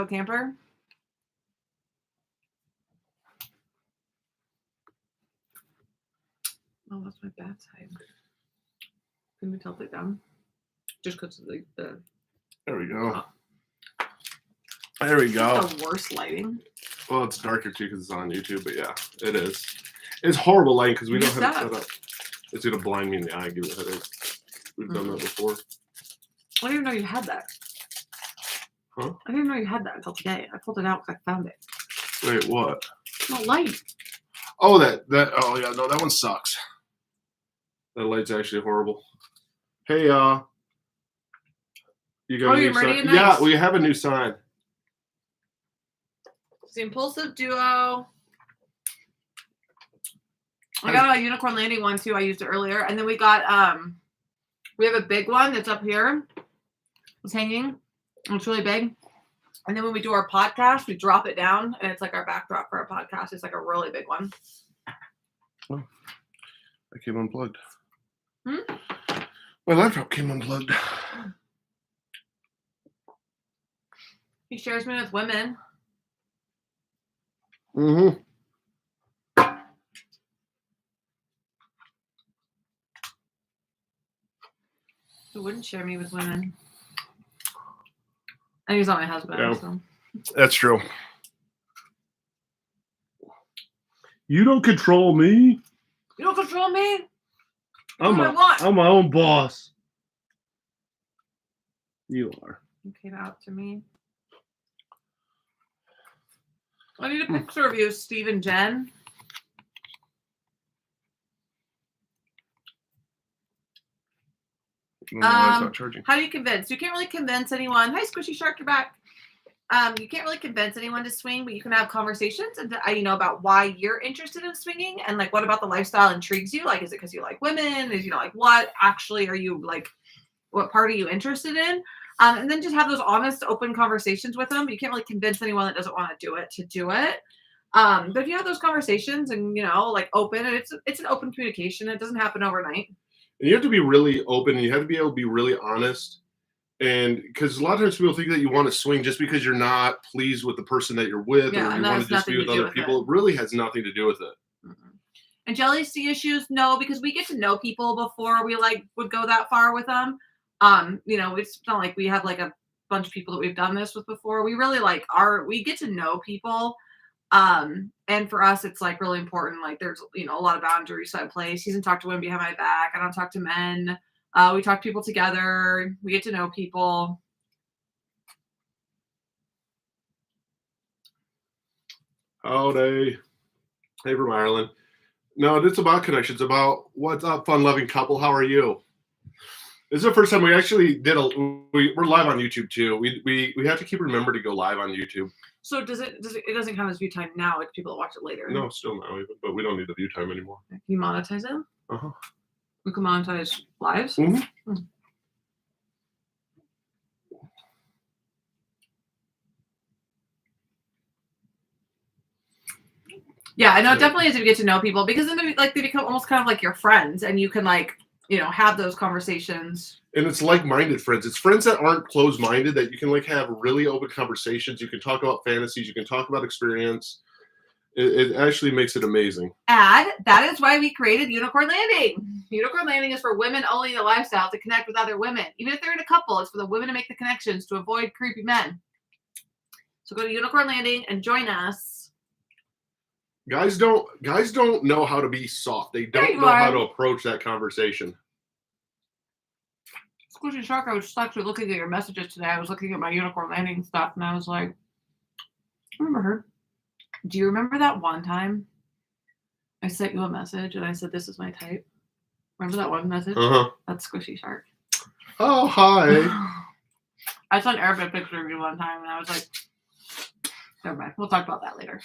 Idaho camper. Oh, that's my bad side. Can we tilt it down? Just because of the. There we go. There we go. The worst lighting. Well, it's darker too because it's on YouTube, but yeah, it is. It's horrible lighting because we don't have it set up. It's gonna blind me in the eye and give me a headache. We've done that before. I didn't even know you had that. Huh? I didn't know you had that until today. I pulled it out because I found it. Wait, what? No light. Oh, that. Oh, yeah, no, that one sucks. That light's actually horrible. Hey, you got a new sign? Nice. Yeah, we have a new sign. It's the Impulsive Duo. I got a Unicorn Landing one too. I used it earlier, and then we got we have a big one that's up here. It's hanging. It's really big. And then when we do our podcast, we drop it down, and it's like our backdrop for our podcast. It's like a really big one. Oh, I came unplugged. My laptop came unplugged. He shares me with women. Mm-hmm. Who wouldn't share me with women? And he's not my husband. Yeah, so. That's true. You don't control me. You don't control me? I'm my own boss. You are. You came out to me. I need a picture of you, Steve and Jen. How do you convince? You can't really convince anyone. Hi, Squishy Shark, you're back. You can't really convince anyone to swing, but you can have conversations and about why you're interested in swinging and like what about the lifestyle intrigues you. Like, is it because you like women? Is like what actually are you like? What part are you interested in? And then just have those honest, open conversations with them. You can't really convince anyone that doesn't want to do it. But if you have those conversations and like open, and it's an open communication. It doesn't happen overnight. And you have to be really open, and you have to be able to be really honest. And because a lot of times people think that you want to swing just because you're not pleased with the person that you're with, or you want to just be with other people. It really has nothing to do with it. Mm-hmm. And jealousy issues, no, because we get to know people before we would go that far with them. It's not like we have like a bunch of people that we've done this with before. We really we get to know people. And for us, it's like really important. Like there's, a lot of boundaries set in place. He doesn't talk to women behind my back. I don't talk to men. We talk to people together. We get to know people. Howdy. Hey from Ireland. No, it's about connections, about what's up, fun-loving couple. How are you? This is the first time we actually did we're live on YouTube too. We have to keep remember to go live on YouTube. So it doesn't count as view time now if people watch it later. No, still now, but we don't need the view time anymore. Can you monetize it? Uh-huh. We can monetize lives? Mm-hmm. Mm-hmm. Yeah, I know it definitely is if you get to know people, because then they become almost kind of like your friends, and you can have those conversations. And it's like-minded friends. It's friends that aren't closed-minded, that you can have really open conversations. You can talk about fantasies. You can talk about experience. It actually makes it amazing. And that is why we created Unicorn Landing. Unicorn Landing is for women only in the lifestyle to connect with other women. Even if they're in a couple, it's for the women to make the connections to avoid creepy men. So go to Unicorn Landing and join us. Guys don't know how to be soft. They don't know how to approach that conversation. Squishy Shark, I was just actually looking at your messages today. I was looking at my Unicorn Landing stuff, and I was like, I remember her. Do you remember that one time I sent you a message and I said, this is my type? Remember that one message? Uh-huh. That's Squishy Shark. Oh, hi. I saw an Arabic picture of you one time, and I was like, never mind. We'll talk about that later.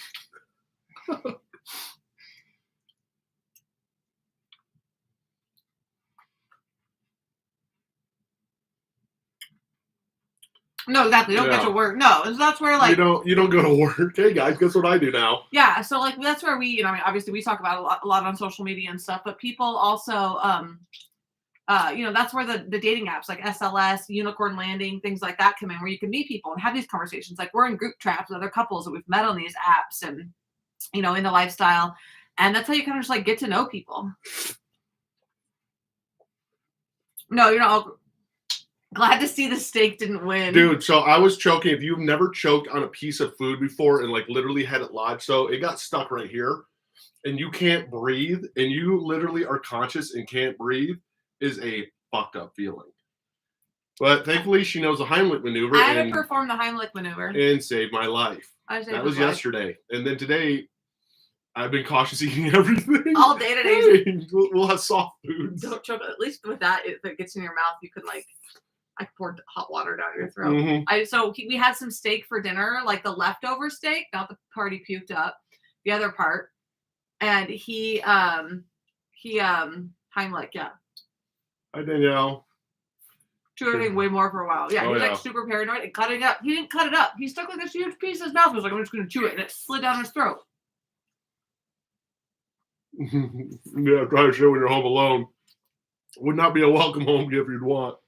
No, exactly. Don't get to work. No, that's where you don't go to work. Hey guys, guess what I do now? Yeah, so that's where we, obviously we talk about a lot on social media and stuff, but people also that's where the dating apps like SLS, Unicorn Landing, things like that come in, where you can meet people and have these conversations. Like we're in group traps with other couples that we've met on these apps, and in the lifestyle, and that's how you kind of just like get to know people. No, you're not. Glad to see the steak didn't win. Dude, so I was choking. If you've never choked on a piece of food before and like literally had it lodged, so it got stuck right here and you can't breathe and you literally are conscious and can't breathe is a fucked up feeling. But thankfully she knows the Heimlich maneuver. I had to perform the Heimlich maneuver. And saved my life. That was yesterday. And then today I've been cautious eating everything. All day today. We'll have soft foods. Don't choke. At least with that, if it gets in your mouth, you could I poured hot water down your throat. Mm-hmm. We had some steak for dinner, like the leftover steak, not the part he puked up, the other part. And he Heimlich, yeah. I didn't know. Chewed everything way more for a while. Yeah, he's like super paranoid and cutting it up. He didn't cut it up. He stuck like this huge piece in his mouth. He was like, I'm just gonna chew it, and it slid down his throat. Yeah, try to show when you're home alone. Would not be a welcome home gift you'd want.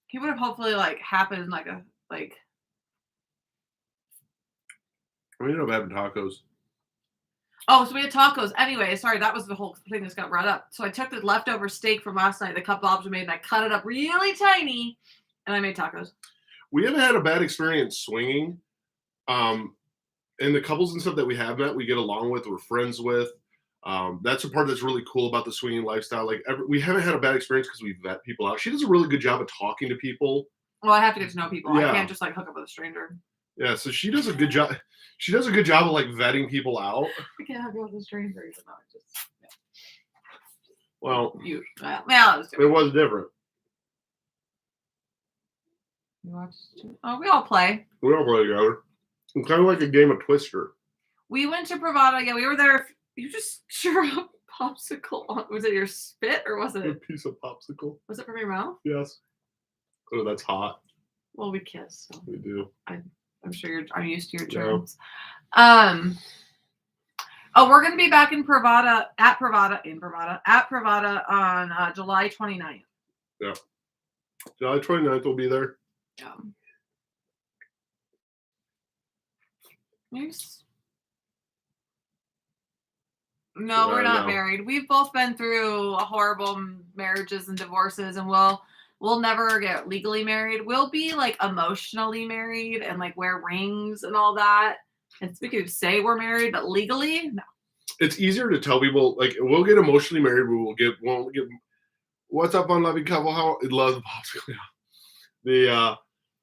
He would have hopefully happened I ended up having tacos. Oh, so we had tacos. Anyway, sorry, that was the whole thing that got brought up. So I took the leftover steak from last night, the cup Bob's made, and I cut it up really tiny, and I made tacos. We haven't had a bad experience swinging. And the couples and stuff that we have met, we get along with, we're friends with. That's the part that's really cool about the swinging lifestyle. We haven't had a bad experience because we vet people out. She does a really good job of talking to people. Well, I have to get to know people. Yeah. I can't just hook up with a stranger. Yeah, so she does a good job. She does a good job of vetting people out. I can't hook up with a stranger even though Well, it was different. It was different. We all play. We all play together. It's kind of like a game of Twister. We went to Bravada. Yeah, we were there. You just sure a popsicle on. Was it your spit or was it a piece of popsicle? Was it from your mouth? Yes. Oh, that's hot. Well, we kiss. So. We do. I'm sure I'm used to your germs. Yeah. We're gonna be back at Pravada on July 29th. Yeah. July 29th we'll be there. Yeah. Nice. No, we're not married. We've both been through horrible marriages and divorces, and we'll never get legally married. We'll be emotionally married and wear rings and all that. And we could say we're married, but legally, no. It's easier to tell people we'll get emotionally married, but won't get what's up on Loving Couple? How it loves the popsicle.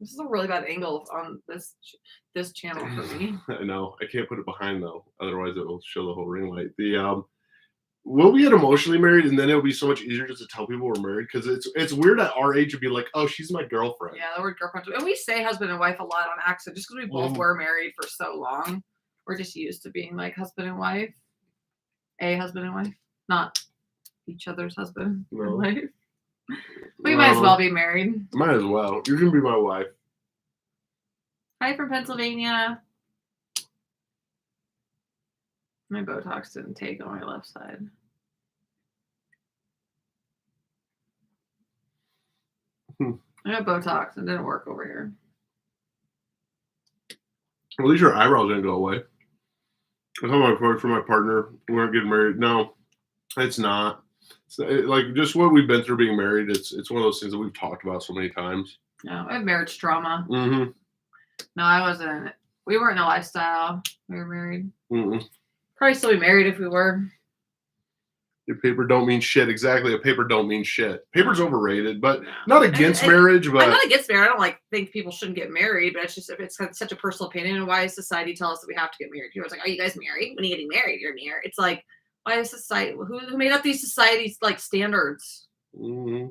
This is a really bad angle on this channel for me. I know. I can't put it behind though, otherwise it will show the whole ring light. We'll get emotionally married, and then it'll be so much easier just to tell people we're married because it's weird at our age to be like, oh, she's my girlfriend. Yeah, the word girlfriend, and we say husband and wife a lot on accident just because we both were married for so long. We're just used to being husband and wife, a husband and wife, not each other's husband and wife. We might as well be married. Might as well. You can be my wife. Hi from Pennsylvania. My Botox didn't take on my left side. I got Botox and it didn't work over here. At least your eyebrows didn't go away. I told for my partner, we weren't getting married. No, it's not. It's just what we've been through being married. It's one of those things that we've talked about so many times. Yeah, I have marriage trauma. Mm-hmm. No, I wasn't. We weren't in a lifestyle. We were married. Mm-mm. Probably still be married if we were. Your paper don't mean shit. Exactly. A paper don't mean shit. Paper's overrated, but not against marriage. But I'm not against marriage. I don't think people shouldn't get married, but it's just if it's such a personal opinion. And why does society tell us that we have to get married? People are like, "Are you guys married? When are you getting married? You're married." It's like, why is society? Who made up these societies standards? Mm-hmm.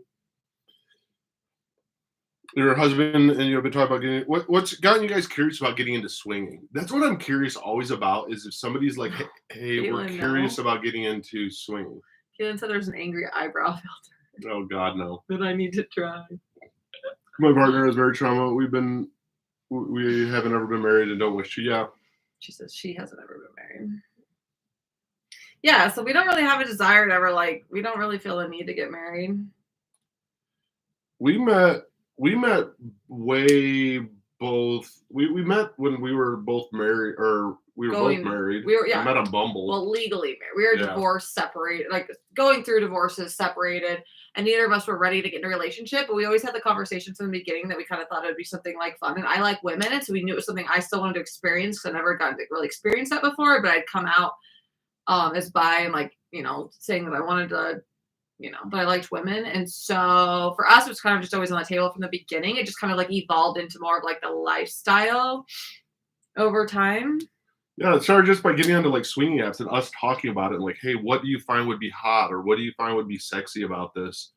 Your husband and you've been talking about getting what's gotten you guys curious about getting into swinging? That's what I'm curious always about is if somebody's like, hey, we're curious about getting into swinging. Kaylin said there's an angry eyebrow filter. Oh God, no. That I need to try. My partner is very trauma. We haven't ever been married and don't wish to. Yeah. She says she hasn't ever been married. Yeah, so we don't really have a desire to ever we don't really feel the need to get married. We met way both. We met when we were both married, or we were both married. We were I met on Bumble. Well, legally married. We were divorced, separated, like going through divorces, separated, and neither of us were ready to get in a relationship. But we always had the conversations in the beginning that we kind of thought it would be something like fun. And I like women, and so we knew it was something I still wanted to experience because I never gotten to really experience that before. But I'd come out as bi and like saying that I wanted to. That I liked women. And so for us, it was kind of just always on the table from the beginning. It just kind of like evolved into more of like the lifestyle over time. Yeah, it started just by getting onto like swinging apps and us talking about it. Like, hey, what do you find would be hot, or what do you find would be sexy about this?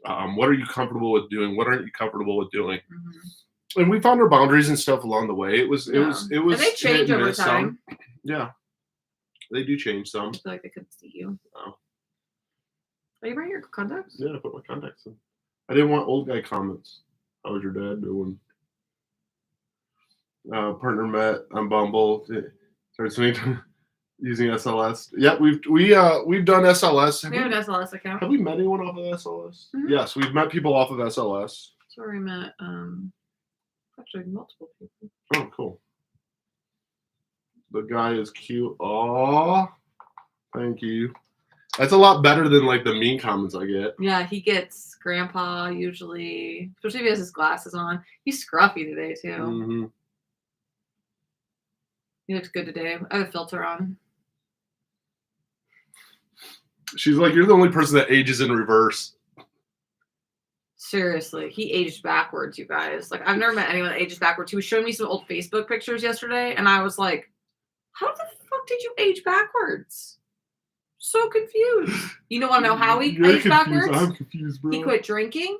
What are you comfortable with doing? What aren't you comfortable with doing? Mm-hmm. And we found our boundaries and stuff along the way. It was. And they change over time. Yeah, they do change some. I feel like they couldn't see you. Oh. Are you wearing your contacts? Yeah, I put my contacts in. I didn't want old guy comments. How was your dad doing? Partner met on Bumble. Started using SLS. Yeah, we've done SLS. We have an SLS account. Have we met anyone off of SLS? Mm-hmm. Yes, we've met people off of SLS. That's where we met. Actually, multiple people. Oh, cool. The guy is cute. Oh, thank you. That's a lot better than like the mean comments I get. Yeah, he gets grandpa usually, especially if he has his glasses on. He's scruffy today too. Mm-hmm. He looks good today. I have a filter on. She's like, you're the only person that ages in reverse. Seriously, he aged backwards, you guys. Like, I've never met anyone that ages backwards. He was showing me some old Facebook pictures yesterday, and I was like, how the fuck did you age backwards? So confused. You don't want to know how he aged backwards? I'm confused, bro. He quit drinking.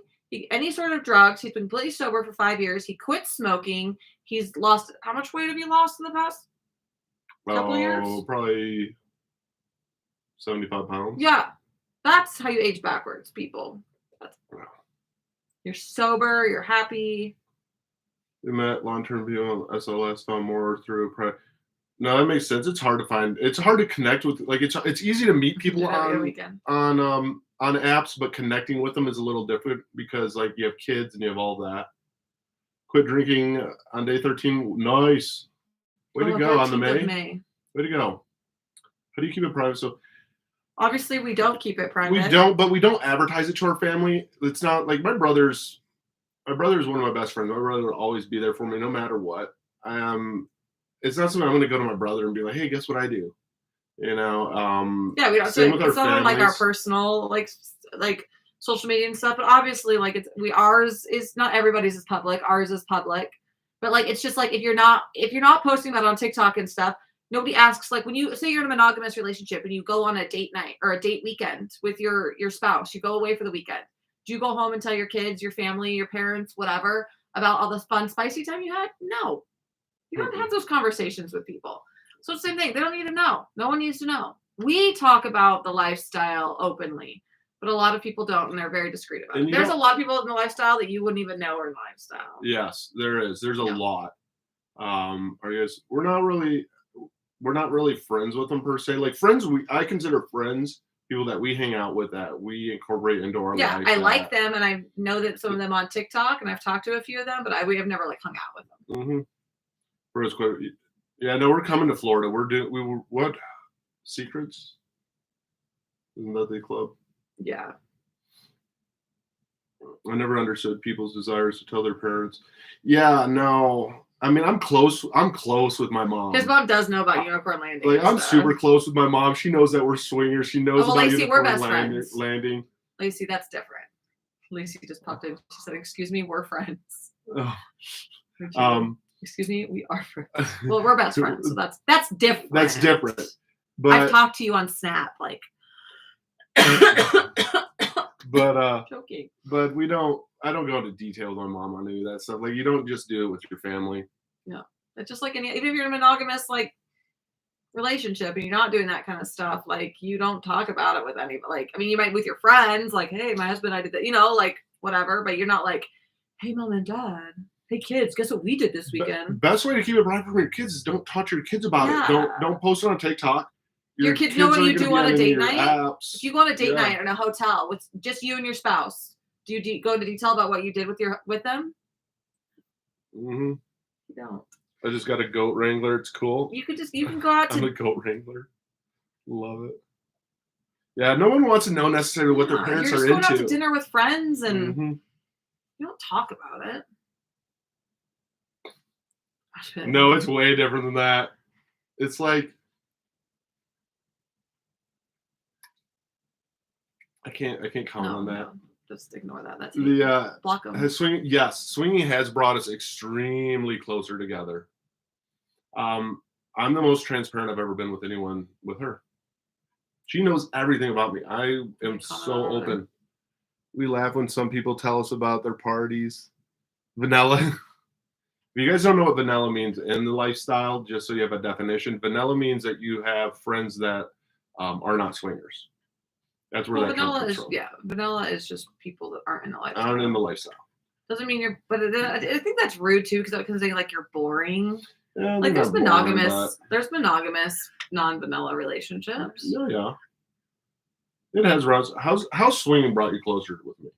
Any sort of drugs. He's been completely sober for 5 years. He quit smoking. He's lost. How much weight have you lost in the past couple of years? Probably 75 pounds. Yeah. That's how you age backwards, people. You're sober. You're happy. We met long-term view on SLS, found more through No, that makes sense. It's hard to find. It's hard to connect with. Like it's easy to meet people on apps, but connecting with them is a little different because like you have kids and you have all that. Quit drinking on day 13. Nice. Way to go on the May. Way to go. How do you keep it private? So obviously we don't keep it private. We don't advertise it to our family. It's not like my brother's one of my best friends. My brother will always be there for me no matter what. It's not something I'm going to go to my brother and be like, "Hey, guess what I do?" Yeah, we don't. Same with it's not like our personal like social media and stuff. But obviously, like ours is not everybody's is public. Ours is public. But like it's just like if you're not posting about it on TikTok and stuff, nobody asks. Like when you say you're in a monogamous relationship and you go on a date night or a date weekend with your spouse, you go away for the weekend. Do you go home and tell your kids, your family, your parents, whatever, about all the fun, spicy time you had? No. You don't have those conversations with people. So it's the same thing. They don't need to know. No one needs to know. We talk about the lifestyle openly, but a lot of people don't, and they're very discreet about it. There's a lot of people in the lifestyle that you wouldn't even know are in the lifestyle. Yes, there is. There's a lot. We're not really friends with them per se. Like friends, I consider friends people that we hang out with that we incorporate into our life. Yeah, I like them, and I know that some of them on TikTok, and I've talked to a few of them, but we have never like hung out with them. Mm-hmm. Yeah, no, we're coming to Florida. What? Secrets? Isn't that the club? Yeah. I never understood people's desires to tell their parents. Yeah, no. I mean, I'm close with my mom. His mom does know about Unicorn Landing. Like, I'm super close with my mom. She knows that we're swingers. She knows about Lacey, Unicorn we're best Landing. Lacey, that's different. Lacey just popped in. She said, "Excuse me, we're friends." Oh. Excuse me, we are friends. Well, we're best friends, so that's different. That's different. But I've talked to you on Snap, like. But joking. But I don't go into detail with my mom on any of that stuff. Like you don't just do it with your family. No, it's just like even if you're in a monogamous like relationship and you're not doing that kind of stuff, like you don't talk about it with anybody. Like I mean, you might with your friends, like, hey, my husband, I did that, like whatever. But you're not like, hey, mom and dad. Hey kids, guess what we did this weekend? Best way to keep it private from your kids is don't talk to your kids about it. Don't post it on TikTok. Your kids know what you do on a date night. Apps. If you go on a date night in a hotel with just you and your spouse, Do you go into detail about what you did with them? Mm-hmm. You don't. I just got a goat wrangler. It's cool. You can go out I'm a to. goat wrangler. Love it. Yeah, no one wants to know necessarily what their parents you're just are going into. out to dinner with friends and Mm-hmm. you don't talk about it. No, it's way different than that. It's like I can't comment on that. No, just ignore that. That's block them. Swinging has brought us extremely closer together. I'm the most transparent I've ever been with anyone with her. She knows everything about me. I am so open. We laugh when some people tell us about their parties. Vanilla. If you guys don't know what vanilla means in the lifestyle, just so you have a definition, vanilla means that you have friends that are not swingers. That's where that comes from. Vanilla is just people that aren't in the lifestyle. Aren't in the lifestyle. Doesn't mean you're, but I think that's rude too, because they like you're boring. Yeah, like there's monogamous, non-vanilla relationships. Yeah. It has Ross. How's swinging brought you closer with me?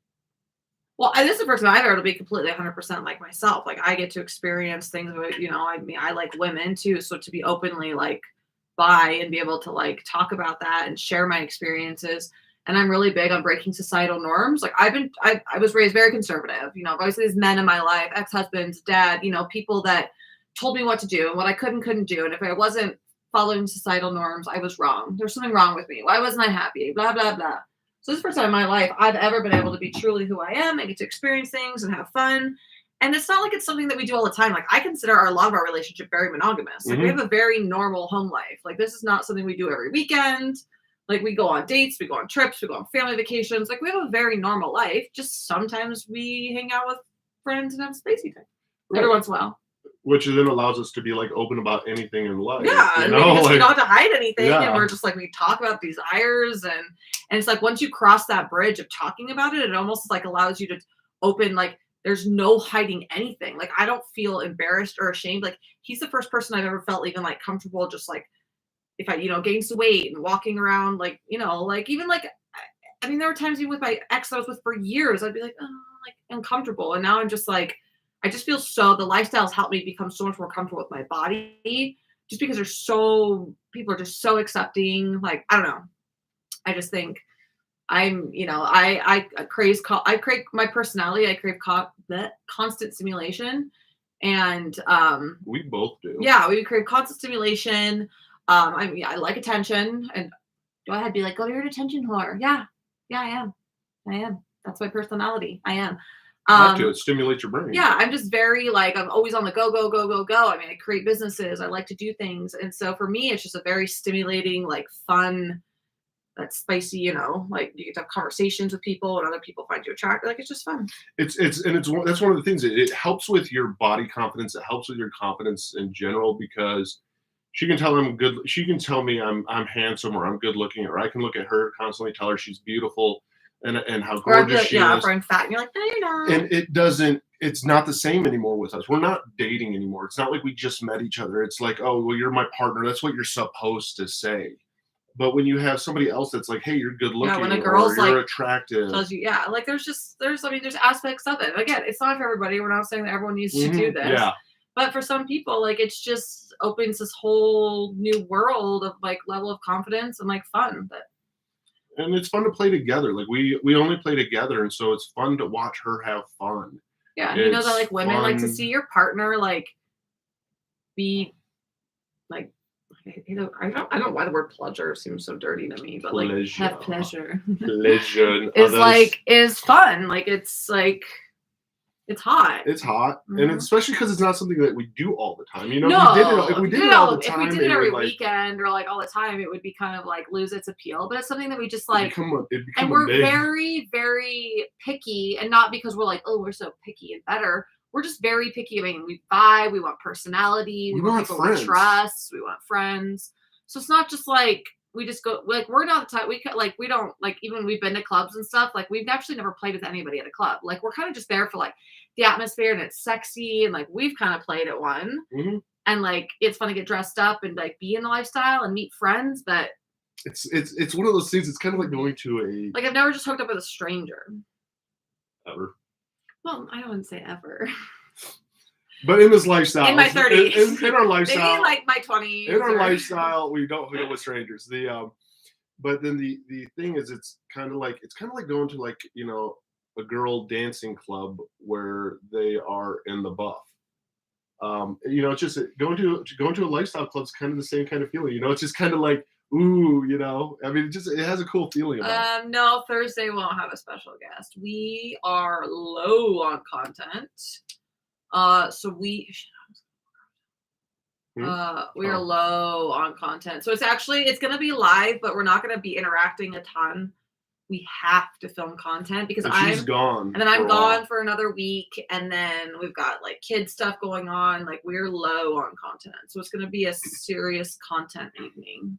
Well, this is the first time I've ever to be completely 100% like myself. Like I get to experience things. I like women too, so to be openly like bi and be able to like talk about that and share my experiences. And I'm really big on breaking societal norms. Like I was raised very conservative. Obviously there's men in my life, ex-husbands, dad. People that told me what to do and what I couldn't do. And if I wasn't following societal norms, I was wrong. There's something wrong with me. Why wasn't I happy? Blah, blah, blah. So this is the first time in my life I've ever been able to be truly who I am and get to experience things and have fun. And it's not like it's something that we do all the time. Like I consider a lot of our relationship very monogamous. Like we have a very normal home life. Like this is not something we do every weekend. Like we go on dates, we go on trips, we go on family vacations. Like we have a very normal life. Just sometimes we hang out with friends and have spacey time every once in a while. Which then allows us to be like open about anything in life. Yeah, and we don't have to hide anything, and we're just like we talk about desires, and it's like once you cross that bridge of talking about it, it almost like allows you to open like there's no hiding anything. Like I don't feel embarrassed or ashamed. Like he's the first person I've ever felt even like comfortable, just like if I gains the weight and walking around like like even like I mean there were times even with my ex I was with for years I'd be like like uncomfortable, and now I'm just like. I just feel the lifestyles helped me become so much more comfortable with my body just because people are just so accepting. Like, I don't know. I just think I'm, I crave my personality. I crave that constant stimulation. And, we both do. Yeah. We crave constant stimulation. I like attention, and go ahead, be like, go to your attention whore. Yeah. Yeah, I am. That's my personality. I am. It stimulates your brain. Yeah, I'm just very like I'm always on the go. I mean, I create businesses. I like to do things, and so for me, it's just a very stimulating, like fun, that's spicy. Like you get to have conversations with people, and other people find you attractive. Like it's just fun. That's one of the things. It helps with your body confidence. It helps with your confidence in general because she can tell I'm good. She can tell me I'm handsome or I'm good looking, or I can look at her constantly, tell her she's beautiful. And how gorgeous she is. If I'm fat, and you're like, no, you're not. And it's not the same anymore with us. We're not dating anymore. It's not like we just met each other. It's like, oh, well, you're my partner. That's what you're supposed to say. But when you have somebody else that's like, hey, you're good looking, when a girl's or you're like, attractive. Tells you, like there's aspects of it. Again, it's not for everybody. We're not saying that everyone needs to do this. Yeah. But for some people, like it's just opens this whole new world of like level of confidence and like fun. And it's fun to play together. Like we only play together, and so it's fun to watch her have fun. Yeah, and that like women like to see your partner like be like I don't know why the word pleasure seems so dirty to me, but like have pleasure. Pleasure is fun. Like it's hot. It's hot, and especially because it's not something that we do all the time. If we did it all the time, if we did it every weekend or like all the time, it would be kind of like lose its appeal. But it's something that we just like, and we're very, very picky, and not because we're like, oh, we're so picky and better. We're just very picky. I mean, we vibe, we want personality, we want people we trust, we want friends. So it's not just like. We just go like we're not the type we don't like even we've been to clubs and stuff like we've actually never played with anybody at a club like we're kind of just there for like the atmosphere and it's sexy and like we've kind of played at one and like it's fun to get dressed up and like be in the lifestyle and meet friends but it's one of those things. It's kind of like going to a like I've never just hooked up with a stranger. ever. Well, I wouldn't say ever. But in this lifestyle, In my 30s. in our lifestyle, Maybe like my 20s. in our lifestyle, we don't hook up with strangers. But then the thing is, it's kind of like going to like a girl dancing club where they are in the buff. It's just going to a lifestyle club is kind of the same kind of feeling. It's just kind of like, ooh, I mean, it has a cool feeling about it. No, Thursday won't have a special guest. We are low on content. So we are low on content. So it's going to be live, but we're not going to be interacting a ton. We have to film content because she's gone. And then I'm gone for another week. And then we've got like kid stuff going on. Like we're low on content. So it's going to be a serious content evening.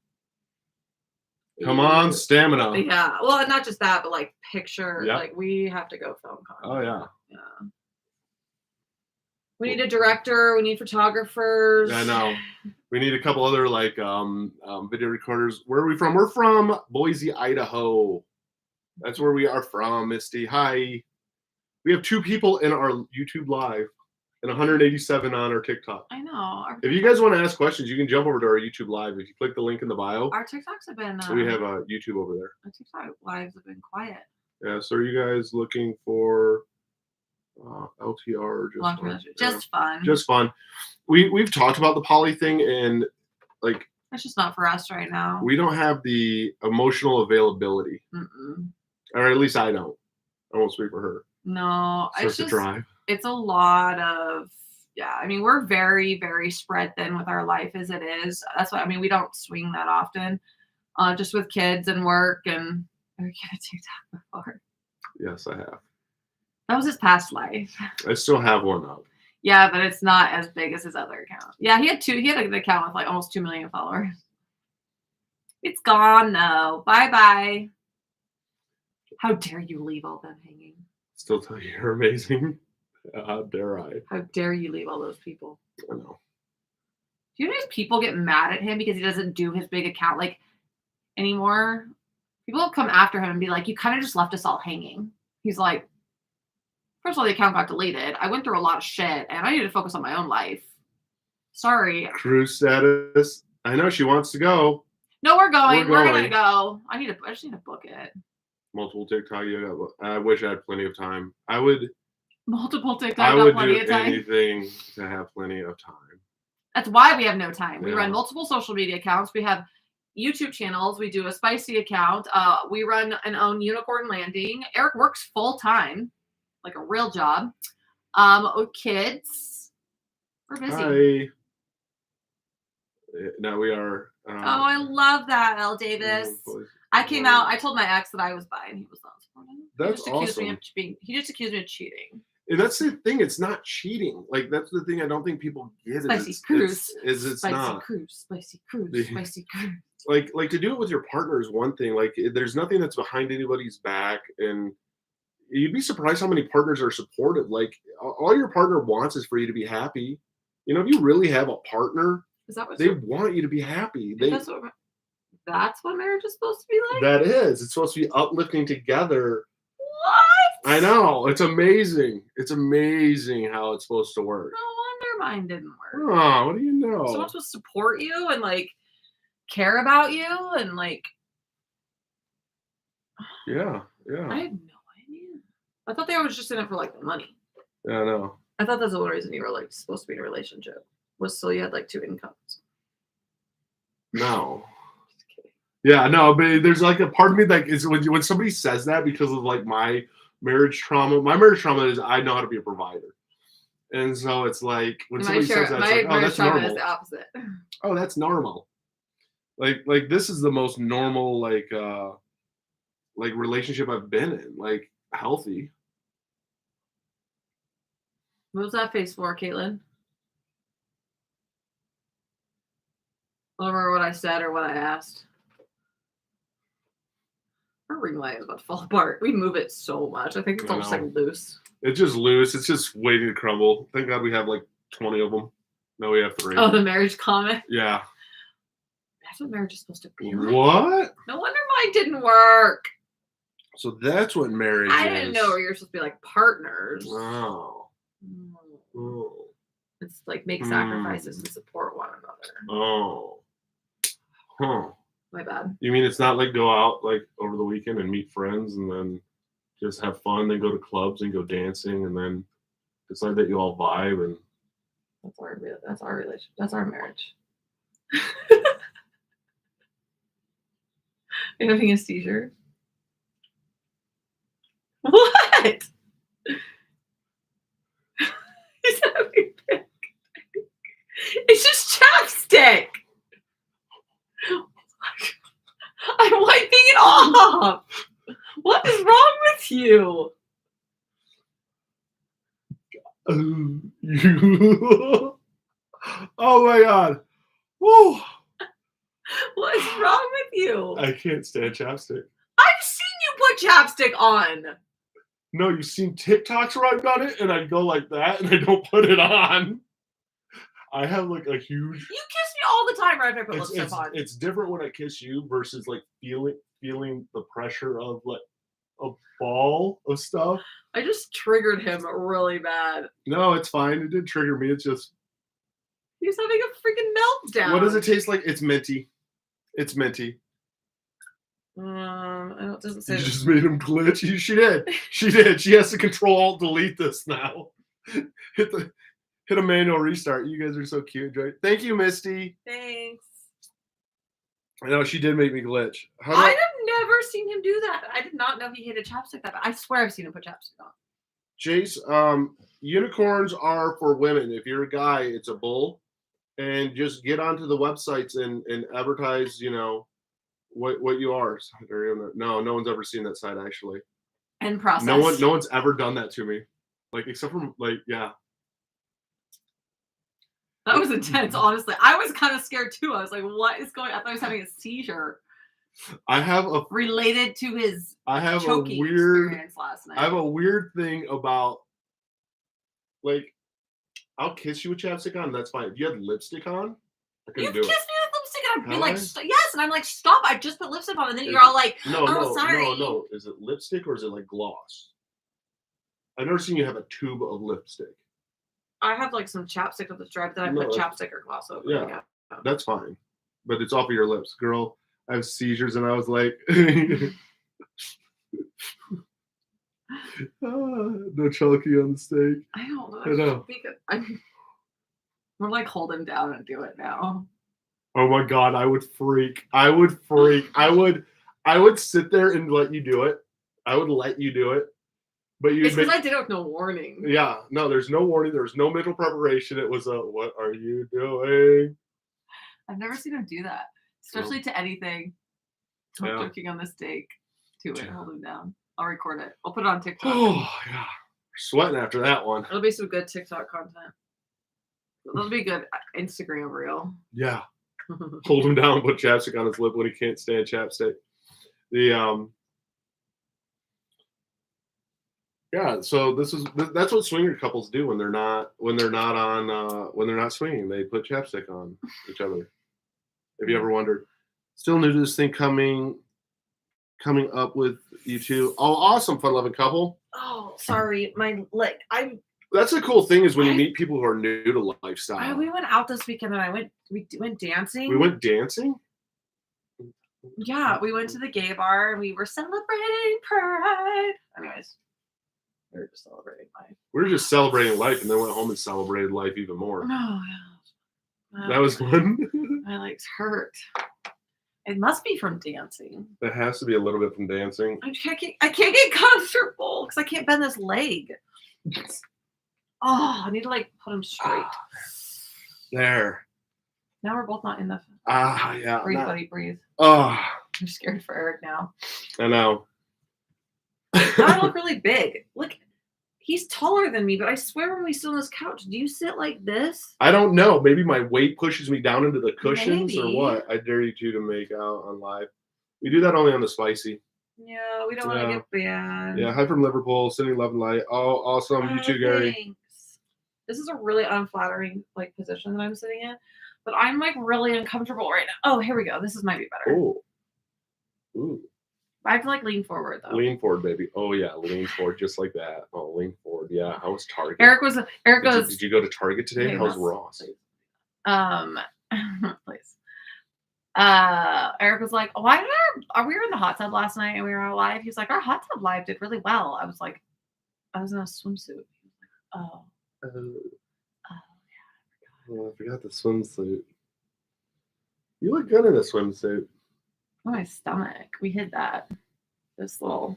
Come on, stamina. Yeah. Well, not just that, but like picture. Yep. Like we have to go film content. Oh, yeah. Yeah. We need a director. We need photographers. I know. We need a couple other like video recorders. Where are we from? We're from Boise, Idaho. That's where we are from, Misty. Hi. We have 2 people in our YouTube live and 187 on our TikTok. I know. If you guys want to ask questions, you can jump over to our YouTube live. If you click the link in the bio. Our TikToks have been. We have a YouTube over there. Our TikTok lives have been quiet. Yeah. So are you guys looking for LTR? Just fun. Just fun. We've talked about the poly thing, and like it's just not for us right now. We don't have the emotional availability. Or at least I don't. I won't speak for her. No, it's just a drive. It's a lot of I mean, we're very, very spread thin with our life as it is. That's why we don't swing that often. Just with kids and work, and I get a TikTok before. Yes, I have. That was his past life. I still have one up. Yeah, but it's not as big as his other account. Yeah, he had an account with like almost 2 million followers. It's gone though. Bye-bye. How dare you leave all them hanging? Still tell you you're amazing. How dare I? How dare you leave all those people? I know. Do you know people get mad at him because he doesn't do his big account like anymore? People will come after him and be like, you kind of just left us all hanging. He's like, first of all, the account got deleted. I went through a lot of shit and I need to focus on my own life. Sorry. Cruise status. I know she wants to go. No, we're going. We're going to go. I just need to book it. Multiple TikTok. I wish I had plenty of time. I would. Multiple TikTok. I would do anything to have plenty of time. That's why we have no time. Yeah. We run multiple social media accounts. We have YouTube channels. We do a spicy account. We run and own Unicorn Landing. Eric works full time, like a real job. Kids. We're busy. Hi. Now we are. I love that, L. Davis. I came out. I told my ex that I was bi, and he was not supportive. That's awesome. He just accused me of cheating. And that's the thing. It's not cheating. Like that's the thing. I don't think people get. Spicy cruise. It's not. Spicy cruise. Spicy cruise. Like to do it with your partner is one thing. Like there's nothing that's behind anybody's back, and you'd be surprised how many partners are supportive. Like all your partner wants is for you to be happy. If you really have a partner, they want you to be happy. That's what marriage is supposed to be like? That is. It's supposed to be uplifting together. What? I know. It's amazing. It's amazing how it's supposed to work. No wonder mine didn't work. Oh, what do you know? Someone's supposed to support you and like care about you and like. Yeah. I had no idea. I thought they were just in it for like the money. Yeah, I know. I thought that's the only reason you were like supposed to be in a relationship was so you had like 2 incomes. No. Yeah, no, but there's like a part of me that is when somebody says that because of like my marriage trauma. My marriage trauma is I know how to be a provider, and so it's like when somebody says that, it's like, oh, that's normal. Is the opposite. Oh, that's normal. Like this is the most normal like relationship I've been in, like healthy. What was that face for, Caitlin? Over what I said or what I asked. Our ring light is about to fall apart. We move it so much. I think it's all just like loose. It's just loose. It's just waiting to crumble. Thank God we have like 20 of them. No, we have 3. Oh, the marriage comment? Yeah. That's what marriage is supposed to be like. What? No wonder mine didn't work. So that's what marriage is. I didn't know you're supposed to be like partners. Oh. Mm. Oh. It's like make sacrifices and support one another. Oh. Huh. My bad. You mean it's not like go out like over the weekend and meet friends and then just have fun, then go to clubs and go dancing and then decide that you all vibe and That's our relationship. That's our marriage. You're having a seizure? What? He's having a It's just chapstick. I'm wiping it off. What is wrong with you? Oh my god. Woo. What is wrong with you? I can't stand chapstick. I've seen you put chapstick on. No, you've seen TikToks where I've done it and I go like that and I don't put it on. I have like a huge. You kiss me all the time right after I put lipstick on. It's different when I kiss you versus like feeling the pressure of like a ball of stuff. I just triggered him really bad. No, it's fine. It didn't trigger me. It's just. He's having a freaking meltdown. What does it taste like? It's minty. It's minty. It doesn't say. You just made him glitch. She did. She did. She has to Control-Alt-Delete this now. Hit a manual restart. You guys are so cute, Joy. Thank you, Misty. Thanks. I know she did make me glitch. I have never seen him do that. I did not know he hated chapstick that bad. I swear I've seen him put chapstick on. Chase, unicorns are for women. If you're a guy, it's a bull. And just get onto the websites and advertise, you know, what you are. No one's ever seen that site actually. End process. No one's ever done that to me. Like except for like, yeah. That was intense, honestly. I was kind of scared too. I was like, what is going on? I thought he was having a seizure. I have a related to his choking experience last night. I have a weird thing about like I'll kiss you with chapstick on, that's fine. If you had lipstick on, I couldn't do it. You kissed me with lipstick on. I'd be like, yes, and I'm like, stop! I just put lipstick on, and then you're all like, sorry. No. Is it lipstick or is it like gloss? I've never seen you have a tube of lipstick. I have like some chapstick on the stripe that I put chapstick or gloss over. Yeah, that's fine, but it's off of your lips, girl. I have seizures, and I was like, no chunky on the steak. I don't know. I know. We're like hold him down and do it now. Oh my god, I would freak. I would sit there and let you do it. I would let you do it. But it's because I did it with no warning. Yeah, no, there's no warning. There was no mental preparation. It was what are you doing? I've never seen him do that, especially to anything. I'm joking on the steak. Do it. Hold him down. I'll record it. I'll put it on TikTok. Oh yeah, sweating after that one. It'll be some good TikTok content. It'll be good Instagram reel. Yeah. Hold him down, put chapstick on his lip when he can't stand chapstick. Yeah, so that's what swinger couples do when they're not swinging. They put chapstick on each other. Have you ever wondered? Still new to this thing coming up with you two. Oh, awesome, fun-loving couple. Oh, sorry, That's a cool thing is when you meet people who are new to lifestyle. We went out this weekend and we went dancing. We went dancing? Yeah, we went to the gay bar and we were celebrating Pride. Anyways. We were just celebrating life. We were just celebrating life and then went home and celebrated life even more. Oh, yeah. That was fun. My legs hurt. It must be from dancing. It has to be a little bit from dancing. I can't get comfortable because I can't bend this leg. I need to put him straight. There. Now we're both not in the. Yeah. Breathe, buddy, breathe. I'm scared for Eric now. I know. I look really big. Look, he's taller than me, but I swear when we sit on this couch, do you sit like this? I don't know. Maybe my weight pushes me down into the cushions or Maybe. what. I dare you two to make out on live. We do that only on the spicy. Yeah, we don't want to get banned. Yeah, hi from Liverpool, sending love and light. Oh, awesome. You too, Gary. Thanks. This is a really unflattering position that I'm sitting in, but I'm really uncomfortable right now. Oh, here we go. This might be better. Oh. Ooh. I have to like lean forward though. Lean forward, baby. Oh yeah, lean forward, just like that. Oh, lean forward. Yeah. How was Target? Eric goes. Did you go to Target today? Hey, How's Wes, Ross? Please. Eric was like, why did we were in the hot tub last night and we were on live. He was like, our hot tub live did really well. I was like, I was in a swimsuit. He was like, oh. Oh, I forgot the swimsuit. You look good in a swimsuit. Oh, my stomach. We hid that. This little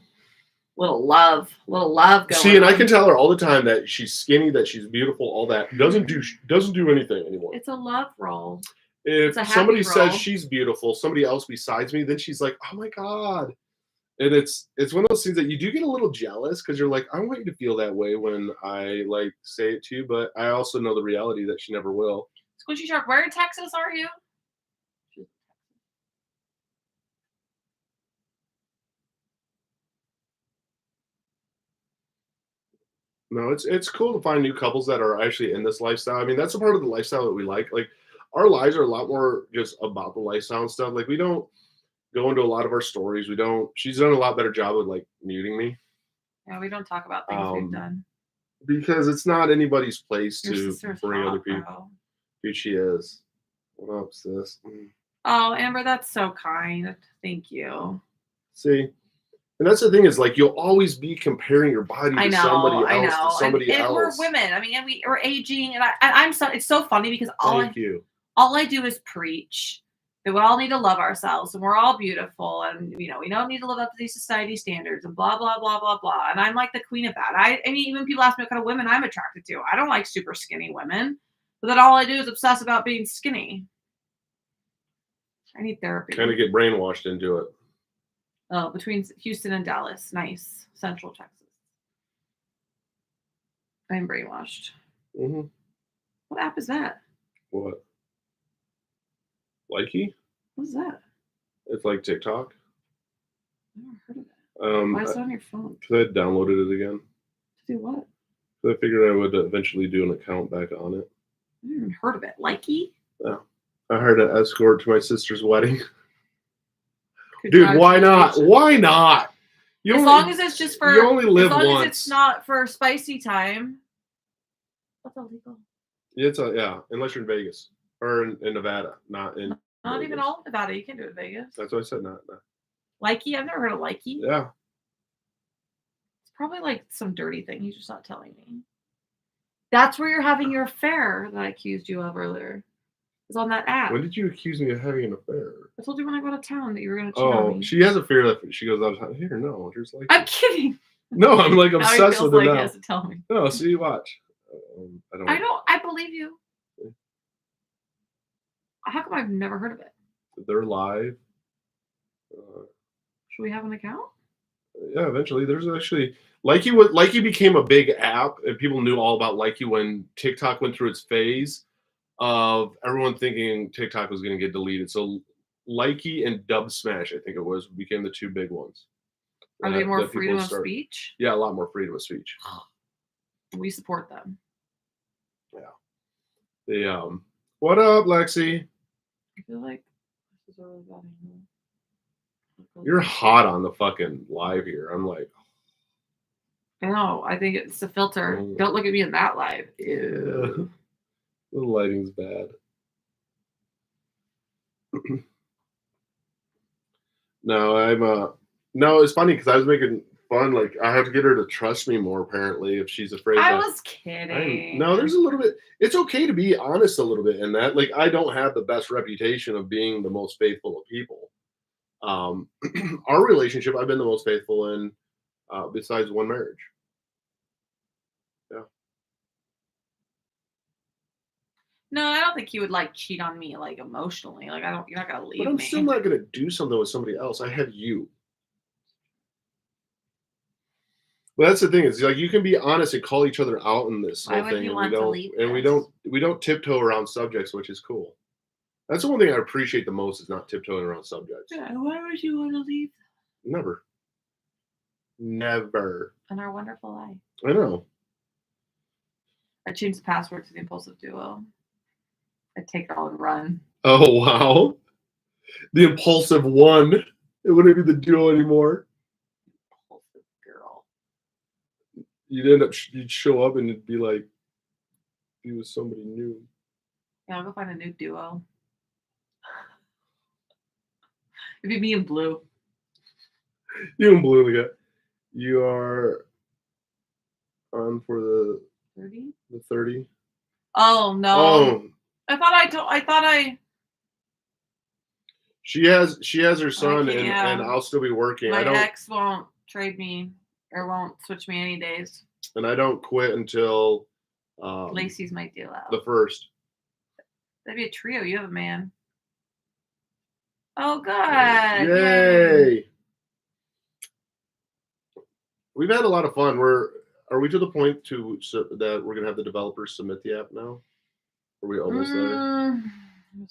love going See, and on. I can tell her all the time that she's skinny, that she's beautiful, all that. Doesn't do anything anymore. It's a love roll. If somebody says she's beautiful, somebody else besides me, then she's like, oh my God. And it's one of those things that you do get a little jealous because you're like, I want you to feel that way when I like say it to you, but I also know the reality that she never will. Squishy Shark, where in Texas are you? No, it's cool to find new couples that are actually in this lifestyle. I mean, that's a part of the lifestyle that we like. Like, our lives are a lot more just about the lifestyle and stuff. Like, we don't go into a lot of our stories. She's done a lot better job of like muting me. Yeah, we don't talk about things we've done. Because it's not anybody's place Your to sister's bring hot, other people. bro. Dude, she is. What up, sis? Oh, Amber, that's so kind. Thank you. See? And that's the thing is, like, you'll always be comparing your body to somebody else, to somebody else. And we're women. I mean, and we're aging, and I'm so. It's so funny because all I do is preach that we all need to love ourselves, and we're all beautiful, and we don't need to live up to these society standards, and blah blah blah blah blah. And I'm like the queen of that. I mean, even people ask me what kind of women I'm attracted to. I don't like super skinny women, but then all I do is obsess about being skinny. I need therapy. Kind of get brainwashed into it. Oh, between Houston and Dallas. Nice. Central Texas. I'm brainwashed. Mm-hmm. What app is that? What? Likey? What is that? It's like TikTok. I've never heard of it. Why is it on your phone? Because I downloaded it again. To do what? So I figured I would eventually do an account back on it. I never even heard of it. Likey? Yeah. I hired an escort to my sister's wedding. Dude, why not? Why not? As long as it's just for. You only live once. As long as it's not for spicy time. That's illegal. Yeah, unless you're in Vegas or in Nevada, not in. Not Vegas. Even all of Nevada. You can do it in Vegas. That's what I said. Not. Likey? I've never heard of Likey. Yeah. It's probably like some dirty thing. He's just not telling me. That's where you're having your affair that I accused you of earlier. It's on that app. When did you accuse me of having an affair? I told you when I go to town that you were going to cheat on me. She has a fear that she goes out of town. Here, no, here's like. I'm kidding. No, I'm like obsessed with her now. He has to tell me. No, see, watch. I believe you. How come I've never heard of it? They're live. Should we have an account? Yeah, eventually. There's actually Likey became a big app, and people knew all about Likey when TikTok went through its phase of everyone thinking TikTok was going to get deleted. So Likey and Dub Smash, I think it was, became the two big ones. Are they more freedom of speech? Yeah, a lot more freedom of speech. We support them. Yeah. What up, Lexi? I feel like this is a really bad angle. You're hot on the fucking live here. I'm like, I know. I think it's a filter. Don't look at me in that live. Ew. The lighting's bad. No, it's funny because I was making fun. Like, I have to get her to trust me more, apparently, if she's afraid. I was kidding. No, there's a little bit. It's okay to be honest a little bit in that. Like, I don't have the best reputation of being the most faithful of people. Our relationship, I've been the most faithful in, besides one marriage. Yeah. No, I don't think he would like cheat on me like emotionally. Like you're not gonna leave me. But I'm still not gonna do something with somebody else. I have you. But that's the thing is like you can be honest and call each other out in this whole thing, and we don't tiptoe around subjects, which is cool. That's the one thing I appreciate the most is not tiptoeing around subjects. Yeah, why would you want to leave? Never. In our wonderful life. I know. I changed the password to the Impulsive Duo. I take it all and run. Oh wow. The Impulsive one. It wouldn't be the duo anymore. Impulsive girl. You'd show up and it'd be like he was somebody new. Yeah, I'll go find a new duo. It'd be me and Blue. You and Blue again. You are on for the 30? the 30. Oh no. Oh, I thought she has her son, can't, yeah. and I'll still be working. my ex won't trade me or won't switch me any days. And I don't quit until Lacey's my deal out. the 1st. That'd be a trio. You have a man. Oh, good. Yay! We've had a lot of fun. Are we to the point that we're gonna have the developers submit the app now? Are we almost there? Yeah, tomorrow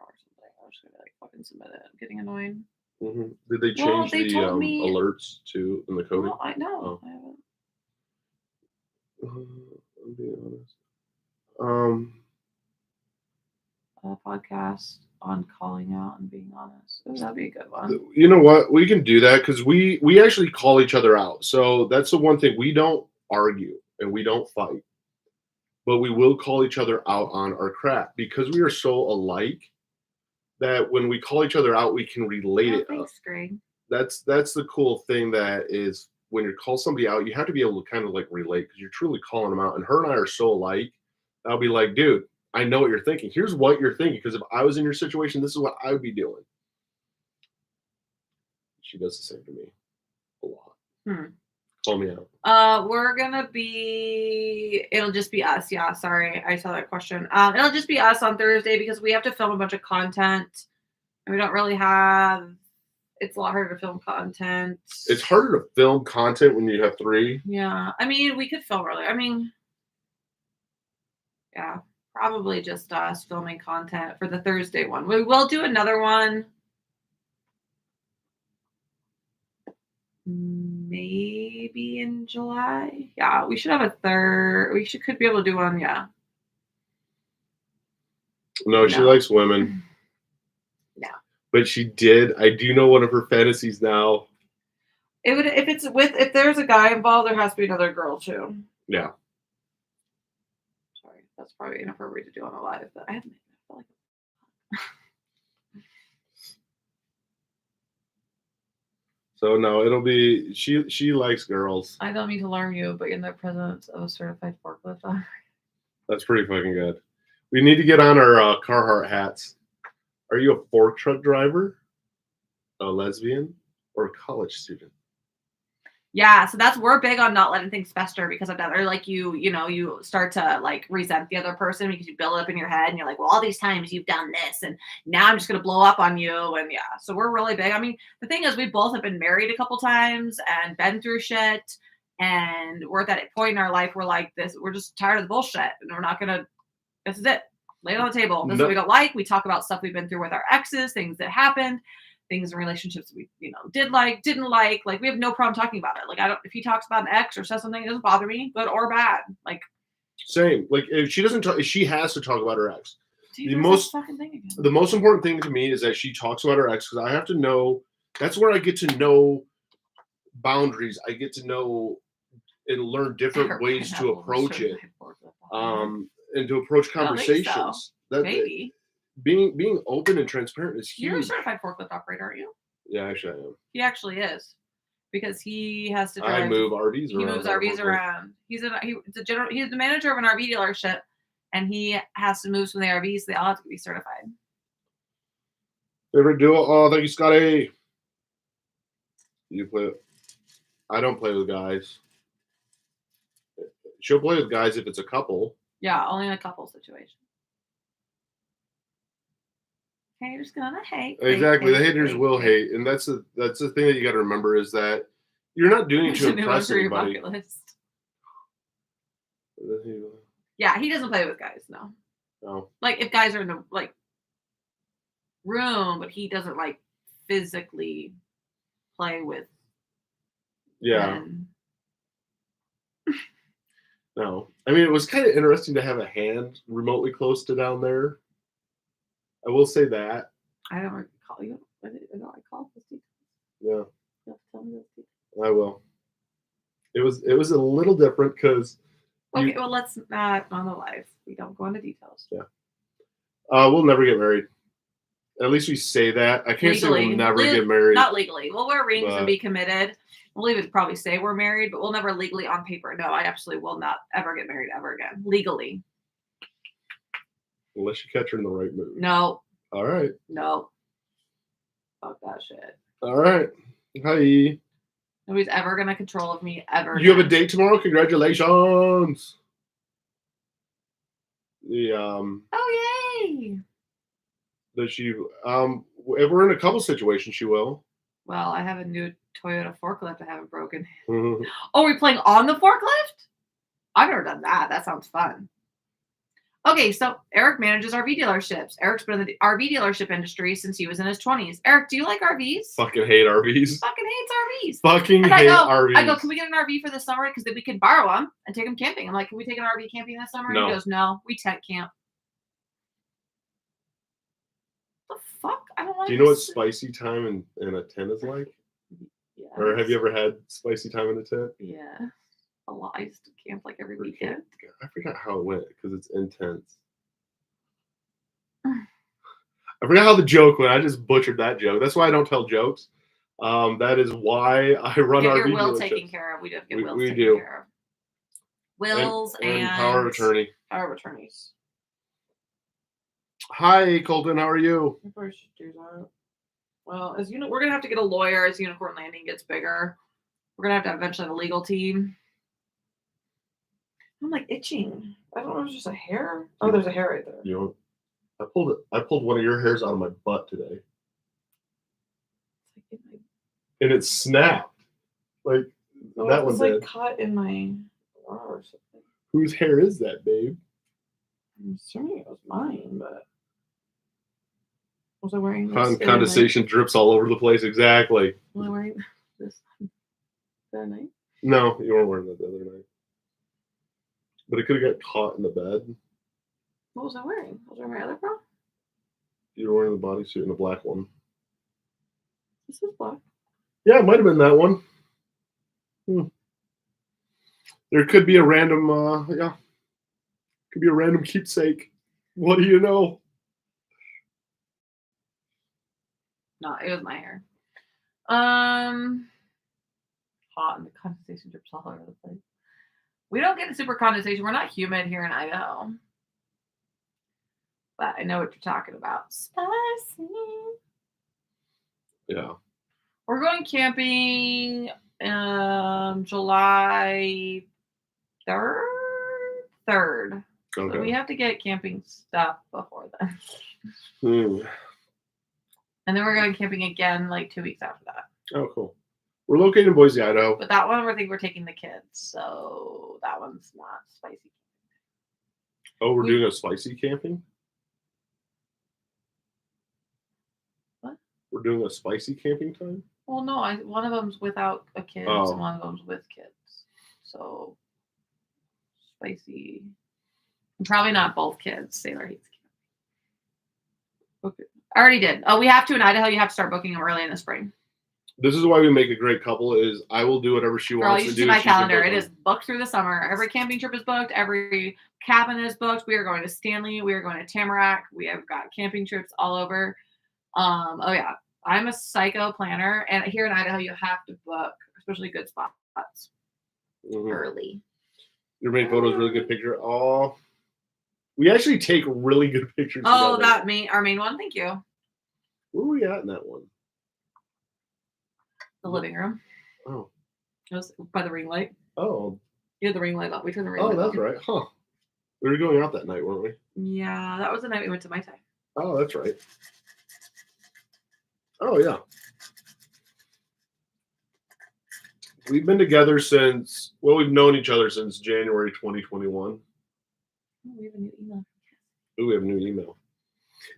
or something. I'm just gonna fucking submit it. I'm getting annoyed. Mm-hmm. Did they Well, change they the told me- alerts to in the coding? Well, I know. Oh. I haven't. I'm being honest. A podcast on calling out and being honest. Ooh, that'd be a good one. You know what? We can do that because we actually call each other out. So that's the one thing. We don't argue and we don't fight, but we will call each other out on our crap because we are so alike that when we call each other out, we can relate it. Thanks, Greg. That's the cool thing that is when you call somebody out, you have to be able to kind of like relate because you're truly calling them out. And her and I are so alike. I'll be like, dude, I know what you're thinking. Here's what you're thinking. Because if I was in your situation, this is what I would be doing. She does the same to me a lot. Call me out. We're gonna be. It'll just be us. Yeah, sorry, I saw that question. It'll just be us on Thursday because we have to film a bunch of content, and we don't really have. It's a lot harder to film content. It's harder to film content when you have 3. Yeah, I mean, we could film earlier. I mean, yeah. Probably just us filming content for the Thursday one. We will do another one. Maybe in July. Yeah, we should have a third. Could be able to do one. Yeah. No, she likes women. Yeah. But she did. I do know one of her fantasies now. It would if there's a guy involved, there has to be another girl too. Yeah. Sorry, that's probably inappropriate to do on a live, but I haven't. I feel like So no, it'll be she likes girls. I don't mean to alarm you, but in the presence of a certified forklift operator. That's pretty fucking good. We need to get on our Carhartt hats. Are you a fork truck driver, a lesbian, or a college student? Yeah, so we're big on not letting things fester because of that. Or like you start to like resent the other person because you build it up in your head and you're like, well, all these times you've done this and now I'm just gonna blow up on you. And yeah, so we're really big. I mean, the thing is we both have been married a couple times and been through shit. And we're at that point in our life where like this, we're just tired of the bullshit and we're not gonna, this is it. Lay it on the table. This is what we don't like. We talk about stuff we've been through with our exes, things that happened. Things in relationships we didn't like. Like we have no problem talking about it. Like if he talks about an ex or says something, it doesn't bother me, good or bad. Like same. Like if she doesn't talk, she has to talk about her ex. Dude, the most important thing to me is that she talks about her ex because I have to know. That's where I get to know boundaries. I get to know and learn different ways to approach it, and to approach conversations. Maybe. Being open and transparent is huge. You're a certified forklift operator, aren't you? Yeah, actually I am. He actually is. Because he has to drive. I move RVs around. He moves RVs around. He's the manager of an RV dealership and he has to move from the RVs. They all have to be certified. Favorite duo? Oh, thank you, Scotty. You play. I don't play with guys. She'll play with guys if it's a couple. Yeah, only in a couple situation. Haters gonna hate. Exactly, the haters will hate, and that's the thing that you got to remember is that you're not doing it to impress anybody. Yeah, he doesn't play with guys. No. Like if guys are in the like room, but he doesn't like physically play with. Yeah. Men. No, I mean it was kind of interesting to have a hand remotely close to down there. I will say that. I don't recall you. No, I called this details. Yeah, You have to tell me those details. I will. It was a little different because Okay, well, let's not on the live. We don't go into details. Yeah. We'll never get married. At least we say that. I can't say we'll never get married. Not legally. We'll wear rings and but- be committed. We'll even probably say we're married, but we'll never legally on paper. No, I absolutely will not ever get married ever again. Legally. Unless you catch her in the right mood. No. All right. No. Fuck that shit. All right. Hi. Nobody's ever gonna control of me ever. You have a date tomorrow? Congratulations. The Oh yay! Does she if we're in a couple situations, she will. Well, I have a new Toyota forklift I haven't broken. Mhm. Oh, we're playing on the forklift? I've never done that. That sounds fun. Okay, so Eric manages RV dealerships. Eric's been in the RV dealership industry since he was in his 20s. Eric, do you like RVs? Fucking hate RVs. Fucking hates RVs. Fucking And hate RVs. RVs. I go, can we get an RV for this summer? Because then we can borrow them and take them camping. I'm like, can we take an RV camping this summer? No. He goes, no, we tent camp. The fuck? I don't want Do you know what spicy time in a tent is like? Yeah. Or have you ever had spicy time in a tent? Yeah. A lot. I used to camp like every weekend. I forgot how it went because it's intense. I forgot how the joke went. I just butchered that joke. That's why I don't tell jokes. That is why I run Get RV your will dealerships. taken care of. We do have to get We- wills we taken do. care of. Wills and power of attorney. Power of attorneys. Hi, Colton. How are you? I probably should do that. Well, as you know, we're gonna have to get a lawyer as Unicorn Landing gets bigger. We're gonna have to eventually have a legal team. I'm like itching. I don't know if it's just a hair. Oh, there's a hair right there. You know, I pulled one of your hairs out of my butt today, and it snapped. Like Oh, that it was one like did. caught in my bra or something. Whose hair is that, babe? I'm assuming it was mine, but was I wearing this? the other night? Condensation drips all over the place. Exactly. Was I wearing this the other night? No, you weren't wearing that the other night. But it could have got caught in the bed. What was I wearing? Was I wearing my other bra? You were wearing the bodysuit and the black one. This is black. Yeah, it might have been that one. There could be a random, could be a random keepsake. What do you know? No, it was my hair. Hot and the condensation drips all over the place. We don't get super condensation. We're not humid here in Idaho. But I know what you're talking about. Spicy. Yeah. We're going camping July 3rd. Okay. So we have to get camping stuff before then. And then we're going camping again like 2 weeks after that. Oh, cool. We're located in Boise, Idaho. But that one, I think we're taking the kids. So that one's not spicy. Oh, we're doing a spicy camping? What? We're doing a spicy camping time? Well, no, one of them's without a kid, Oh. and one of them's with kids. So spicy. And probably not both kids. Sailor hates kids. Okay. I already did. Oh, we have to in Idaho. You have to start booking them early in the spring. This is why we make a great couple. Is I will do whatever she Girl, wants you to should see do. my She can calendar. book It them. is booked through the summer. Every camping trip is booked. Every cabin is booked. We are going to Stanley. We are going to Tamarack. We have got camping trips all over. Oh yeah, I'm a psycho planner, and here in Idaho, you have to book, especially good spots, early. Your main photo is a really good picture. Oh, we actually take really good pictures. Oh, together. our main one. Thank you. Where were we at in that one? The living room. Oh. It was by the ring light. Oh. You had the ring light up. We turned the ring light Oh, that's on. right. Huh. We were going out that night, weren't we? Yeah, that was the night we went to Mai Tai. Oh, that's right. Oh, yeah. We've been together since, well, we've known each other since January 2021. Oh, we have a new email. Ooh, we have a new email.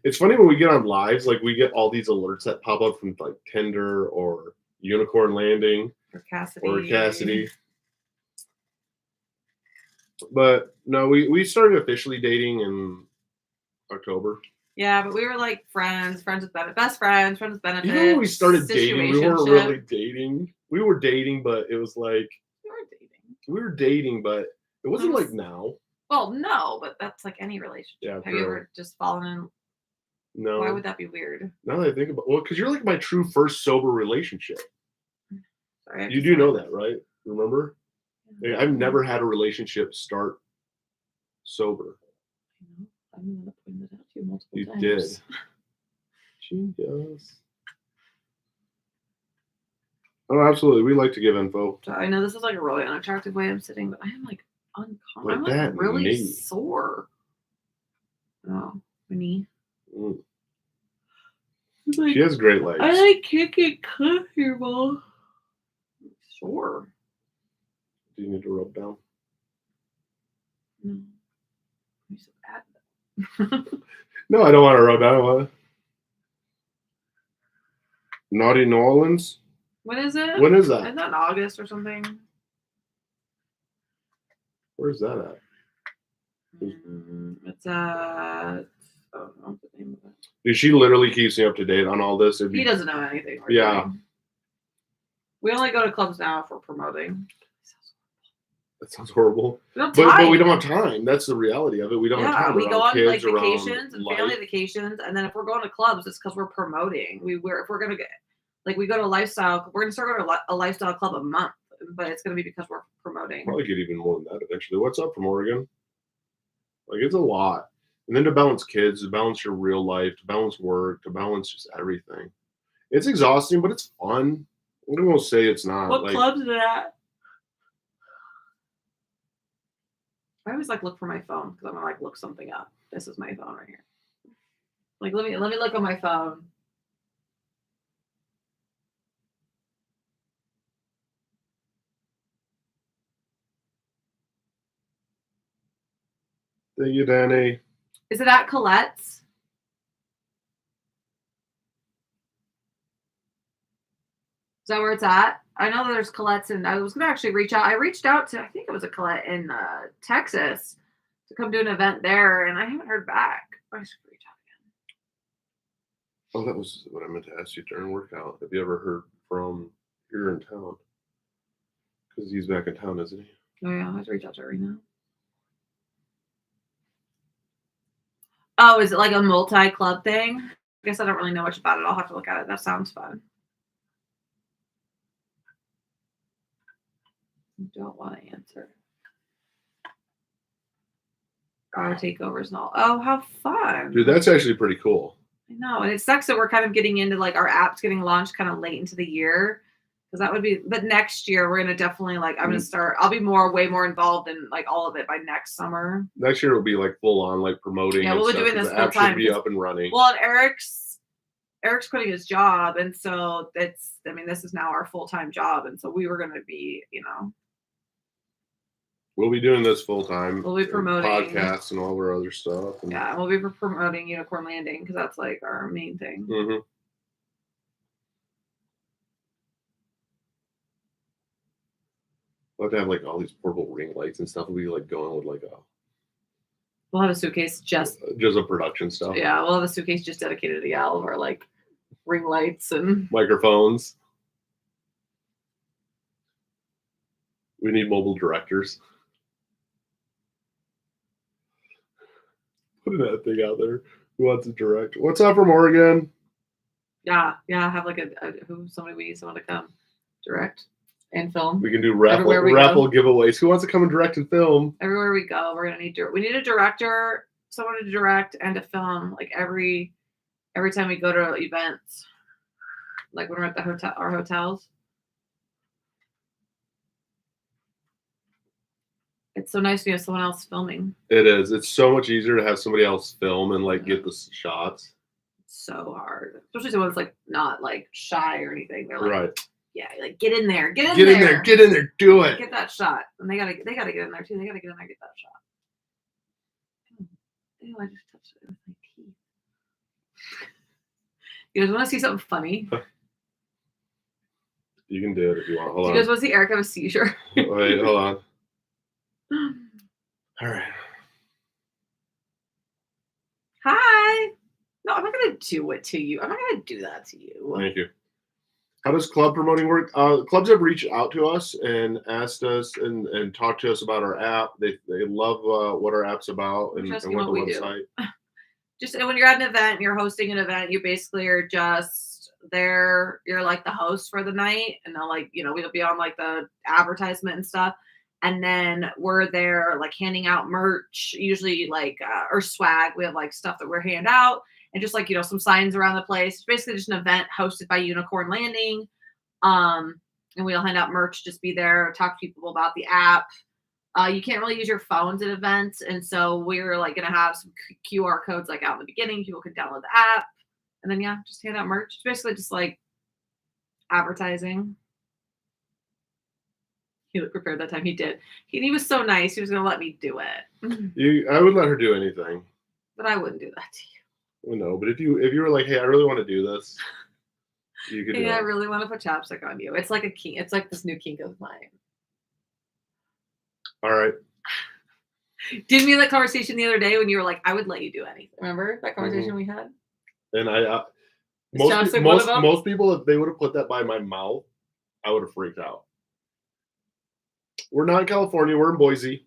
It's funny when we get on lives, like we get all these alerts that pop up from like Tinder or Unicorn Landing Or Cassidy. or Cassidy. But no, we started officially dating in October. Yeah, but we were like friends with benefits, best friends with benefits. Even when we started dating, we weren't really situationship. dating. We were dating, but it was like We were dating. we were dating, but it wasn't was- like now. Well, no, but that's like any relationship. Yeah, Have you true. ever just fallen in? No. Why would that be weird? Now that I think about, well, because you're like my true first sober relationship. Sorry, I You just do know wanted- that, right? Remember? Yeah. I've never had a relationship start sober. I know. I'm the one that pointed it out to you multiple You times. did. Genius. Oh, absolutely. We like to give info. So I know this is like a really unattractive way I'm sitting, but I am like uncomfortable. Like I'm that like really knee. sore. Oh, my knee. Mm. Like, She has great legs. I like can't get comfortable. Sure. Do you need to rub down? No. I'm so bad. No, I don't want to rub down. I want to. Naughty New Orleans? When is it? When is that? Isn't that in August or something? Where's that at? It's I don't know the name of it. Dude, she literally keeps me up to date on all this. It'd be, He doesn't know anything. we're Yeah. doing. We only go to clubs now if we're promoting. that sounds horrible. We don't But time. we don't have time. That's the reality of it. We don't have Yeah, time. we around go on like kids, around vacations and family life. vacations, and then if we're going to clubs, it's because we're promoting. If we're gonna get like we go to a lifestyle, we're gonna start going to a lifestyle club a month, but it's gonna be because we're promoting. Probably get even more than that eventually. What's up from Oregon? Like, it's a lot. And then to balance kids, to balance your real life, to balance work, to balance just everything. It's exhausting, but it's fun. I won't say it's not. What like, clubs is that? I always like look for my phone because I'm gonna like look something up. This is my phone right here. Like let me look on my phone. Thank you, Danny. Is it at Colette's? Is that where it's at? I know there's Colette's, and I was gonna actually reach out. I reached out to I think it was a Colette in Texas to come do an event there, and I haven't heard back. I should reach out Oh, that was what I meant to ask you during workout. Have you ever heard from here in town? Because he's back in town, isn't he? again. Oh yeah, I'll have to reach out to her right now. Oh, is it like a multi-club thing? I guess I don't really know much about it. I'll have to look at it. That sounds fun. I don't want to answer. Our takeovers and all. Oh, how fun. Dude, that's actually pretty cool. I know. And it sucks that we're kind of getting into like our apps getting launched kind of late into the year. Because that would be, but next year we're gonna definitely like I'm gonna start. I'll be way more involved in like all of it by next summer. Next year will be like full on like promoting. Yeah, and we'll be stuff, doing 'cause this the app full time should be because- up and running. Well, and Eric's quitting his job, and so this is now our full time job, and so we were gonna be, We'll be doing this full time. We'll be promoting. podcasts and all our other stuff. And, yeah, we'll be promoting Unicorn Landing because that's like our main thing. Mm-hmm. We'll have to have like all these portable ring lights and stuff. We'll be like going with like We'll have a suitcase just a production stuff. yeah, we'll have a suitcase just dedicated to all of our like ring lights and Microphones. We need mobile directors. Put that thing out there. Who wants to direct? What's up from Oregon? yeah, have like somebody we need someone to come direct and film. We can do raffle Everywhere we giveaways. Who wants to come and direct and film? Everywhere we go, we're gonna need we need a director, someone to direct and to film like every time we go to events. Like when we're at the our hotels. It's so nice to have someone else filming. It is. It's so much easier to have somebody else film and like get the shots. It's so hard, especially someone's like not like shy or anything. They're like, Right. yeah, like get in there, Get in there, do it. get that shot, and they gotta get in there too. They gotta get in there, get that shot. Ew, I just touched it with my teeth. You guys want to see something funny? You can do it if you want. Hold Do on. you guys want to see Eric have a seizure? Wait, hold on. All right. Hi. No, I'm not gonna do it to you. I'm not gonna do that to you. Thank you. How does club promoting work? Clubs have reached out to us and asked us and talked to us about our app. They love what our app's about and Just what the we do. website. Just when you're at an event, you're hosting an event, you basically are just there. You're like the host for the night, and they'll like, we'll be on like the advertisement and stuff. And then we're there like handing out merch, usually like or swag. We have like stuff that we're hand out and just like, some signs around the place. It's basically just an event hosted by Unicorn Landing. And we'll hand out merch, just be there, talk to people about the app. You can't really use your phones at events, and so we're like gonna have some QR codes like out in the beginning. People can download the app, and then just hand out merch. It's basically just like advertising. He looked prepared that time. He did. He was so nice. He was gonna let me do it. I would let her do anything, but I wouldn't do that to you. Well, no, but if you were like, hey, I really want to do this, you could. Hey, I really want to put chapstick on you. It's like a kink. It's like this new kink of mine. All right. Didn't we have that conversation the other day when you were like, I would let you do anything? Remember that conversation we had? And most people, if they would have put that by my mouth, I would have freaked out. We're not in California. We're in Boise.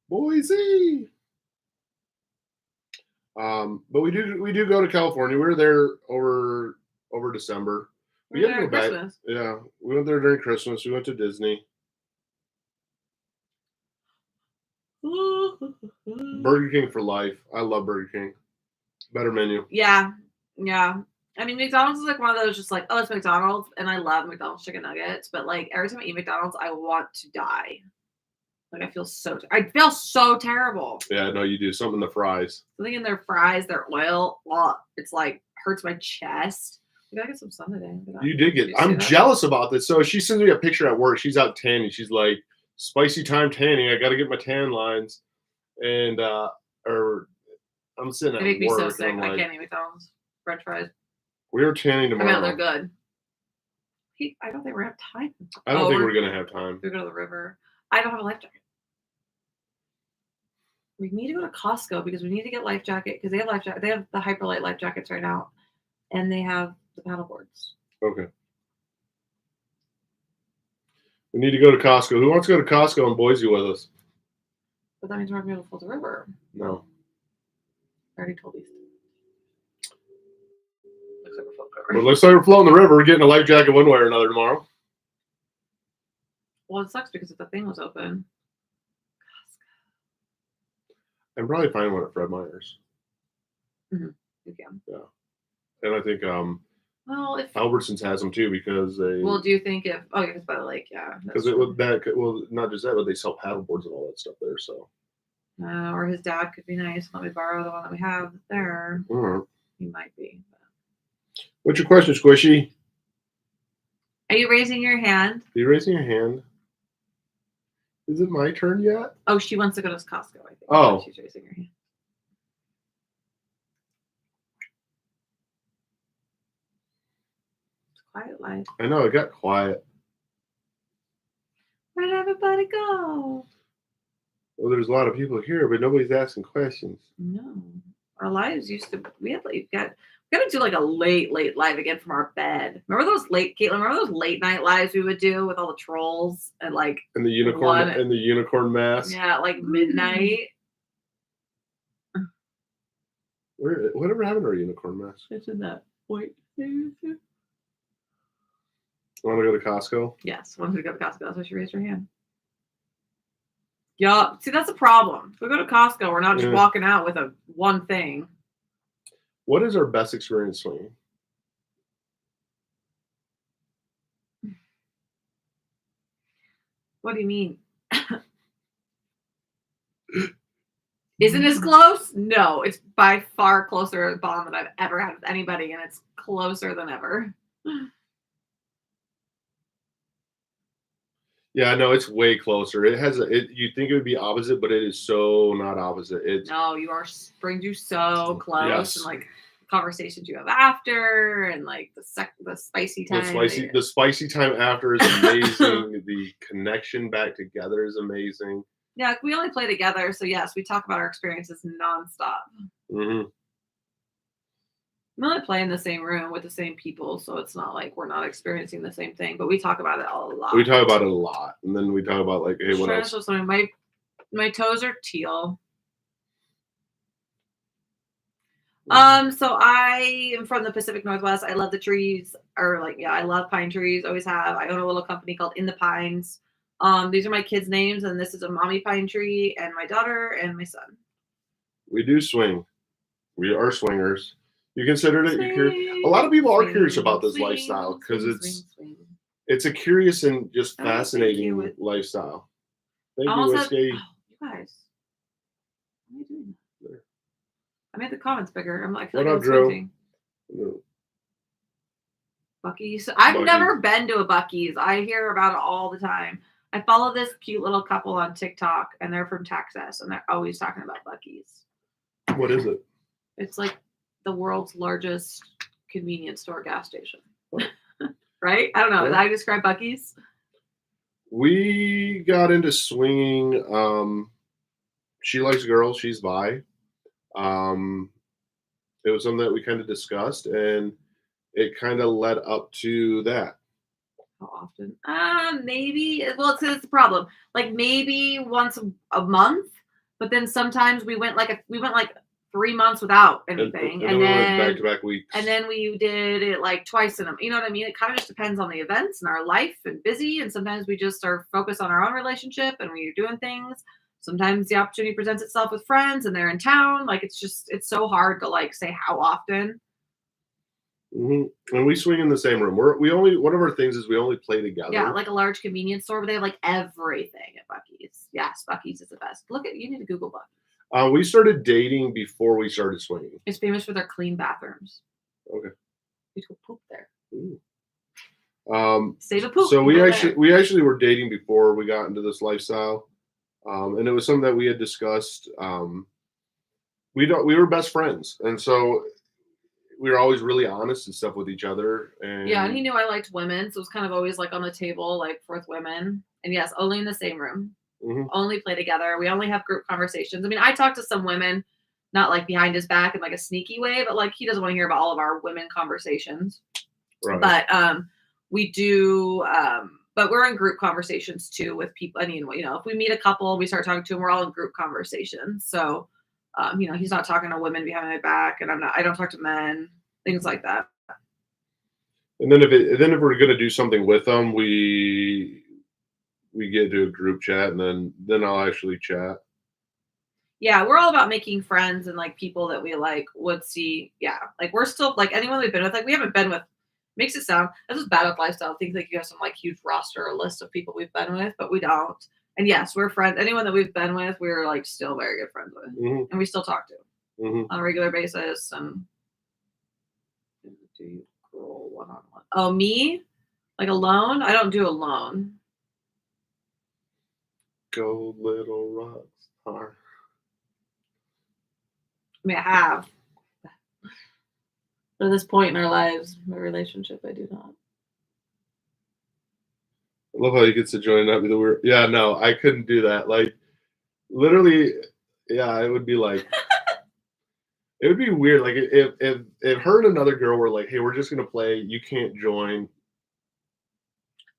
Boise. But we do go to California. We were there over December. We had to go back. Christmas. Yeah, we went there during Christmas. We went to Disney. Burger King for life. I love Burger King. Better menu. Yeah. I mean, McDonald's is like one of those just like, oh, it's McDonald's, and I love McDonald's chicken nuggets, but like every time I eat McDonald's, I want to die. Like I feel so terrible. Yeah, no, you do. Something in the fries. Something in their fries, their oil. It's like hurts my chest. You gotta get some sun today. You did get. I'm jealous about this. So she sends me a picture at work. She's out tanning. She's like, spicy time tanning. I got to get my tan lines, and I'm sitting at work. They make me so sick. I can't eat McDonald's French fries. We are tanning tomorrow. I mean, they're good. I don't think we're gonna have time. I don't think we're gonna have time. We go to the river. I don't have a life jacket. We need to go to Costco because we need to get life jacket because they have life jacket. They have the Hyperlight life jackets right now, and they have the paddle boards. Okay. We need to go to Costco. Who wants to go to Costco in Boise with us? But that means we're not going to be able to float the river. No. I already told these. Looks like we're floating the river. Well, looks like we're floating the river. We're getting a life jacket one way or another tomorrow. Well, it sucks because if the thing was open. I'm probably finding one at Fred Meyer's. Mm-hmm. You can. Yeah. And I think if Albertsons has them too because they. Well, do you think it's by the lake? Yeah. Because not just that, but they sell paddle boards and all that stuff there. So. Or his dad could be nice. Let me borrow the one that we have there. Mm-hmm. He might be. What's your question, Squishy? Are you raising your hand? Are you raising your hand? Is it my turn yet? Oh, she wants to go to Costco, I think. Oh. She's raising her hand. It's quiet life. I know, it got quiet. Where'd everybody go? Well, there's a lot of people here, but nobody's asking questions. No. Our lives used to, we got to do like a late live again from our bed. Remember those late night lives we would do with all the trolls and like and the unicorn mask. Yeah, like midnight. Whatever happened to our unicorn mask? It's in that point. Want to go to Costco? Yes, wanted to go to Costco. That's why she raised her hand. Yeah, see that's a problem. If we go to Costco, we're not just walking out with one thing. What is our best experience swinging? What do you mean? Isn't as close? No, it's by far closer bond than I've ever had with anybody, and it's closer than ever. Yeah, no, it's way closer. You think it would be opposite, but it is so not opposite. No, brings you so close, yes. And like conversations you have after, and like the spicy time. The spicy time after is amazing. The connection back together is amazing. Yeah, we only play together, so yes, we talk about our experiences nonstop. Mm-hmm. We only play in the same room with the same people, so it's not like we're not experiencing the same thing. But we talk about it a lot. We talk about it a lot, and then we talk about like, hey, what else? My toes are teal. So I am from the Pacific Northwest. I love the trees, I love pine trees. Always have. I own a little company called In the Pines. These are my kids' names, and this is a mommy pine tree, and my daughter, and my son. We do swing. We are swingers. You considered it? A lot of people are curious about this lifestyle because it's a curious and just fascinating lifestyle. Thank you, Whiskey. You guys, what are you doing? I made the comments bigger. I'm like, what up, Drew? Bucky's. I've never been to a Bucky's. I hear about it all the time. I follow this cute little couple on TikTok, and they're from Texas, and they're always talking about Bucky's. What is it? It's like the world's largest convenience store gas station. Right? I don't know. Did I describe Bucky's? We got into swinging. She likes girls. She's bi. It was something that we kind of discussed, and it kind of led up to that. How often? Maybe. Well, it's the problem. Like maybe once a month, but then sometimes we went like 3 months without anything, and then back-to-back weeks, and then we did it like twice in a. You know what I mean? It kind of just depends on the events and our life and busy, and sometimes we just are focused on our own relationship and we're doing things. Sometimes the opportunity presents itself with friends and they're in town. Like it's so hard to like say how often. Mm-hmm. And we swing in the same room. One of our things is we only play together. Yeah, like a large convenience store where they have like everything at Bucky's. Yes, Bucky's is the best. You need to Google Bucky's. We started dating before we started swinging. It's famous for their clean bathrooms. Okay. You could poop there. Save a poop. So we actually were dating before we got into this lifestyle. And it was something that we had discussed. We were best friends, and so we were always really honest and stuff with each other. And he knew I liked women, so it was kind of always like on the table, like with women. And yes, only in the same room, only play together. We only have group conversations. I mean, I talk to some women, not like behind his back in like a sneaky way, but like he doesn't want to hear about all of our women conversations. Right. But we do. But we're in group conversations too with people. I mean, if we meet a couple, we start talking to them, we're all in group conversations. So, he's not talking to women behind my back, and I don't talk to men, things like that. And then if we're going to do something with them, we get to a group chat, and then I'll actually chat. Yeah, we're all about making friends and like people that we like would see. Yeah, like we're still like anyone we've been with, like we haven't been with. Makes it sound this is bad with lifestyle. Things like you have some like huge roster or list of people we've been with, but we don't. And yes, we're friends. Anyone that we've been with, we're like still very good friends with, and we still talk to on a regular basis. And do you roll one-on-one? Oh, me? Like alone? I don't do alone. Go little rock star. I mean, I have. But at this point in our lives, my relationship, I do not. I love how he gets to join up with the weird. Yeah, no, I couldn't do that. Like, literally, yeah, it would be like, it would be weird. Like, if her and another girl were like, hey, we're just gonna play, you can't join.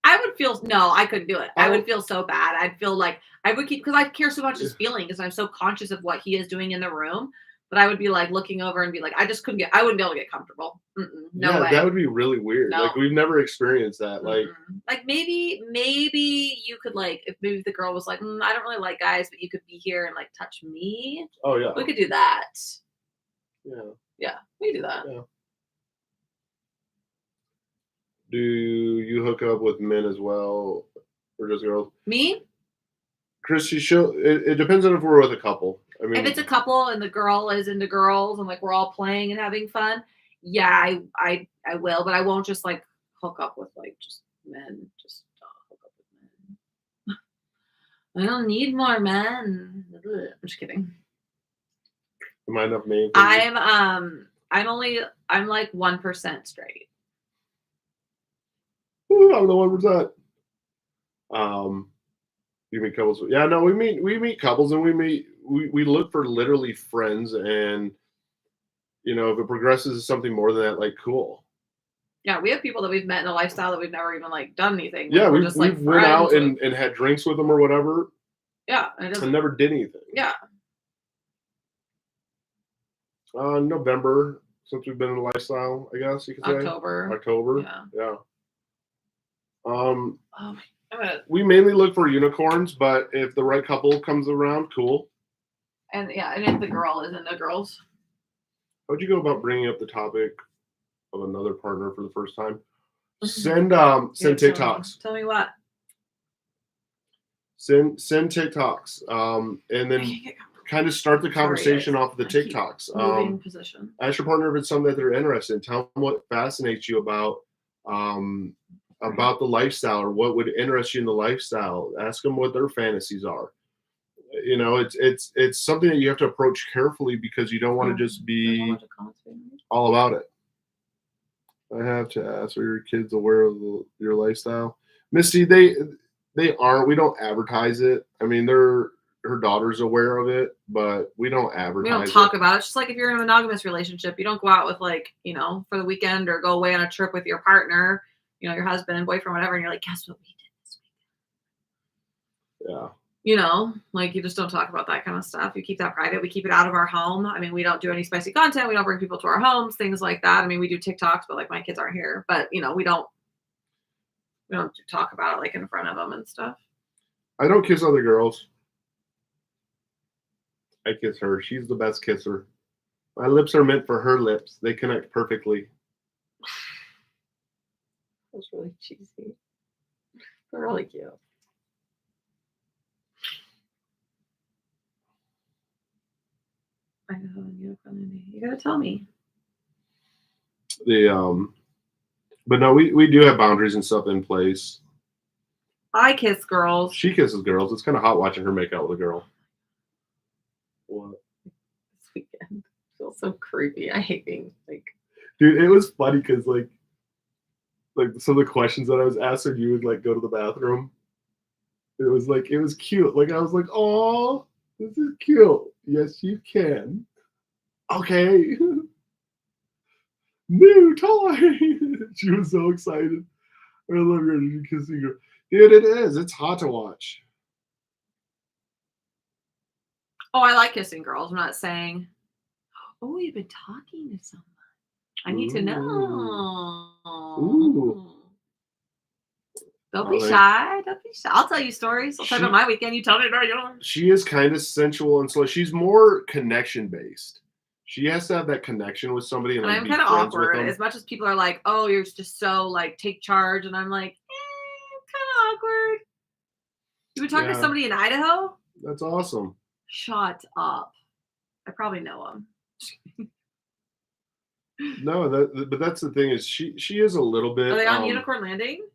I would feel I couldn't do it. I would feel so bad. I'd feel like I would keep because I care so much his feeling because I'm so conscious of what he is doing in the room. But I would be like looking over and be like, I wouldn't be able to get comfortable. No way. That would be really weird. No. Like we've never experienced that. Like maybe you could like, if maybe the girl was like, I don't really like guys, but you could be here and like touch me. Oh yeah. We could do that. Yeah. Yeah, we could do that. Yeah. Do you hook up with men as well or just girls? Me? Chris, it depends on if we're with a couple. I mean, if it's a couple and the girl is into girls and like we're all playing and having fun, yeah, I will, but I won't just like hook up with like just men. Just hook up with men. I don't need more men. I'm just kidding. Am I enough man? I'm like 1% straight. Ooh, I'm the 1%. You meet couples? Yeah, no, we meet couples and we look for literally friends, and you know, if it progresses to something more than that, like, cool. Yeah, we have people that we've met in a lifestyle that we've never even like done anything. Yeah, we're we've, just like went out friends. and had drinks with them or whatever Yeah, and it and doesn't. never did anything. Yeah, November, since we've been in a lifestyle, I guess you could say. October. October. Yeah. Oh, my God. we mainly look for unicorns, but if the right couple comes around, cool. And yeah, and if the girl is into girls. How'd you go about bringing up the topic of another partner for the first time? Mhm. Send TikToks. Tell me what. Send TikToks. And then kind of start the conversation off of the TikToks. Moving position. Ask your partner if it's something that they're interested in. Tell them what fascinates you about the lifestyle, or what would interest you in the lifestyle. Ask them what their fantasies are. You know, it's something that you have to approach carefully, because you don't want to just be all about it. I have to ask, are your kids aware of your lifestyle? Misty, they aren't. We don't advertise it. I mean, her daughter's aware of it, but we don't advertise it. We don't talk about it. It's just like if you're in a monogamous relationship, you don't go out with like, you know, for the weekend or go away on a trip with your partner, you know, your husband and boyfriend, whatever, and you're like, guess what we did this weekend? Yeah. You know, like you just don't talk about that kind of stuff. You keep that private. We keep it out of our home. I mean, we don't do any spicy content. We don't bring people to our homes, things like that. I mean, we do TikToks, but like my kids aren't here. But you know, we don't talk about it like in front of them and stuff. I don't kiss other girls. I kiss her. She's the best kisser. My lips are meant for her lips. They connect perfectly. That's really cheesy. They're really cute. I know, you gotta tell me. But no, we do have boundaries and stuff in place. I kiss girls. She kisses girls. It's kind of hot watching her make out with a girl. What? This weekend feels so creepy. I hate being like. Dude, it was funny because like some of the questions that I was asking, you would like go to the bathroom. It was cute. Like I was like, oh, this is cute. Yes, you can. Okay. New toy. She was so excited. I love her kissing her. Dude, it is. It's hot to watch. Oh, I like kissing girls. I'm not saying, oh, you've been talking to someone. I need to know. Ooh. Don't be shy. Don't be shy. I'll tell you stories. I'll tell you about my weekend. You tell me about yours. She is kind of sensual, and so she's more connection based. She has to have that connection with somebody, and I'm kind of awkward. As much as people are like, "Oh, you're just so like take charge," and I'm like, kind of awkward. You would talk to somebody in Idaho? That's awesome. Shut up. I probably know him. No, but that's the thing is she is a little bit. Are they on Unicorn Landing?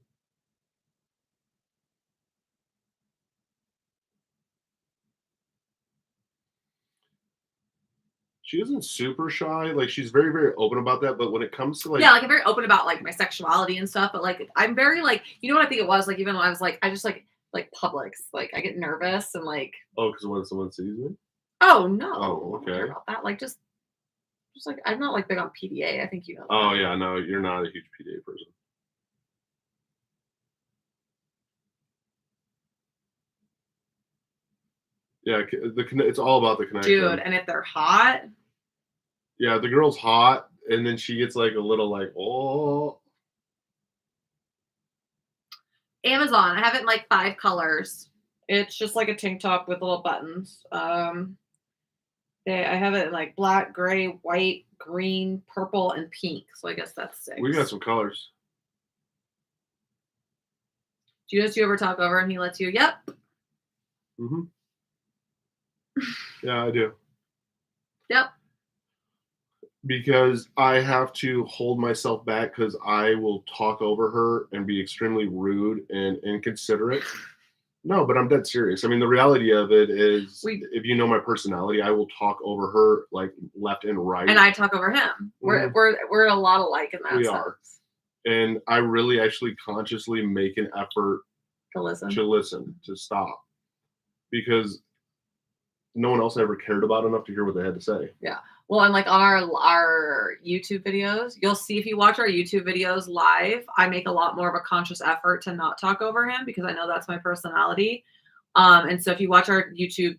She isn't super shy. Like she's very, very open about that. But when it comes to like, yeah, like I'm very open about like my sexuality and stuff. But like I'm very like, you know what I think it was like, even when I was like, I just like Publix, like I get nervous and like. Oh, because when someone sees me. Oh no. Oh, okay. I don't care about that. Like just like I'm not like big on PDA. I think you know. That. Oh yeah, no, you're not a huge PDA person. Yeah, it's all about the connection. Dude, and if they're hot. Yeah, the girl's hot, and then she gets like a little like, oh. Amazon. I have it in like 5 colors. It's just like a tank top with little buttons. I have it in like black, gray, white, green, purple, and pink. So I guess that's 6. We got some colors. Do you ever talk over and he lets you? Yep. Mm-hmm. Yeah, I do. Yep. Because I have to hold myself back because I will talk over her and be extremely rude and inconsiderate. No, but I'm dead serious. I mean, the reality of it is, if you know my personality, I will talk over her like left and right. And I talk over him. Mm-hmm. We're a lot alike in that sense. We are. And I really actually consciously make an effort to listen, to stop. Because no one else ever cared about enough to hear what they had to say. Yeah. Well, and like on our YouTube videos, you'll see if you watch our YouTube videos live, I make a lot more of a conscious effort to not talk over him because I know that's my personality. And so if you watch our YouTube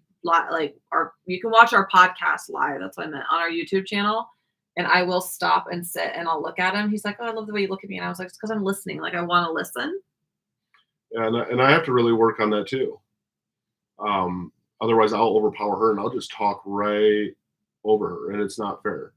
you can watch our podcast live. That's what I meant, on our YouTube channel. And I will stop and sit and I'll look at him. He's like, "Oh, I love the way you look at me." And I was like, "It's because I'm listening. Like I want to listen." Yeah, and I have to really work on that too. Otherwise, I'll overpower her and I'll just talk right over her, and it's not fair.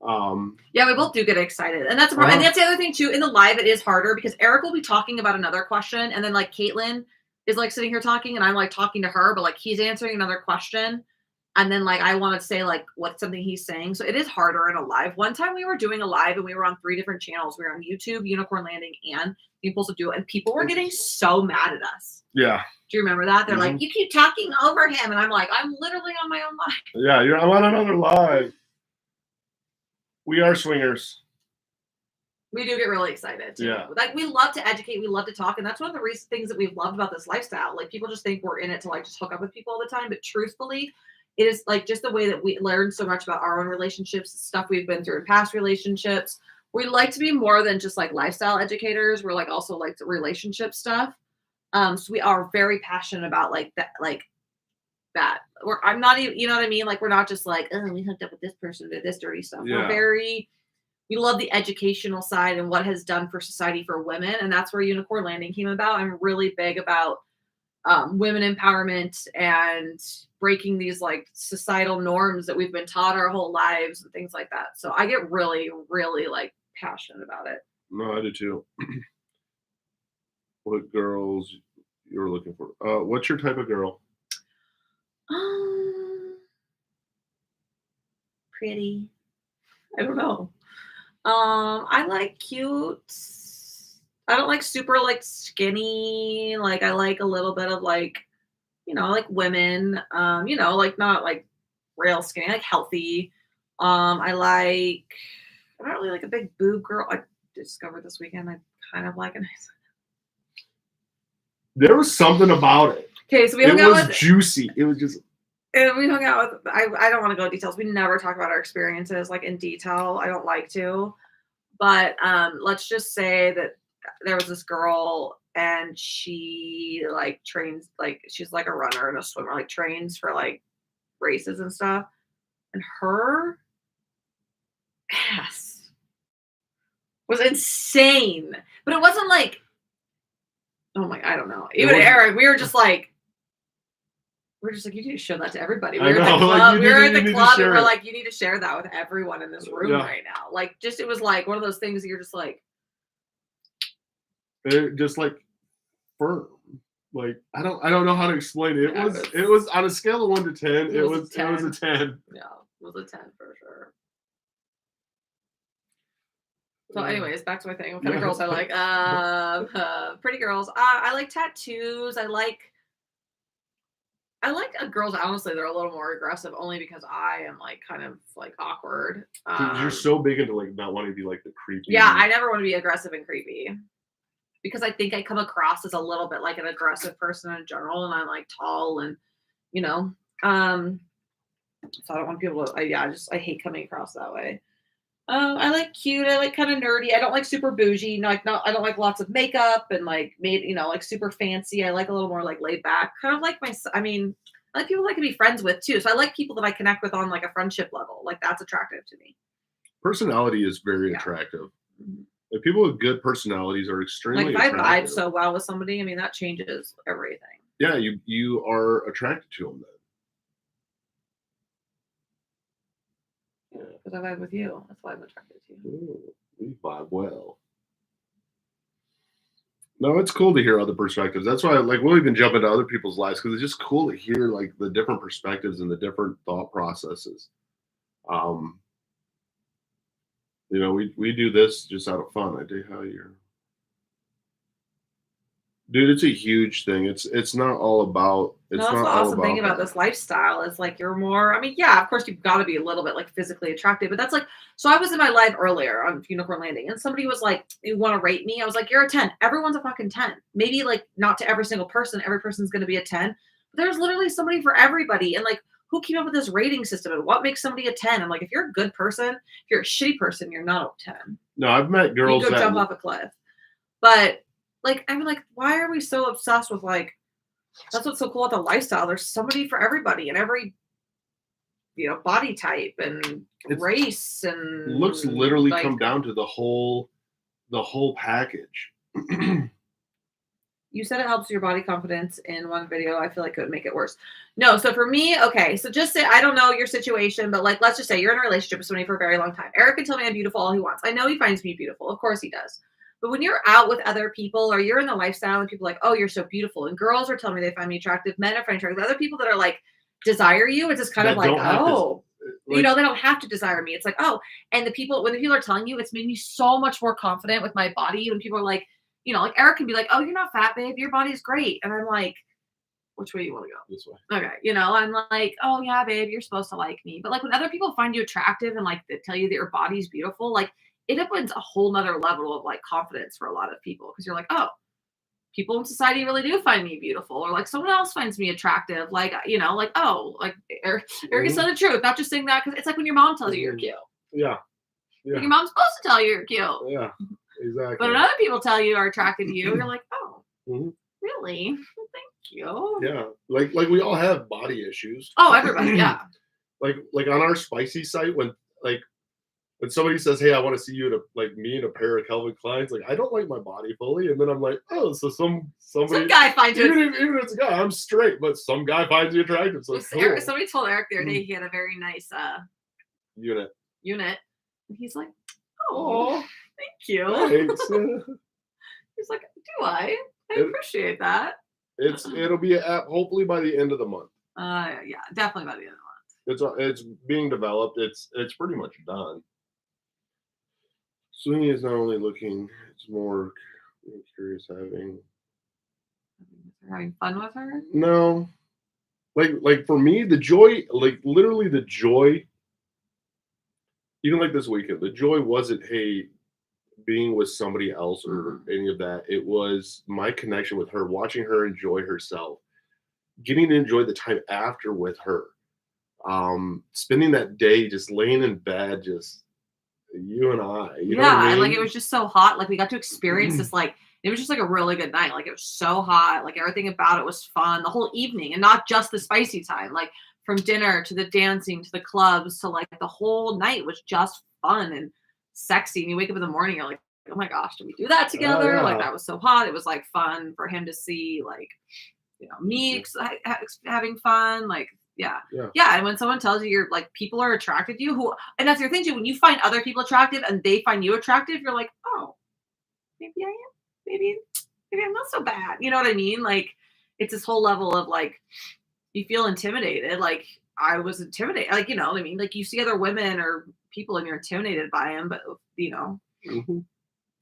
Yeah, we both do get excited, and that's and that's the other thing too. In the live, it is harder because Eric will be talking about another question, and then like Caitlin is like sitting here talking, and I'm like talking to her, but like he's answering another question, and then like I want to say like what's something he's saying, so it is harder in a live. One time we were doing a live, and we were on 3 different channels. We were on YouTube, Unicorn Landing, and the Impulsive Duo, and people were getting so mad at us. Yeah. Do you remember that? They're like, "You keep talking over him," and I'm like, "I'm literally on my own live." Yeah, I'm on another live. We are swingers. We do get really excited too. Yeah. Like we love to educate, we love to talk, and that's one of the things that we've loved about this lifestyle. Like people just think we're in it to like just hook up with people all the time, but truthfully, it is like just the way that we learn so much about our own relationships, stuff we've been through in past relationships. We like to be more than just like lifestyle educators. We're like also like the relationship stuff. So we are very passionate about like that. I'm not even, you know what I mean? Like we're not just like, "Oh, we hooked up with this person, did this dirty stuff." Yeah. We love the educational side and what has done for society for women, and that's where Unicorn Landing came about. I'm really big about women empowerment and breaking these like societal norms that we've been taught our whole lives and things like that. So I get really, really like passionate about it. No, I do too. What girls you're looking for? What's your type of girl? Pretty. I don't know. I like cute. I don't like super like skinny. Like I like a little bit of like, like women. Like not like real skinny, like healthy. I'm not really like a big boob girl. I discovered this weekend I kind of like a nice. There was something about it. Okay, so we hung out with. It was juicy. It was just. And we hung out with. I don't want to go into details. We never talk about our experiences like in detail. I don't like to, but let's just say that there was this girl and she like trains, like she's like a runner and a swimmer, like trains for like races and stuff. And her ass was insane, but it wasn't like. Oh my, I don't know. Even Eric, we were just like, you need to show that to everybody. We were at the club. We were at the club and we're like, you need to share that with everyone in this room right now. Like, just it was like one of those things that you're just like, just like firm. Like I don't know how to explain it. It was on a scale of 1 to 10. It was a 10. Yeah, it was a 10 for sure. So anyways, back to my thing. What kind of girls I like? Pretty girls. I like tattoos. I like girls. Honestly, they're a little more aggressive, only because I am like kind of like awkward. You're so big into like not wanting to be like the creepy. Yeah, I never want to be aggressive and creepy because I think I come across as a little bit like an aggressive person in general, and I'm like tall and so I don't want people to. I hate coming across that way. I like cute. I like kind of nerdy. I don't like super bougie. I don't like lots of makeup and like like super fancy. I like a little more like laid back. Kind of like I like people I can be friends with too. So I like people that I connect with on like a friendship level. Like that's attractive to me. Personality is very attractive. Mm-hmm. Like people with good personalities are extremely attractive. If I vibe so well with somebody, that changes everything. Yeah, you are attracted to them then. Because I vibe with you. That's why I'm attracted to you. Ooh, we vibe well. No, it's cool to hear other perspectives. That's why we'll even jump into other people's lives because it's just cool to hear like the different perspectives and the different thought processes. We do this just out of fun. I do how you're. Dude, it's a huge thing. It's not all about. That's the awesome thing about this lifestyle is like you're more. Of course you've got to be a little bit like physically attractive, but that's like. So I was in my live earlier on Unicorn Landing, and somebody was like, "You want to rate me?" I was like, "You're a 10. Everyone's a fucking 10. Maybe like not to every single person. Every person's going to be a 10. But there's literally somebody for everybody, and like who came up with this rating system and what makes somebody a 10? I'm like, if you're a good person, if you're a shitty person, you're not a 10. No, I've met girls You go that jump off a cliff. But like, I'm like, why are we so obsessed with like, that's what's so cool about the lifestyle. There's somebody for everybody and every, body type and race and looks literally like, come down to the whole package. you said it helps your body confidence in one video. I feel like it would make it worse. No, so for me, okay, so just say, I don't know your situation, but like, let's just say you're in a relationship with somebody for a very long time. Eric can tell me I'm beautiful all he wants. I know he finds me beautiful. Of course he does. But when you're out with other people or you're in the lifestyle and people are like, oh, you're so beautiful. And girls are telling me they find me attractive. Men are finding attractive. Other people that are like, desire you. It's just kind of like, oh, they don't have to desire me. It's like, oh, and when the people are telling you, it's made me so much more confident with my body. When people are like, like Eric can be like, oh, you're not fat, babe. Your body's great. And I'm like, which way do you want to go? This way. Okay. I'm like, oh yeah, babe, you're supposed to like me. But like when other people find you attractive and like they tell you that your body's beautiful, like it opens a whole nother level of like confidence for a lot of people. Cause you're like, oh, people in society really do find me beautiful, or like someone else finds me attractive. Like, like, oh, like Eric is telling the truth, not just saying that. Cause it's like when your mom tells you you're cute. Yeah. Like your mom's supposed to tell you you're cute. Yeah. Exactly. But when other people tell you are attracted to you, you're like, oh, really? Thank you. Yeah. Like we all have body issues. Oh, everybody, yeah. Like on our spicy site, when somebody says, hey, I want to see you me in a pair of Calvin Kleins, like I don't like my body fully. And then I'm like, oh, so somebody Some guy finds you. Even if it's a guy, I'm straight, but some guy finds you attractive. So cool. Somebody told Eric the other day he had a very nice unit. And he's like, oh, thank you. Thanks. He's like, do I? I appreciate that. It'll be an app hopefully by the end of the month. Yeah, definitely by the end of the month. It's being developed. It's pretty much done. Swinging is not only looking; it's more curious having fun with her. No, like for me, the joy, like literally the joy. Even like this weekend, the joy wasn't being with somebody else or any of that. It was my connection with her, watching her enjoy herself, getting to enjoy the time after with her, spending that day just laying in bed, just you and I. You know what I mean? And like it was just so hot. Like we got to experience this. Like it was just like a really good night. Like it was so hot. Like everything about it was fun. The whole evening, and not just the spicy time. Like from dinner to the dancing to the clubs to like the whole night was just fun and sexy. And you wake up in the morning, you're like, oh my gosh, did we do that together? Yeah. Like that was so hot. It was like fun for him to see, like, me having fun. Like, yeah. And when someone tells you you're like, people are attracted to you, and that's your thing too. When you find other people attractive and they find you attractive, you're like, oh, maybe I am. Maybe I'm not so bad. You know what I mean? Like, it's this whole level of like, you feel intimidated. Like I was intimidated. Like, you know what I mean? Like you see other women or people and you're intimidated by them, but I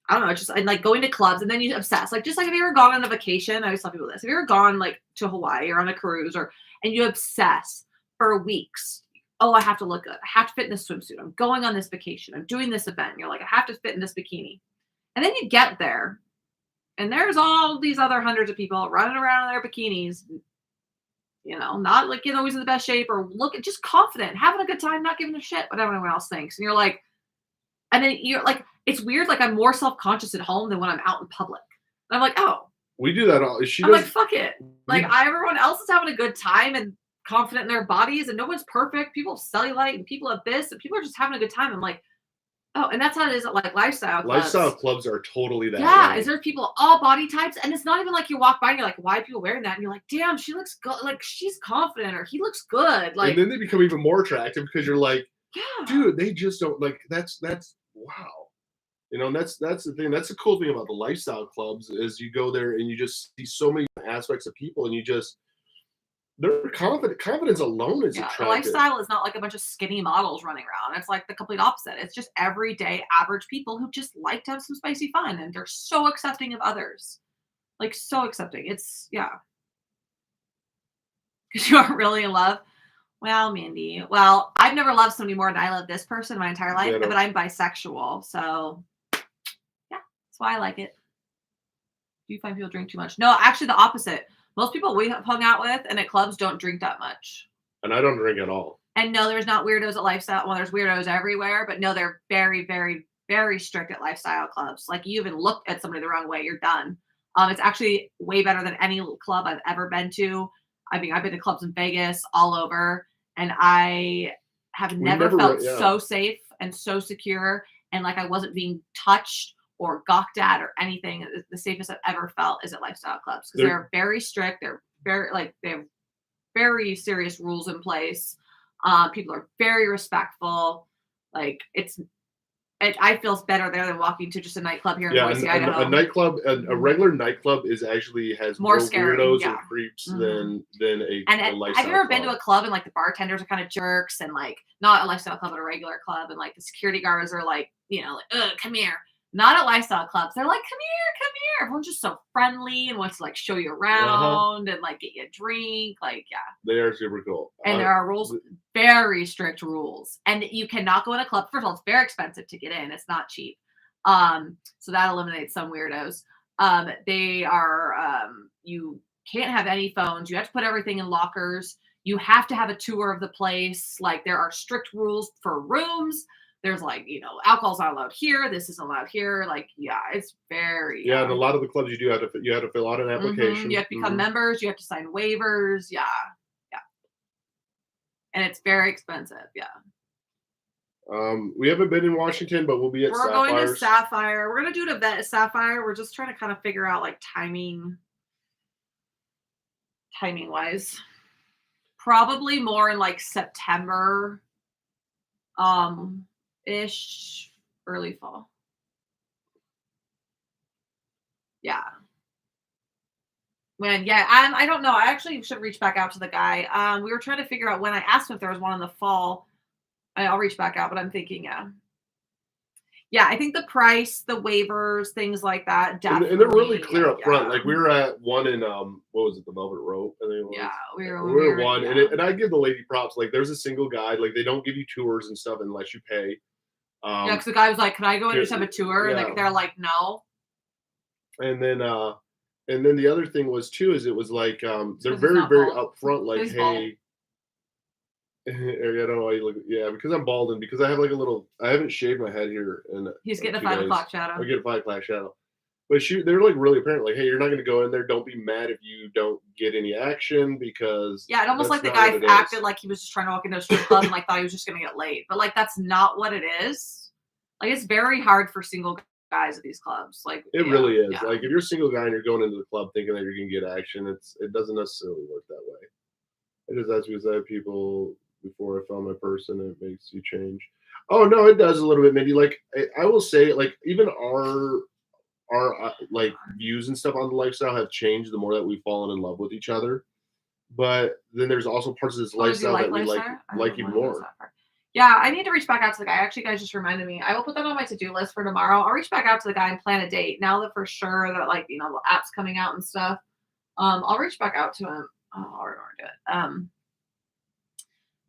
don't know, just and like going to clubs and then you obsess. Like just like if you ever gone on a vacation, I always tell people this. If you ever gone like to Hawaii or on a cruise and you obsess for weeks. Oh, I have to look good. I have to fit in this swimsuit. I'm going on this vacation. I'm doing this event. And you're like, I have to fit in this bikini. And then you get there and there's all these other hundreds of people running around in their bikinis, not like always in the best shape or just confident, having a good time, not giving a shit what everyone else thinks. And you're like, and then you're like, it's weird. Like I'm more self-conscious at home than when I'm out in public. And I'm like, oh, we do that all. I'm like, fuck it. Like everyone else is having a good time and confident in their bodies and no one's perfect. People have cellulite and people have this and people are just having a good time. I'm like, oh, and that's how it is at like lifestyle clubs. Lifestyle clubs are totally that. Yeah, way. Is there people all body types? And it's not even like you walk by and you're like, why are people wearing that? And you're like, damn, she looks good. Like she's confident or he looks good. Like, and then they become even more attractive because you're like, yeah, dude, they just don't like. That's wow. And that's the thing. That's the cool thing about the lifestyle clubs is you go there and you just see so many aspects of people and they're confident. Confidence alone is attractive. The lifestyle is not like a bunch of skinny models running around. It's like the complete opposite. It's just everyday average people who just like to have some spicy fun and they're so accepting of others. Like so accepting. It's because you aren't really in love. Well, Mandy. Well, I've never loved somebody more than I love this person my entire life, but I'm bisexual. So yeah, that's why I like it. Do you find people drink too much? No, actually the opposite. Most people we have hung out with and at clubs don't drink that much. And I don't drink at all. And no, there's not weirdos at lifestyle. Well, there's weirdos everywhere, but no, they're very, very, very strict at lifestyle clubs. Like you even look at somebody the wrong way, you're done. It's actually way better than any club I've ever been to. I mean, I've been to clubs in Vegas, all over, and I have never felt so safe and so secure, and like I wasn't being touched or gawked at or anything. The safest I've ever felt is at lifestyle clubs because they're very strict. They're very they have very serious rules in place. People are very respectful. Like I feel better there than walking to just a nightclub here in Boise, Idaho. A nightclub, a regular nightclub is actually has more weirdos and creeps than a lifestyle Have you ever been club. to a club and like the bartenders are kind of jerks and like not a lifestyle club but a regular club and like the security guards are like, like, come here. Not at lifestyle clubs. They're like, come here. Everyone's just so friendly and wants to like show you around and like get you a drink. Like, yeah. They are super cool. And there are rules, very strict rules. And you cannot go in a club. First of all, it's very expensive to get in. It's not cheap. So that eliminates some weirdos. They are, you can't have any phones. You have to put everything in lockers. You have to have a tour of the place. Like there are strict rules for rooms. There's like, alcohol's not allowed here. This isn't allowed here. Like, yeah, it's very. Yeah, and a lot of the clubs you have to fill out an application. You have to become members. You have to sign waivers. Yeah. And it's very expensive. Yeah. We haven't been in Washington, but we'll be at Sapphire. We're going to Sapphire. We're going to do an event at Sapphire. We're just trying to kind of figure out like timing wise. Probably more in like September. Ish, early fall. Yeah. I don't know. I actually should reach back out to the guy. We were trying to figure out when. I asked him if there was one in the fall. I'll reach back out, but I'm thinking, yeah. I think the price, the waivers, things like that, definitely. And they're really clear up front. Like we were at one in what was it, the Velvet Rope? I think it was. Yeah, we were one, and I give the lady props. Like there's a single guide. Like they don't give you tours and stuff unless you pay. Because the guy was like, "Can I go in and just have a tour?" Yeah. And they're like, "No." And then the other thing was too is it was like they're very very upfront. Like, hey, I don't know why you look. Yeah, because I'm bald and because I have like I haven't shaved my head here. And he's getting a 5 o'clock shadow. I get a 5 o'clock shadow. But they're like really apparent. Like, hey, you're not going to go in there. Don't be mad if you don't get any action because it almost like the guy acted like he was just trying to walk into a strip club and like thought he was just going to get laid. But like that's not what it is. Like it's very hard for single guys at these clubs. Like it really is. Yeah. Like if you're a single guy and you're going into the club thinking that you're going to get action, it doesn't necessarily work that way. It just that's because I have people before I found my person. It makes you change. Oh no, it does a little bit. Maybe like I will say like even our like views and stuff on the lifestyle have changed the more that we've fallen in love with each other. But then there's also parts of this lifestyle that we like even more. Yeah, I need to reach back out to the guy. Actually, guys just reminded me. I will put that on my to-do list for tomorrow. I'll reach back out to the guy and plan a date. Now that for sure that like, the app's coming out and stuff. I'll reach back out to him. I'll do it.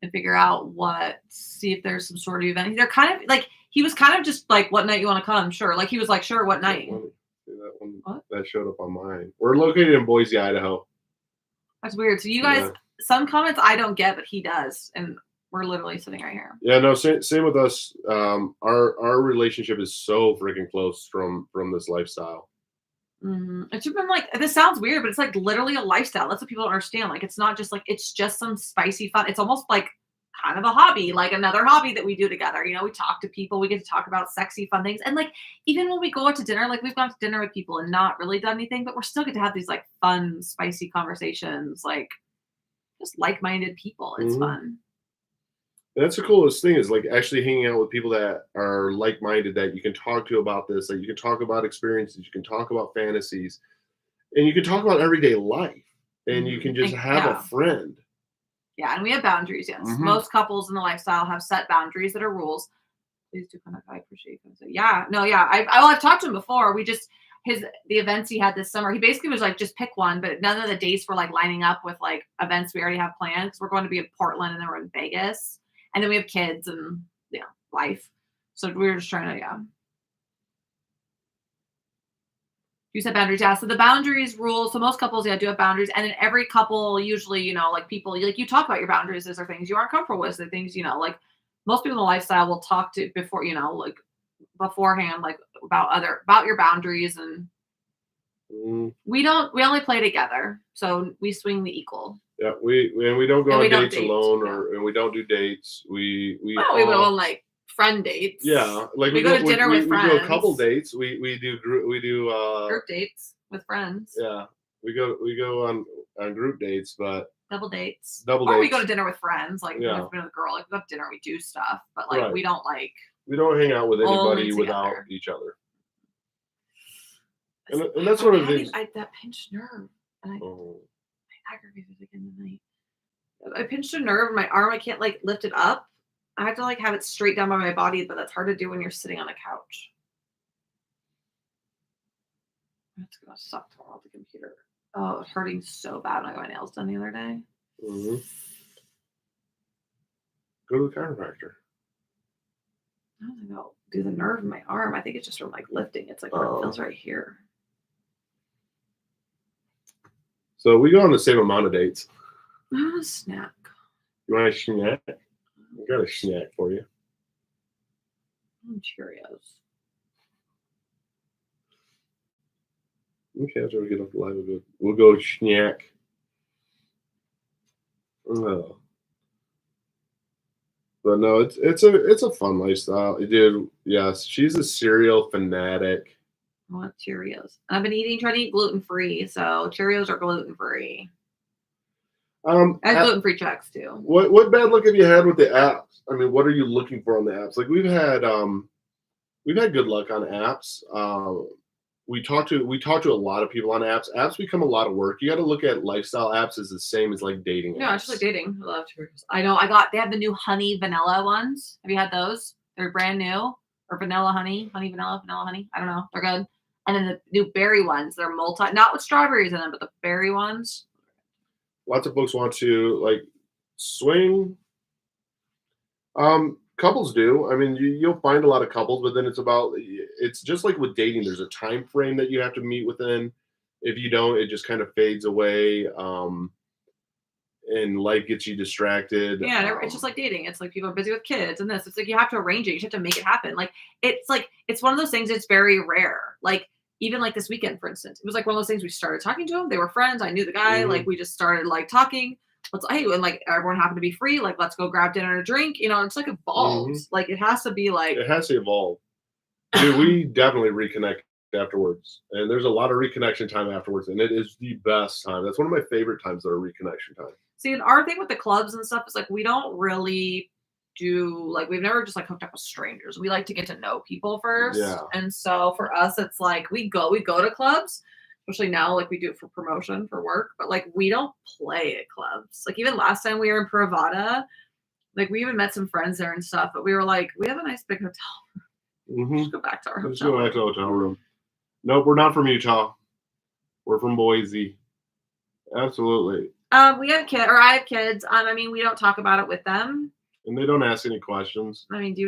And figure out see if there's some sort of event. They're kind of like, he was kind of just like, what night you want to come? Sure. Like he was like, sure, what night? That one, what? That showed up on mine. We're located in Boise, Idaho. That's weird. So you guys, some comments I don't get, but he does. And we're literally sitting right here. Yeah, no, same with us. Our relationship is so freaking close from this lifestyle. Mm-hmm. It's been like, this sounds weird, but it's like literally a lifestyle. That's what people don't understand. Like, it's not just like, it's just some spicy fun. It's almost like kind of a hobby, like another hobby that we do together. We talk to people, we get to talk about sexy, fun things. And like, even when we go out to dinner, like we've gone to dinner with people and not really done anything, but we're still get to have these like fun, spicy conversations, like just like-minded people. It's fun. That's the coolest thing is like actually hanging out with people that are like-minded that you can talk to about this, that you can talk about experiences, you can talk about fantasies, and you can talk about everyday life, and you can just have a friend. Yeah, and we have boundaries. Yes, most couples in the lifestyle have set boundaries that are rules. Please do kind of. I appreciate you. Yeah, no, yeah. I've talked to him before. We just the events he had this summer. He basically was like, just pick one, but none of the dates were like lining up with like events we already have planned. We're going to be in Portland and then we're in Vegas. And then we have kids and life. So we were just trying to, You set boundaries, yeah. So the boundaries rule. So most couples, yeah, do have boundaries, and then every couple usually, like people, like you talk about your boundaries. Is there things you aren't comfortable with? Is there things, like most people in the lifestyle will talk to before, like beforehand, like about your boundaries, and we only play together, so we swing the equal. Yeah, we don't go on dates alone, and we don't do dates. We we go on like friend dates. Yeah, like we go to dinner with friends. We do a couple dates. We do group dates with friends. Yeah, we go on group dates, but double dates. Or we go to dinner with friends, like yeah. With a girl, like we go to dinner, we do stuff, but like right. we don't hang out with anybody without each other. And that's one of the things. That pinched nerve, and I aggravated again tonight. I pinched a nerve in my arm. I can't like lift it up. I have to like have it straight down by my body, but that's hard to do when you're sitting on a couch. That's gonna suck tomorrow at the computer. Oh, it's hurting so bad when I got my nails done the other day. Mm-hmm. Go to the chiropractor. I don't know. Do the nerve in my arm. I think it's just from like lifting. It's like it feels right here. So we go on the same amount of dates. I want a snack. You want a snack? I got a snack for you. Cheerios. Okay, after we get off the live, we'll go snack. Oh. But no, it's a fun lifestyle, dude. Yes, she's a cereal fanatic. I want Cheerios. I've been trying to eat gluten-free, so Cheerios are gluten-free. I have gluten-free checks too. What bad luck have you had with the apps? I mean, what are you looking for on the apps? Like we've had good luck on apps. We talk to a lot of people on apps. Apps become a lot of work. You got to look at lifestyle apps as the same as like dating. No, apps. it's just like dating. I love Cheerios. I know. They have the new honey vanilla ones. Have you had those? They're brand new. Or vanilla honey vanilla honey. I don't know. They're good. And then the new berry ones. They're not with strawberries in them, but the berry ones. Lots of folks want to like swing. Couples do. I mean, you'll find a lot of couples, but then it's just like with dating. There's a time frame that you have to meet within. If you don't, it just kind of fades away. And life gets you distracted. Yeah, it's just like dating. It's like people are busy with kids and this. It's like you have to arrange it. You have to make it happen. Like it's one of those things. It's very rare. Like even like this weekend, for instance, it was like one of those things. We started talking to him. They were friends. I knew the guy. Mm-hmm. Like we just started like talking. And like everyone happened to be free. Like let's go grab dinner and a drink. It's like evolves. Mm-hmm. Like it has to be like it has to evolve. Dude, we definitely reconnect afterwards, and there's a lot of reconnection time afterwards, and it is the best time. That's one of my favorite times that are reconnection time. See, and our thing with the clubs and stuff is like we don't really do like we've never just like hooked up with strangers. We like to get to know people first. Yeah. And so for us, it's like we go to clubs, especially now, like we do it for promotion for work, but like we don't play at clubs. Like even last time we were in Pravada, like we even met some friends there and stuff, but we were like, we have a nice big hotel room. Mm-hmm. Let's go back to our hotel. Let's go back to the hotel room. Nope, we're not from Utah. We're from Boise. Absolutely. We have kids, or I have kids. I mean, we don't talk about it with them. And they don't ask any questions. I mean, do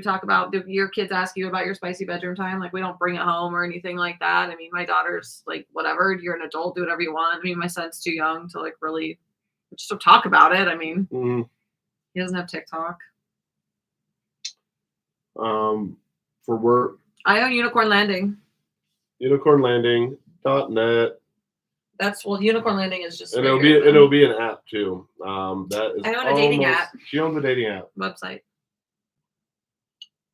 your kids ask you about your spicy bedroom time? Like, we don't bring it home or anything like that. I mean, my daughter's like, whatever, you're an adult, do whatever you want. I mean, my son's too young to like really just to talk about it. I mean, He doesn't have TikTok. For work. I own Unicorn Landing. Unicornlanding.net. Unicorn Landing is just. And it'll be an app too. That is. I own a dating app. She owns a dating app website.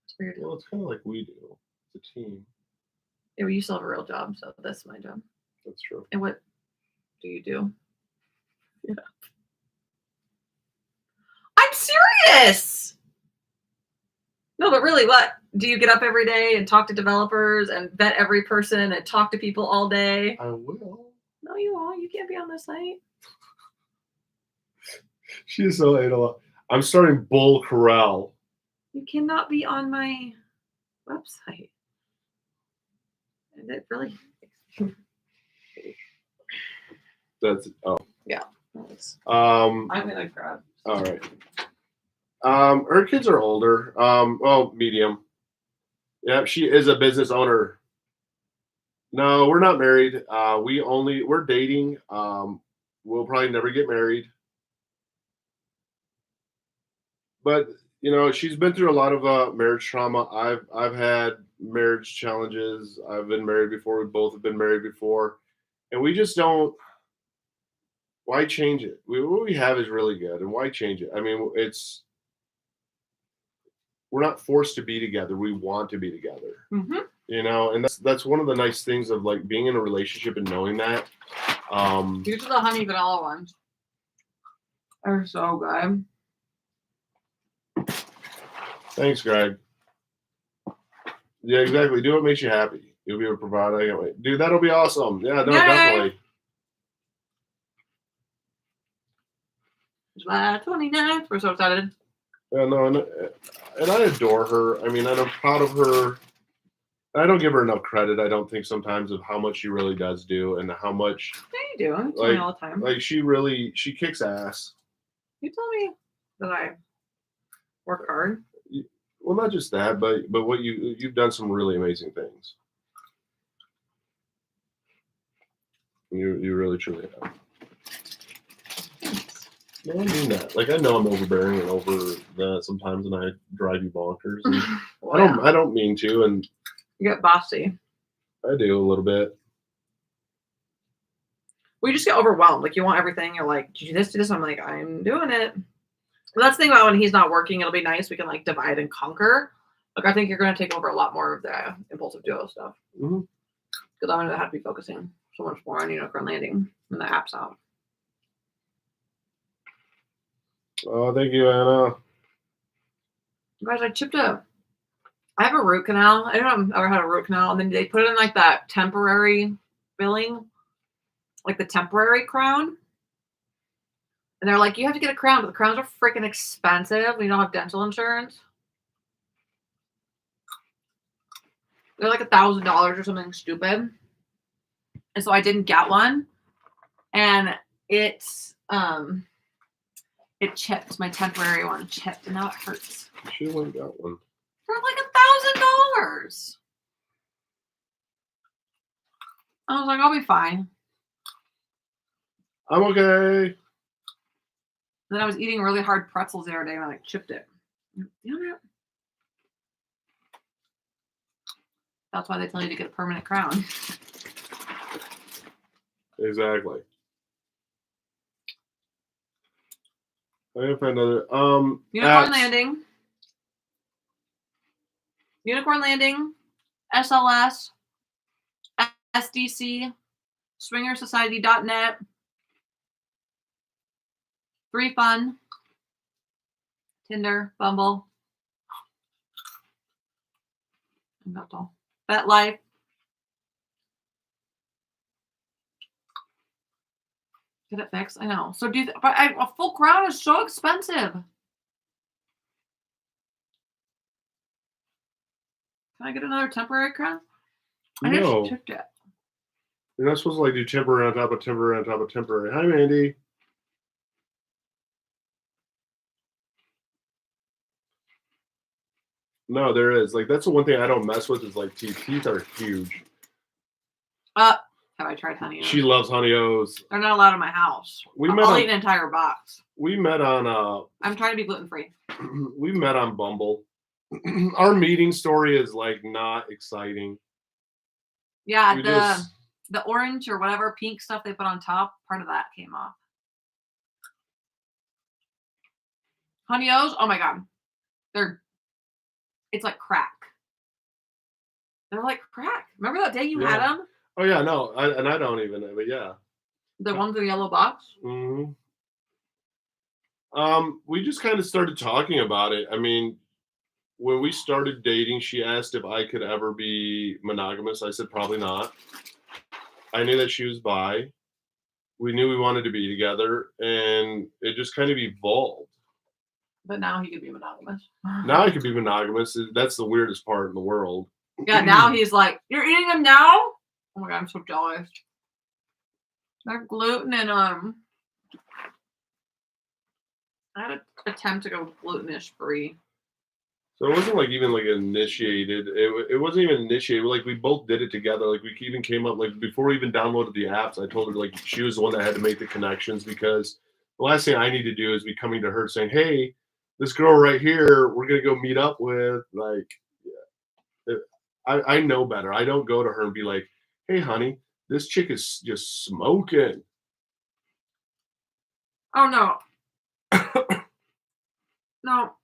It's weird. Well, it's kind of like we do. It's a team. Yeah, well, you still have a real job, so that's my job. That's true. And what do you do? Yeah. I'm serious. No, but really, what? Do you get up every day and talk to developers and vet every person and talk to people all day? I will. No, you won't. You can't be on this site. She's so anal. I'm starting Bull Corral. You cannot be on my website. And it really. That's yeah. Nice. I'm gonna grab. All right. Her kids are older. Medium. Yeah, she is a business owner. No, we're not married. We're dating. We'll probably never get married. But she's been through a lot of marriage trauma. I've had marriage challenges. I've been married before. We both have been married before, and we just don't. Why change it? What we have is really good, and why change it? I mean, we're not forced to be together. We want to be together. Mm-hmm. And that's one of the nice things of like being in a relationship and knowing that. These are the honey vanilla ones. They're so good. Thanks, Greg. Yeah, exactly. Do what makes you happy. You'll be able to provide. I can't wait. Dude, that'll be awesome. Yeah, no, Yay! definitely. July 29th. We're so excited. Yeah, no, and I adore her. I mean, I'm proud of her. I don't give her enough credit. I don't think sometimes of how much she really does do and how much. Yeah, you do. You tell me all the time. Like she kicks ass. You tell me that I work hard. Well, not just that, but what you've done some really amazing things. You really truly have. No, I mean that. Like I know I'm overbearing and over that sometimes, and I drive you bonkers. And Well, I don't mean to, and you get bossy. I do a little bit. We just get overwhelmed. Like you want everything. You're like, do this. I'm like, I'm doing it. Well, that's the thing about when he's not working. It'll be nice. We can like divide and conquer. Like I think you're going to take over a lot more of the impulsive duo stuff. Mm-hmm. Because I'm going to have to be focusing so much more on Unicorn Landing when the app's out. Oh, thank you, Anna. Guys, I have a root canal. I don't know if I've ever had a root canal. And then they put it in like that temporary filling, like the temporary crown. And they're like, you have to get a crown, but the crowns are freaking expensive. We don't have dental insurance. They're like $1,000 or something stupid. And so I didn't get one. And it's it chipped. My temporary one chipped, and now it hurts. She went and got one. For like $1,000. I was like, I'll be fine. I'm okay. Then I was eating really hard pretzels the other day and I like chipped it. Damn it. That's why they tell you to get a permanent crown. Exactly. I'm gonna find another. Unicorn Landing, SLS, SDC, SwingerSociety.net, 3Fun, Tinder, Bumble. That's all. BetLife. Get it fixed. I know. So a full crown is so expensive. Can I get another temporary crown? I No. just chipped it. You're not supposed to like do temporary on top of temporary on top of temporary. Hi, Mandy. No, there is. Like that's the one thing I don't mess with is like teeth. Teeth are huge. Have I tried Honey O's? She loves Honey O's. They're not allowed in my house. I'll eat an entire box. We met on I'm trying to be gluten free. We met on Bumble. Our meeting story is like not exciting. Yeah, the orange or whatever pink stuff they put on top, part of that came off. Honey O's, oh my god. It's like crack. They're like crack. Remember that day you had them? Oh yeah, no, I don't even, but yeah. The ones in the yellow box? Mm-hmm. We just kind of started talking about it. I mean, when we started dating, she asked if I could ever be monogamous. I said probably not. I knew that she was bi. We knew we wanted to be together, and it just kind of evolved. But now he could be monogamous. Now I could be monogamous. That's the weirdest part in the world. Yeah, now he's like, you're eating them now? Oh my god, I'm so jealous. They're gluten and I had an attempt to go glutenish free. So it wasn't like even like initiated. It wasn't even initiated. Like we both did it together. Like we even came up like before we even downloaded the apps. I told her like she was the one that had to make the connections because the last thing I need to do is be coming to her saying, "Hey, this girl right here, we're gonna go meet up with." Like, yeah, I know better. I don't go to her and be like, "Hey, honey, this chick is just smoking." Oh no, no.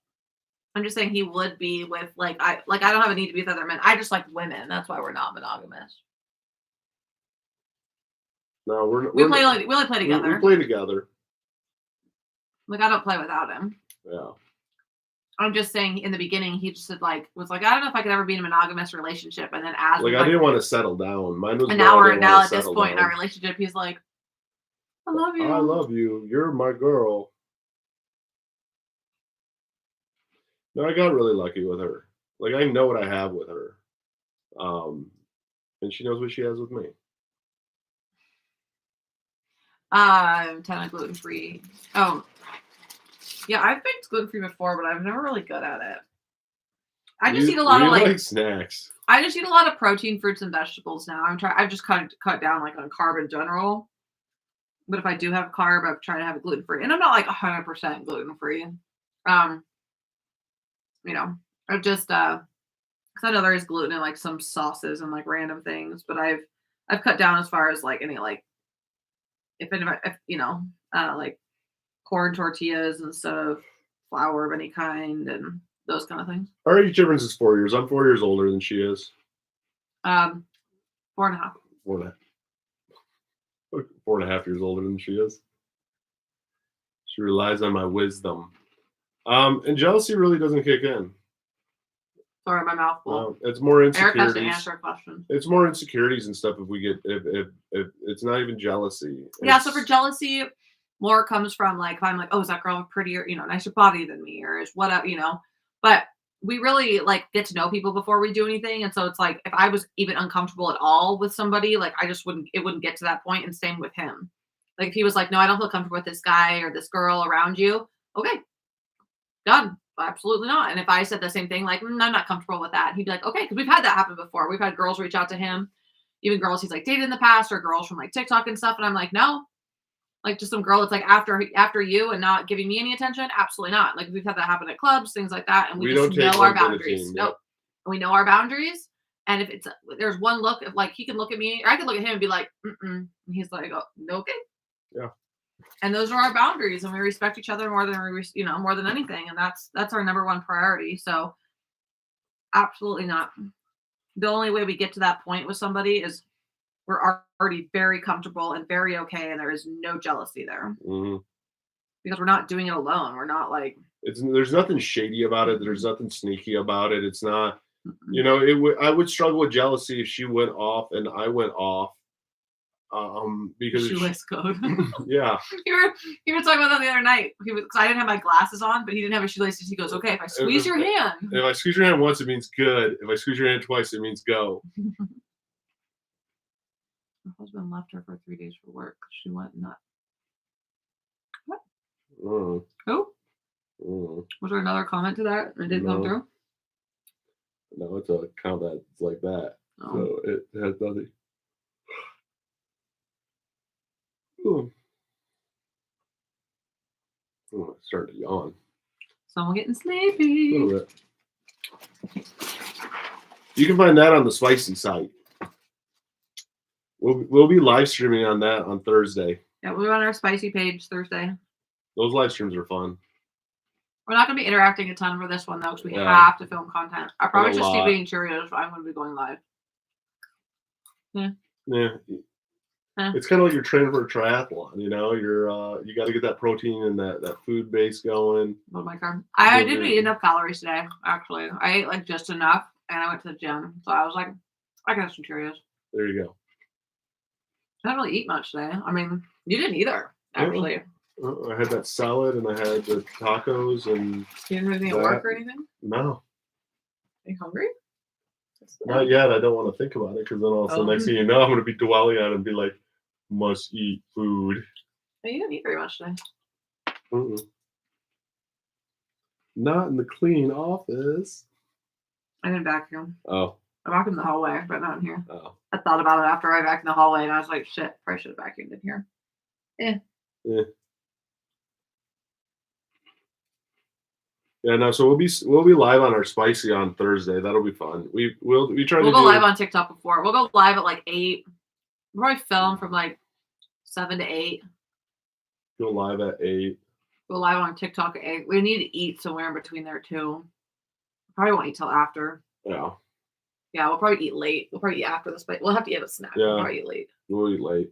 I'm just saying he would be with I don't have a need to be with other men. I just like women. That's why we're not monogamous. No, We we're only play together. we play together. Like I don't play without him. Yeah. I'm just saying in the beginning he just said was like I don't know if I could ever be in a monogamous relationship, and then as Like I didn't want to settle down. Mine was an more I hour didn't now wanna at this settle point in our down. relationship, he's like, I love you. I love you. You're my girl. No, I got really lucky with her. Like I know what I have with her. And she knows what she has with me. Kind of gluten free. Oh, yeah, I've baked gluten free before, but I'm never really good at it. I just eat a lot of like snacks. I just eat a lot of protein, fruits, and vegetables now. I've just kind of cut down on carb in general. But if I do have carb, I'm trying to have it gluten free, and I'm not like 100% gluten free. I just because I know there is gluten in like some sauces and like random things, but I've cut down as far as like any if like corn tortillas instead of flour of any kind and those kind of things. Our age difference is 4 years. I'm 4 years older than she is. 4.5. 4.5 years older than she is. She relies on my wisdom. And jealousy really doesn't kick in. Sorry, my mouth full. No, it's more Eric has to insecurities. answer a question. It's more insecurities and stuff if we get if it's not even jealousy. Yeah, so for jealousy, more comes from if I'm like, oh, is that girl prettier, nicer body than me, or is what But we really get to know people before we do anything, and so it's like if I was even uncomfortable at all with somebody, I just wouldn't get to that point. And same with him. Like if he was like, no, I don't feel comfortable with this guy or this girl around you. Okay, done. Absolutely not. And if I said the same thing, I'm not comfortable with that, he'd be like, okay, because we've had that happen before. We've had girls reach out to him, even girls he's dated in the past, or girls from TikTok and stuff. And I'm like, no, just some girl that's after you and not giving me any attention. Absolutely not. We've had that happen at clubs, things like that. And we just know our boundaries. Nope. And we know our boundaries. And if there's one look of he can look at me or I can look at him and be like, mm-mm. And he's like, oh, okay. Yeah. And those are our boundaries, and we respect each other more than more than anything, and that's our number one priority. So, absolutely not. The only way we get to that point with somebody is we're already very comfortable and very okay, and there is no jealousy there because we're not doing it alone. We're not there's nothing shady about it. There's nothing sneaky about it. It's not. I would struggle with jealousy if she went off and I went off. Because shoelace code. Yeah. You were talking about that the other night. Because I didn't have my glasses on, but he dent have his shoelaces. He goes, okay, if I squeeze your hand. If I squeeze your hand once, it means good. If I squeeze your hand twice, it means go. My husband left her for 3 days for work. She went nuts. What? Who? Was there another comment to that? It didn't come through? No, it's a account that's like that. Oh. So it has nothing. Oh, I'm starting to yawn. Someone getting sleepy. A little bit. You can find that on the Spicy site. We'll be live streaming on that on Thursday. Yeah, we'll be on our Spicy page Thursday. Those live streams are fun. We're not going to be interacting a ton for this one, though, because we have to film content. I probably just keep eating Cheerios, but I'm going to be going live. Yeah. It's kind of like you're training for a triathlon, you got to get that protein and that food base going. Oh my God. I didn't eat enough calories today, actually. I ate just enough, and I went to the gym. So I was like, I can have some Cheerios. There you go. I didn't really eat much today. I mean, you didn't either, actually. I had that salad, and I had the tacos, and... You didn't do anything at work or anything? No. Are you hungry? Not yet. I don't want to think about it, because then all of a sudden, next thing you know, I'm going to be dwelling on it and be like, must eat food. You didn't eat very much today. Not in the clean office. I didn't vacuum. Oh. I vacuumed the hallway, but not in here. Oh. I thought about it after I vacuumed the hallway, and I was like, shit, probably should have vacuumed in here. Yeah, no. So we'll be live on our spicy on Thursday. That'll be fun. We'll go live on TikTok before. We'll go live at like 8. We'll probably film from like 7 to 8. Go live at 8. Go live on TikTok at 8. We need to eat somewhere in between there too. Probably won't eat till after. Yeah. Yeah, we'll probably eat late. We'll probably eat after this, but we'll have to eat a snack. Yeah. We'll probably eat late. We'll eat late.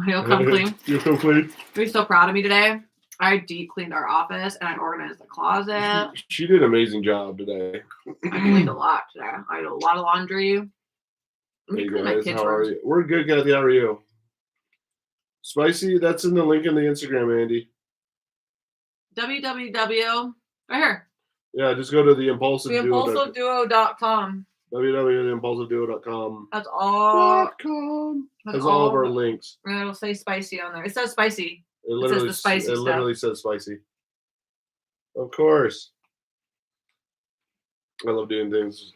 You'll come clean. You'll come clean. You're so proud of me today. I deep cleaned our office and I organized the closet. She did an amazing job today. I cleaned a lot today. I did a lot of laundry. Hey guys, how are you? We're good, Kathy. How are you? Spicy, that's in the link in the Instagram, Andy. www. Right here. Yeah, just go to the Impulsive Duo. Impulsiveduo.com. www.impulsiveduo.com. That's all. That's all of our links. And it'll say spicy on there. It says spicy. It says the spicy stuff. literally says spicy. Of course. I love doing things.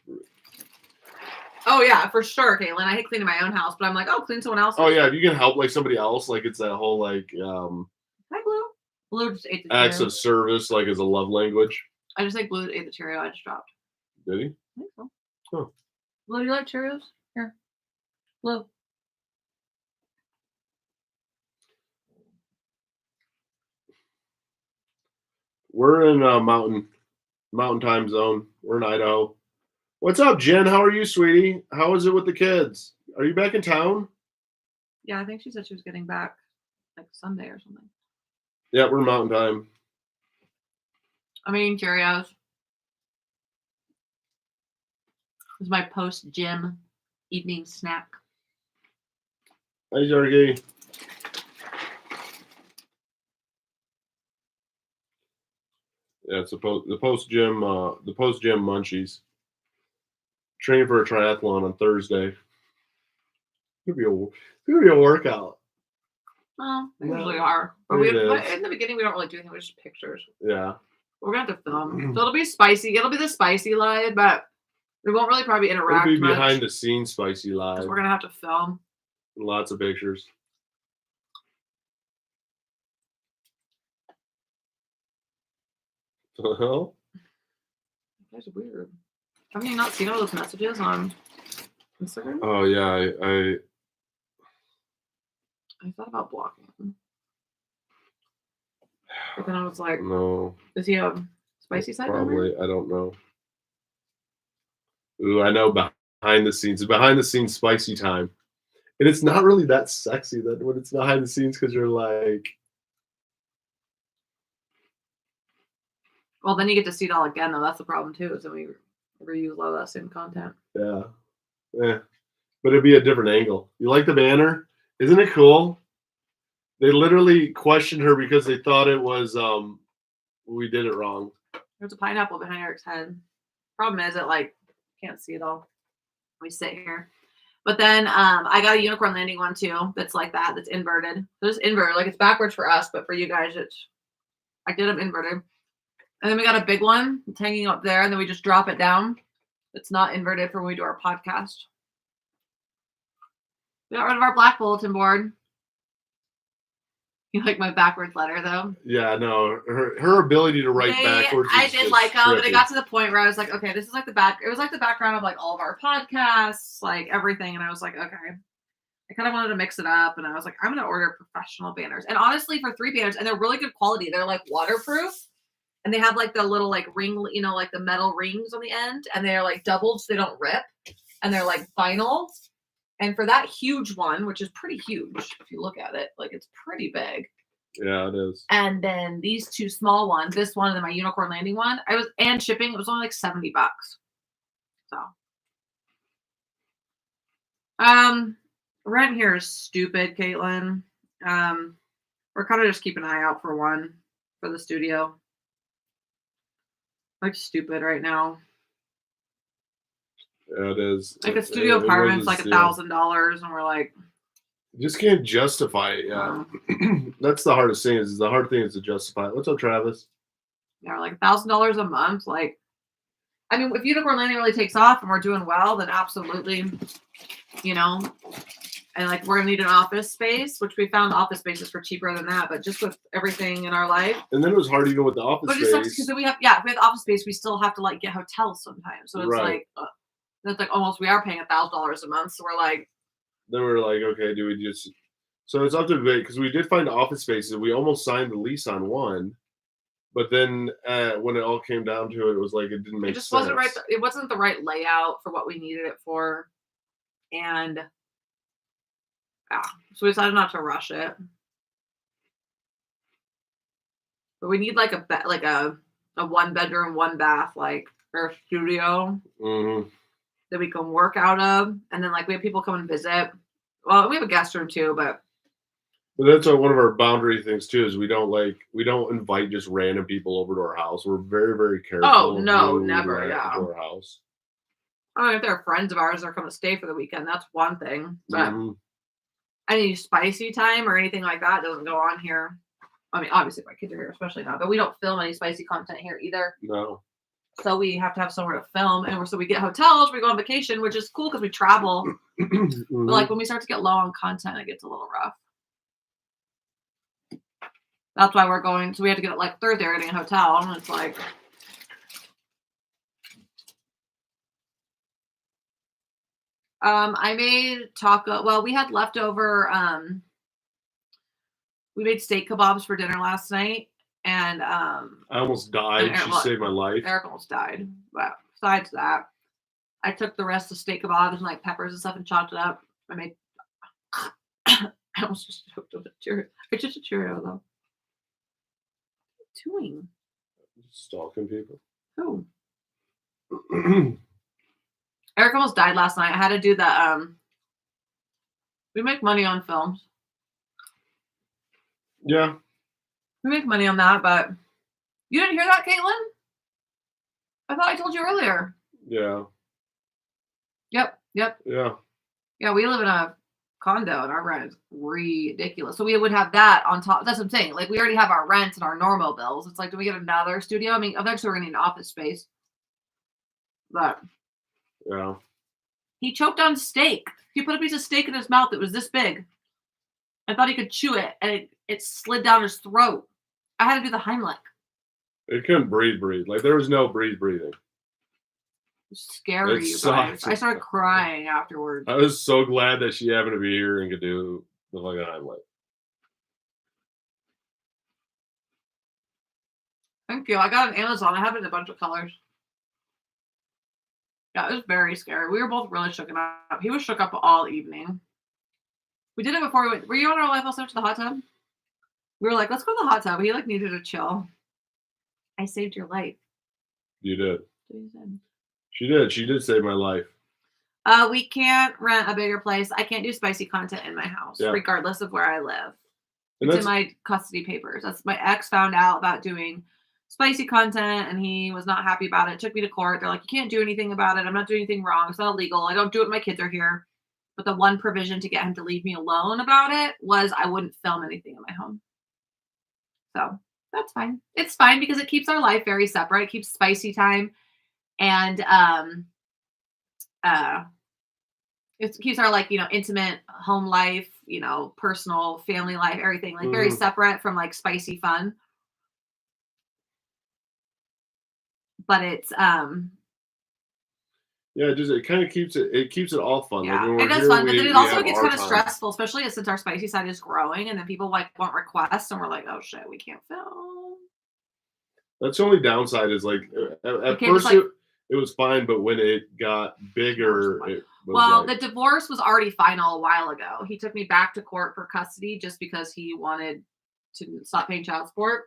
Oh yeah, for sure, Caitlin. I hate cleaning my own house, but I'm like, oh, clean someone else's. Oh yeah, if you can help like somebody else, like it's that whole like Hi, Blue. Blue just ate the acts Cheerio. of service, like as a love language. I just think Blue ate the Cheerio I just dropped. Did he? I think so. Huh. Blue, do you like Cheerios? Here. Blue. We're in mountain time zone. We're in Idaho. What's up, Jen? How are you, sweetie? How is it with the kids? Are you back in town? Yeah, I think she said she was getting back like Sunday or something. Yeah, we're mountain time. I'm eating Cheerios. This is my post-gym evening snack. Hi, Jorgie. Yeah, it's the post gym munchies. Training for a triathlon on Thursday. It's gonna be a workout. Oh, they usually are. But in the beginning we don't really do anything. We're just pictures. Yeah. We're gonna have to film. So it'll be spicy. It'll be the spicy live, but we won't really probably interact. It'll be behind the scenes spicy live. Because we're gonna have to film. Lots of pictures. The hell? That's weird. Have you not seen all those messages on Instagram? Oh yeah, I thought about blocking him. But then I was like, no. Does he have spicy side? Probably. I don't know. Ooh, I know behind the scenes spicy time. And it's not really that sexy that when it's behind the scenes because you're like. Well, then you get to see it all again, though. That's the problem, too, is that we reuse a lot of that same content. Yeah. Yeah. But it'd be a different angle. You like the banner? Isn't it cool? They literally questioned her because they thought it was, we did it wrong. There's a pineapple behind Eric's head. Problem is that, like, can't see it all. We sit here. But then I got a unicorn landing one, too, that's like that, that's inverted. So it's inverted. Like, it's backwards for us, but for you guys, I did them inverted. And then we got a big one. It's hanging up there, and then we just drop it down. It's not inverted for when we do our podcast. We got rid of our black bulletin board. You like my backwards letter, though? Yeah, no. Her ability to write backwards. I did like them, but it got to the point where I was like, okay, this is like it was like the background of like all of our podcasts, like everything. And I was like, okay. I kind of wanted to mix it up, and I was like, I'm going to order professional banners. And honestly, for 3 banners, and they're really good quality. They're like waterproof. And they have like the little like ring, you know, like the metal rings on the end, and they're like doubled so they don't rip, and they're like vinyl. And for that huge one, which is pretty huge if you look at it, like it's pretty big. Yeah, it is. And then these 2 small ones, this one and then my unicorn landing one, and shipping, it was only like $70. So, rent here is stupid, Caitlin. We're kind of just keeping an eye out for one for the studio. Like stupid right now. Yeah, it is. Like a studio apartment's like $1,000, and we're like, just can't justify it. Yeah. That's the hardest thing. Is the hard thing is to justify it. What's up, Travis? Yeah, like $1,000 a month. Like, I mean, if Unicorn Landing really takes off and we're doing well, then absolutely, you know. And like we're gonna need an office space, which we found office spaces for cheaper than that. But just with everything in our life, And then it was hard even with the office but it space. sucks because then we have if we have office space, we still have to like get hotels sometimes. So it's Right. like that's like almost we are paying $1,000 a month. So we're like, Then we're like, okay, do we just? So it's up to debate because we did find office spaces. We almost signed the lease on one, but then when it all came down to it, it was like it didn't make it just sense. wasn't right. It wasn't the right layout for what we needed it for, and so we decided not to rush it. But we need like a 1-bedroom, 1-bath, like or studio Mm-hmm. that we can work out of, and then like we have people come and visit. Well, we have a guest room too, but that's one of our boundary things too. Is we don't invite just random people over to our house. We're very very careful. Oh no, who we never. let Yeah. into our house. I mean, if they're friends of ours, they're coming to stay for the weekend. That's one thing, but Mm-hmm. any spicy time or anything like that doesn't go on here. I mean, obviously my kids are here, especially now, but we don't film any spicy content here either. No. So we have to have somewhere to film, and so we get hotels. We go on vacation, which is cool because we travel. Mm-hmm. But like when we start to get low on content, it gets a little rough. That's why we're going. So we have to get like Thursday, we're getting a hotel, and it's like. I made taco. Well, we had leftover. We made steak kebabs for dinner last night, and I almost died. And She saved my life. Eric almost died. But besides that, I took the rest of steak kebabs and like peppers and stuff and chopped it up. I made. I almost just choked on a Cheerio. It's just a Cheerio though. What are you doing? Stalking people. Who? Eric almost died last night. I had to do the we make money on films. Yeah. We make money on that, but you didn't hear that, Caitlin? I thought I told you earlier. Yeah. Yep. Yeah. Yeah, we live in a condo and our rent is ridiculous. So we would have that on top. That's what I'm saying. Like we already have our rent and our normal bills. It's like, do we get another studio? I mean, eventually we're gonna need an office space. But Yeah. he choked on steak. He put a piece of steak in his mouth that was this big. I thought he could chew it, and it slid down his throat. I had to do the Heimlich. It couldn't breathe. Like there was no breathing. It was scary, It you guys. sucked. I started crying afterwards. I was so glad that she happened to be here and could do the fucking highlight. Thank you. I got it on Amazon. I have it in a bunch of colors. Yeah, it was very scary. We were both really shook up. He was shook up all evening. We did it before we went. Were you on our live also to the hot tub? We were like, let's go to the hot tub. He like needed to chill. I saved your life. You did. That's what he said. She did. She did save my life. We can't rent a bigger place. I can't do spicy content in my house, regardless of where I live. And it's in my custody papers. That's my ex found out about doing spicy content, and he was not happy about it. Took me to court. They're like, you can't do anything about it. I'm not doing anything wrong. It's not illegal. I don't do it when my kids are here. But the one provision to get him to leave me alone about it was I wouldn't film anything in my home. So that's fine. It's fine because it keeps our life very separate. It keeps spicy time, and it keeps our like intimate home life, personal family life, everything like very separate from like spicy fun. But it's yeah, it kind of keeps it all fun. Yeah, like it does fun, but then it also gets kind of stressful, especially since our spicy side is growing, and then people like want requests, and we're like, oh shit, we can't film. That's the only downside is like at first it was fine, but when it got bigger, the divorce was already final a while ago. He took me back to court for custody just because he wanted to stop paying child support.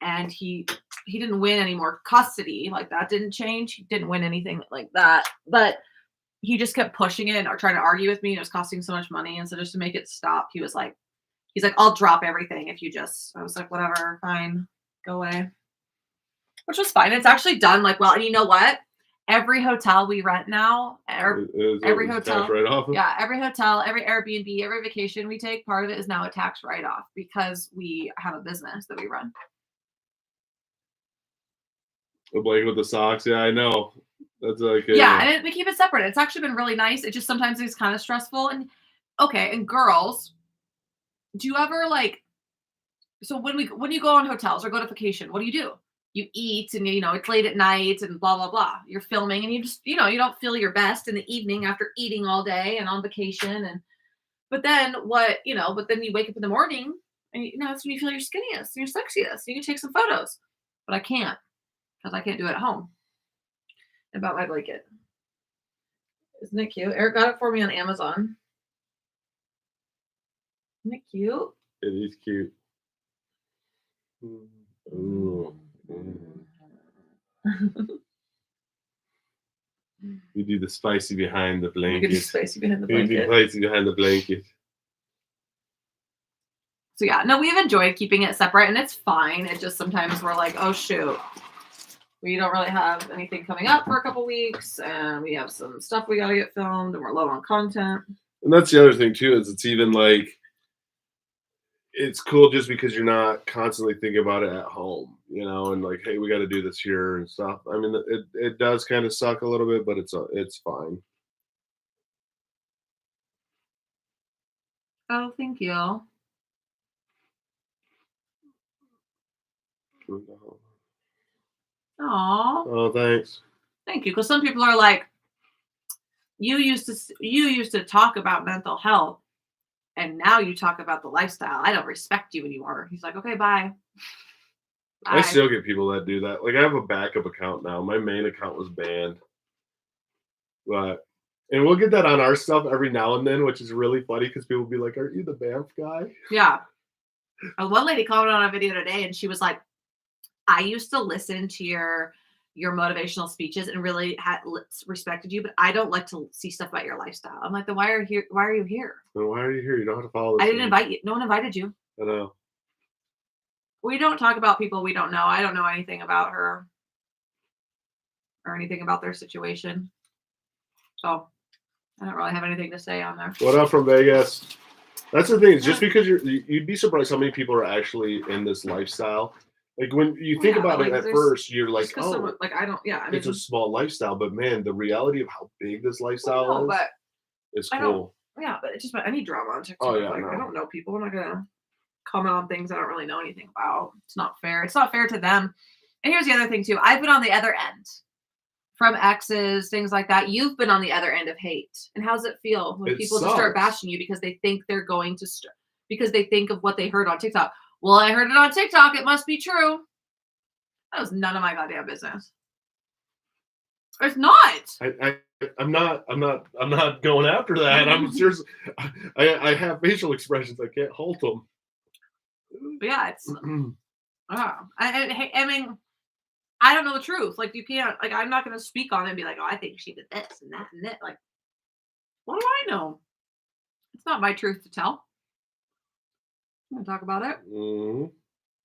And he didn't win any more custody. Like that didn't change. He didn't win anything like that. But he just kept pushing it or trying to argue with me. And it was costing so much money. And so just to make it stop, he's like, I'll drop everything if you just. I was like, whatever, fine, go away. Which was fine. It's actually done like well. And you know what? every hotel we rent now, every hotel, tax write-off? yeah, every hotel, every Airbnb, every vacation we take, part of it is now a tax write-off because we have a business that we run. The blanket with the socks. Yeah, I know. That's like Yeah, and we keep it separate. It's actually been really nice. It just sometimes is kind of stressful. And okay, and girls, do you ever like? So when you go on hotels or go to vacation, what do? You eat and it's late at night and blah blah blah. You're filming and you just you don't feel your best in the evening after eating all day and on vacation but then but then you wake up in the morning and that's when you feel your skinniest and your sexiest. You can take some photos, but I can't because I can't do it at home. About my blanket, isn't it cute? Eric got it for me on Amazon. Isn't it cute? It is cute. Ooh. We do the spicy behind the blanket. We do spicy behind the blanket. We do spicy behind the blanket. So yeah, no, we've enjoyed keeping it separate, and it's fine. It just sometimes we're like, oh shoot, we don't really have anything coming up for a couple weeks, and we have some stuff we got to get filmed, and we're low on content. And that's the other thing too, is it's even like, it's cool just because you're not constantly thinking about it at home, and like, hey, we got to do this here and stuff. I mean, it does kind of suck a little bit, but it's fine. Oh, thank you. Aww. Oh, thanks. Thank you. Because some people are like, you used to talk about mental health, and now you talk about the lifestyle. I don't respect you anymore. He's like, okay, bye. I still get people that do that. Like, I have a backup account now. My main account was banned, and we'll get that on our stuff every now and then, which is really funny because people will be like, "Aren't you the Banff guy?" Yeah. One lady commented on a video today, and she was like, I used to listen to your motivational speeches and really respected you, but I don't like to see stuff about your lifestyle. I'm like, then why are you here? Then why are you here? You don't have to follow this. I didn't invite you. No one invited you. I know. We don't talk about people we don't know. I don't know anything about her or anything about their situation. So I don't really have anything to say on there. What up from Vegas? That's the thing. Is just because you'd be surprised how many people are actually in this lifestyle. Like when you think about it at first, you're like, oh, I don't. Yeah, I mean, it's a small lifestyle, but man, the reality of how big this lifestyle is cool. Yeah, but it's just about any drama on TikTok. Oh yeah, I don't know people. I'm not gonna comment on things I don't really know anything about. It's not fair. It's not fair to them. And here's the other thing too. I've been on the other end, from exes, things like that. You've been on the other end of hate. And how does it feel when people just start bashing you because they think they're going to because they think of what they heard on TikTok? Well, I heard it on TikTok. It must be true. That was none of my goddamn business. It's not. I'm not going after that. I'm serious. I have facial expressions. I can't halt them. But yeah, it's. I mean, I don't know the truth. Like, you can't. Like, I'm not going to speak on it and be like, oh, I think she did this and that and that. Like, what do I know? It's not my truth to tell. I'm gonna talk about it. Mm-hmm.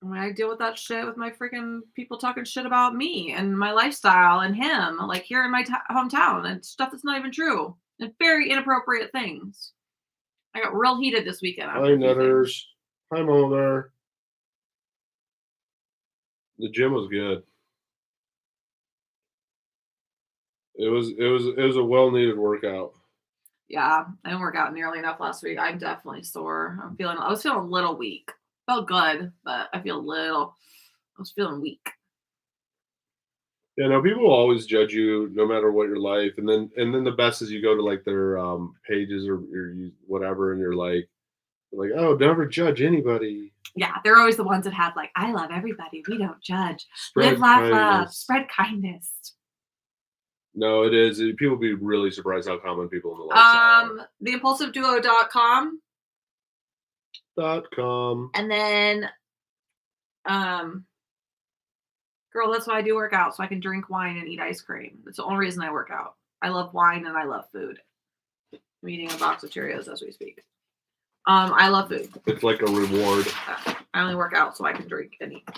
I mean, I deal with that shit with my freaking people talking shit about me and my lifestyle and him, like here in my hometown, and stuff that's not even true, and very inappropriate things. I got real heated this weekend. Hi, Nutters. Hi, Mother. The gym was good. It was a well-needed workout. Yeah, I didn't work out nearly enough last week. I'm definitely sore. I was feeling a little weak. Felt good, but I was feeling weak. Yeah, no, people will always judge you no matter what your life. And then the best is you go to like their pages or whatever, and you're like, oh, never judge anybody. Yeah, they're always the ones that have like, I love everybody. We don't judge. Live, laugh, love. Spread kindness. No, it is. People be really surprised how common people in the lifestyle theimpulsiveduo.com. And then, girl, that's why I do work out, so I can drink wine and eat ice cream. That's the only reason I work out. I love wine and I love food. I'm eating a box of Cheerios as we speak. I love food. It's like a reward. I only work out so I can drink and eat.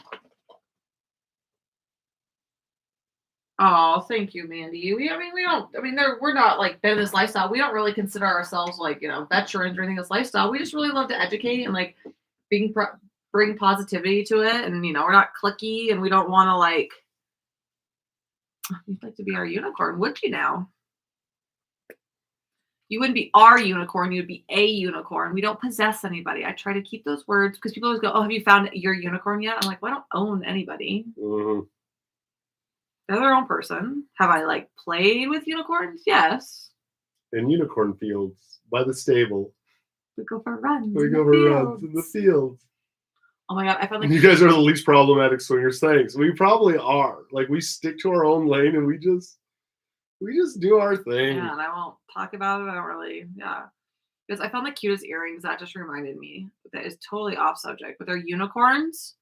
Oh, thank you, Mandy. We're not like been in this lifestyle. We don't really consider ourselves like, veterans or anything in this lifestyle. We just really love to educate and like being bring positivity to it. And, we're not clicky and we don't want to like, you'd like to be our unicorn, would you now? You wouldn't be our unicorn. You'd be a unicorn. We don't possess anybody. I try to keep those words because people always go, "Oh, have you found your unicorn yet?" I'm like, "Well, I don't own anybody. Hmm. They're their own person." Have I like played with unicorns? Yes. In unicorn fields by the stable. We go for runs. We in go the for runs in the fields. fields. Oh my god, I found like You guys are the least problematic swingers. Thanks. We probably are. Like we stick to our own lane and we just do our thing. yeah, and I won't talk about it. I don't really, yeah. Because I found the cutest earrings. That just reminded me. That is totally off subject, but they're unicorns.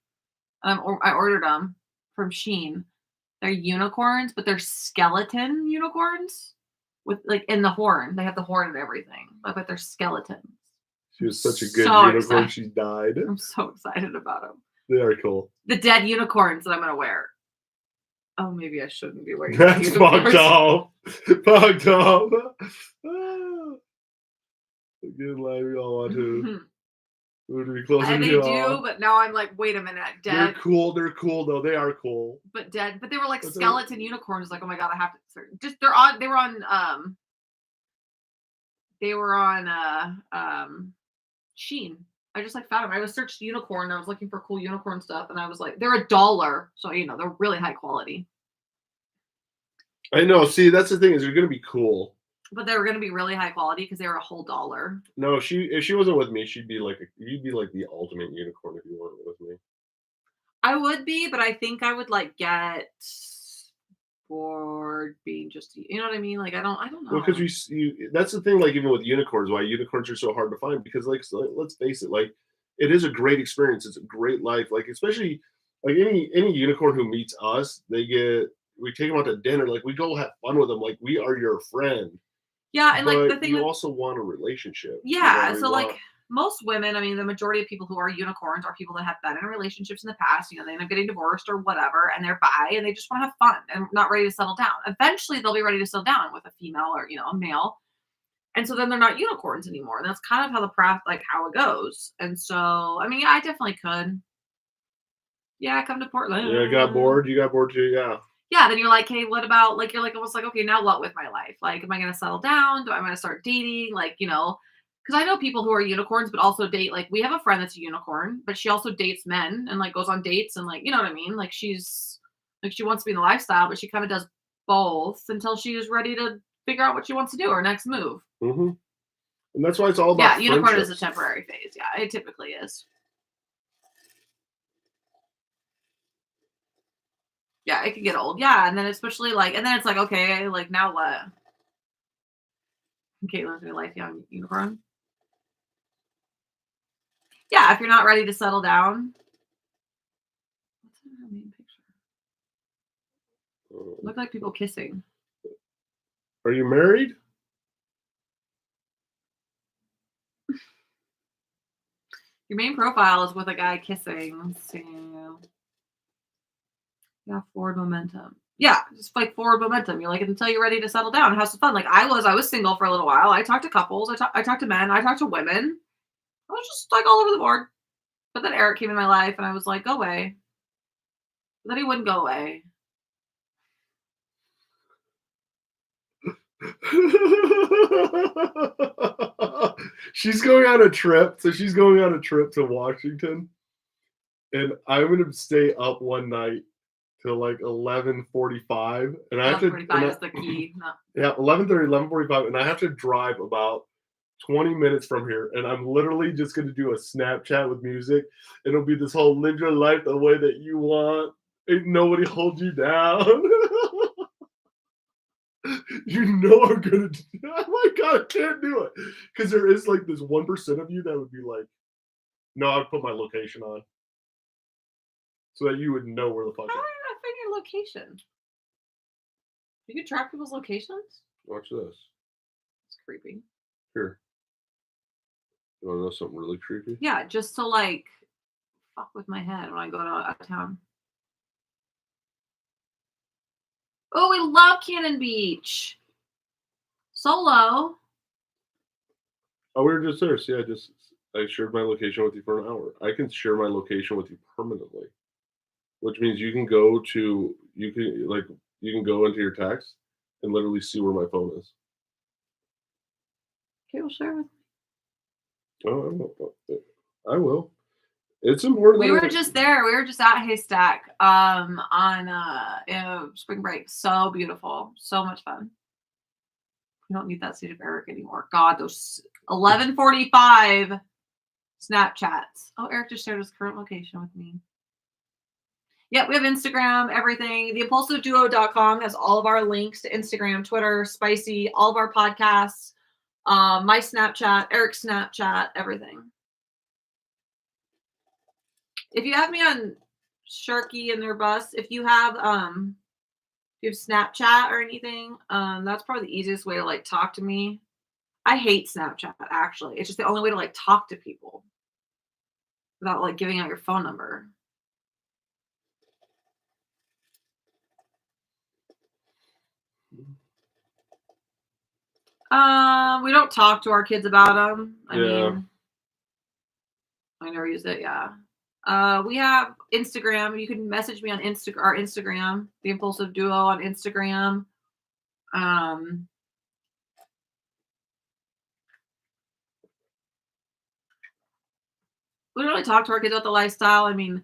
I ordered them from Shein. They're unicorns, but they're skeleton unicorns with like in the horn. They have the horn and everything, but they're skeletons. She was such a good So unicorn. excited. She died. I'm so excited about them. They are cool. The dead unicorns that I'm gonna wear. Oh, maybe I shouldn't be wearing. That's fucked up. Fucked up. Good life. We all want to. We want to be closer And to they you do, all. but now I'm like, wait a minute, dead. They're cool. They're cool though. They are cool. But dead. But they were like But skeleton unicorns. Like, oh my god, I have to. Just they were on Shein. I just like found them. I was searched unicorn. I was looking for cool unicorn stuff, and I was like, they're $1, so they're really high quality. I know. See, that's the thing is they're gonna be cool. But they were gonna be really high quality because they were a whole $1. No, if she wasn't with me, you'd be like the ultimate unicorn if you weren't with me. I would be, but I think I would like get bored being just, you know what I mean? Like I don't know. Well, because that's the thing. Like even with unicorns, why unicorns are so hard to find because like so, let's face it, like it is a great experience. It's a great life. Like especially like any unicorn who meets us, we take them out to dinner. Like we go have fun with them. Like we are your friend. Yeah, and like the thing you also want a relationship. Yeah, so like most women, the majority of people who are unicorns are people that have been in relationships in the past. They end up getting divorced or whatever, and they're bi and they just want to have fun and not ready to settle down. Eventually, they'll be ready to settle down with a female or a male, and so then they're not unicorns anymore. And that's kind of how it goes. And so, yeah, I definitely could. Yeah, come to Portland. Yeah, got bored. You got bored too. Yeah. Yeah, then you're like, hey, what about you're like almost like, okay, now what with my life? Like, am I gonna settle down? Do I want to start dating? Because I know people who are unicorns, but also date. Like, we have a friend that's a unicorn, but she also dates men and like goes on dates and like, you know what I mean? Like, she's like she wants to be in the lifestyle, but she kind of does both until she is ready to figure out what she wants to do, her next move. Mm-hmm. And that's why it's all about. Yeah, unicorn is a temporary phase. Yeah, it typically is. Yeah, it can get old. Yeah, and then especially and then it's like, okay, like now what? Caitlin's your life young unicorn. Yeah, if you're not ready to settle down. What's in her main picture? Look like people kissing. Are you married? Your main profile is with a guy kissing. Let's see. Yeah, forward momentum. Yeah, just like forward momentum. You're like until you're ready to settle down and have some fun. Like I was single for a little while. I talked to couples. I talked to men. I talked to women. I was just like all over the board. But then Eric came in my life, and I was like, go away. But then he wouldn't go away. She's going on a trip. So she's going on a trip to Washington, and I'm gonna stay up one night till like 11:45, and I have to. 11:45 is the key. No. Yeah, 11:30, 11:45, and I have to drive about 20 minutes from here, and I'm literally just gonna do a Snapchat with music. It'll be this whole live your life the way that you want. Ain't nobody hold you down. I'm gonna. Oh my god, I can't do it because there is like this 1% of you that would be like, no, I'd put my location on so that you would know where the fuck. How are you not finding your location? You can track people's locations. Watch this. It's creepy. Here. You want to know something really creepy? Yeah, just to fuck with my head when I go out of town. Oh, we love Cannon Beach. Solo. Oh, we were just there. See, I shared my location with you for an hour. I can share my location with you permanently, which means you can go into your text and literally see where my phone is. Okay, we'll share with Oh, I will. It's important. We were just there. We were just at Haystack on spring break. So beautiful. So much fun. We don't need that state of Eric anymore. God, those 11:45 Snapchats. Oh, Eric just shared his current location with me. Yep, we have Instagram, everything. TheImpulsiveDuo.com has all of our links to Instagram, Twitter, Spicy, all of our podcasts, my Snapchat, Eric's Snapchat, everything. If you have me on Sharky and their bus, if you have Snapchat or anything, that's probably the easiest way to like talk to me. I hate Snapchat, actually. It's just the only way to like talk to people without like giving out your phone number. We don't talk to our kids about them. I mean, I never use it. Yeah. We have Instagram. You can message me on our Instagram, the Impulsive Duo on Instagram. We don't really talk to our kids about the lifestyle. I mean,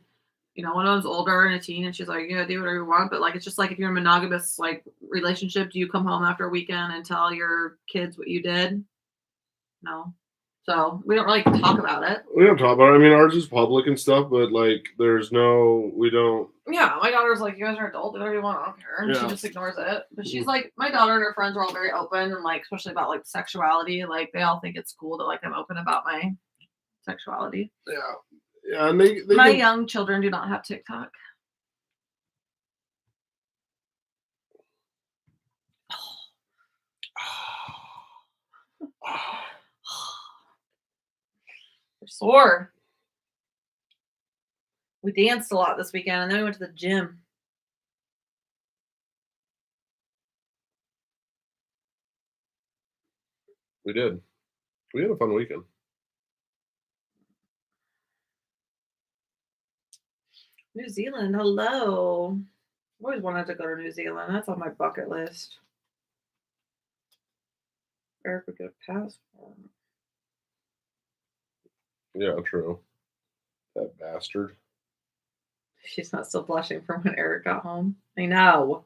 you know, one of them's older and a teen, and she's like, yeah, do whatever you want. But like, it's just like if you're in a monogamous like relationship, do you come home after a weekend and tell your kids what you did? No. So we don't really talk about it. We don't talk about it. I mean, ours is public and stuff, but like, we don't. Yeah, my daughter's like, you guys are adult, do whatever you want, I don't care. And she just ignores it. But she's like, my daughter and her friends are all very open and like, especially about like sexuality. Like they all think it's cool that like I'm open about my sexuality. Yeah, and they my young children do not have TikTok. We're sore. We danced a lot this weekend, and then we went to the gym. We did. We had a fun weekend. New Zealand, hello. I've always wanted to go to New Zealand. That's on my bucket list. Eric would get a passport. Yeah, true. That bastard. She's not still blushing from when Eric got home. I know.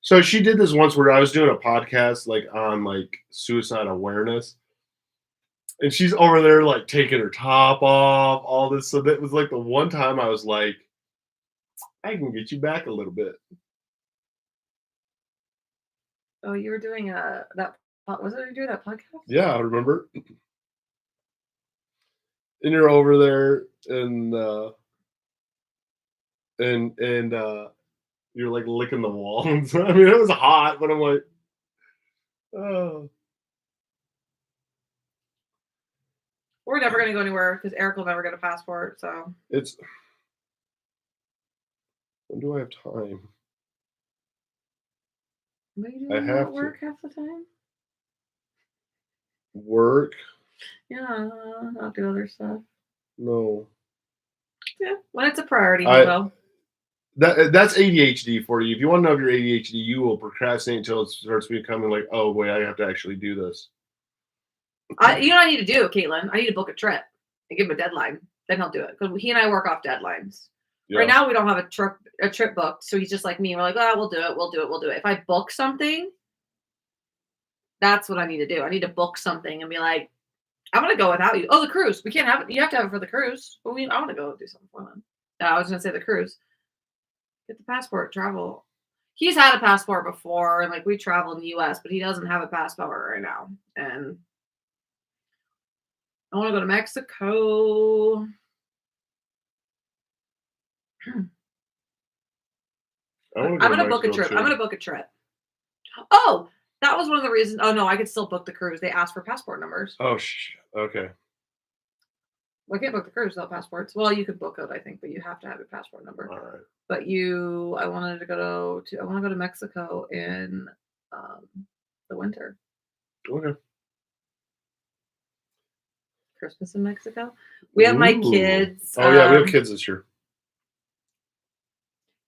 So she did this once where I was doing a podcast like on like suicide awareness. And she's over there like taking her top off, all this. So that was like the one time I was like, I can get you back a little bit. Oh, you were doing was it you doing that podcast? Yeah, I remember. And you're over there and you're like licking the wall. I mean, it was hot, but I'm like, oh. We're never going to go anywhere because Eric will never get a passport. So when do I have time? What are you doing at work half the time? Work? Yeah, not do other stuff. No. Yeah, when it's a priority, we'll go. That's ADHD for you. If you want to know if you're ADHD, you will procrastinate until it starts becoming like, oh, wait, I have to actually do this. You know what I need to do, Caitlin? I need to book a trip and give him a deadline. Then he'll do it. Because he and I work off deadlines. Yeah. Right now, we don't have a trip booked. So he's just like me. We're like, oh, we'll do it. If I book something, that's what I need to do. I need to book something and be like, I'm going to go without you. Oh, the cruise. We can't have it. You have to have it for the cruise. But I want to go do something for them. I was going to say the cruise. Get the passport, travel. He's had a passport before, and like we travel in the US, but he doesn't have a passport right now. And I want to go to Mexico. I'm going to book a trip. I'm going to book a trip. Oh, that was one of the reasons. Oh, no, I could still book the cruise. They asked for passport numbers. Oh, shit. Okay. Well, I can't book the cruise without passports. Well, you could book it, I think, but you have to have your passport number. All right. But I want to go to Mexico in the winter. Okay. Christmas in Mexico. We have my kids. Oh yeah, we have kids this year.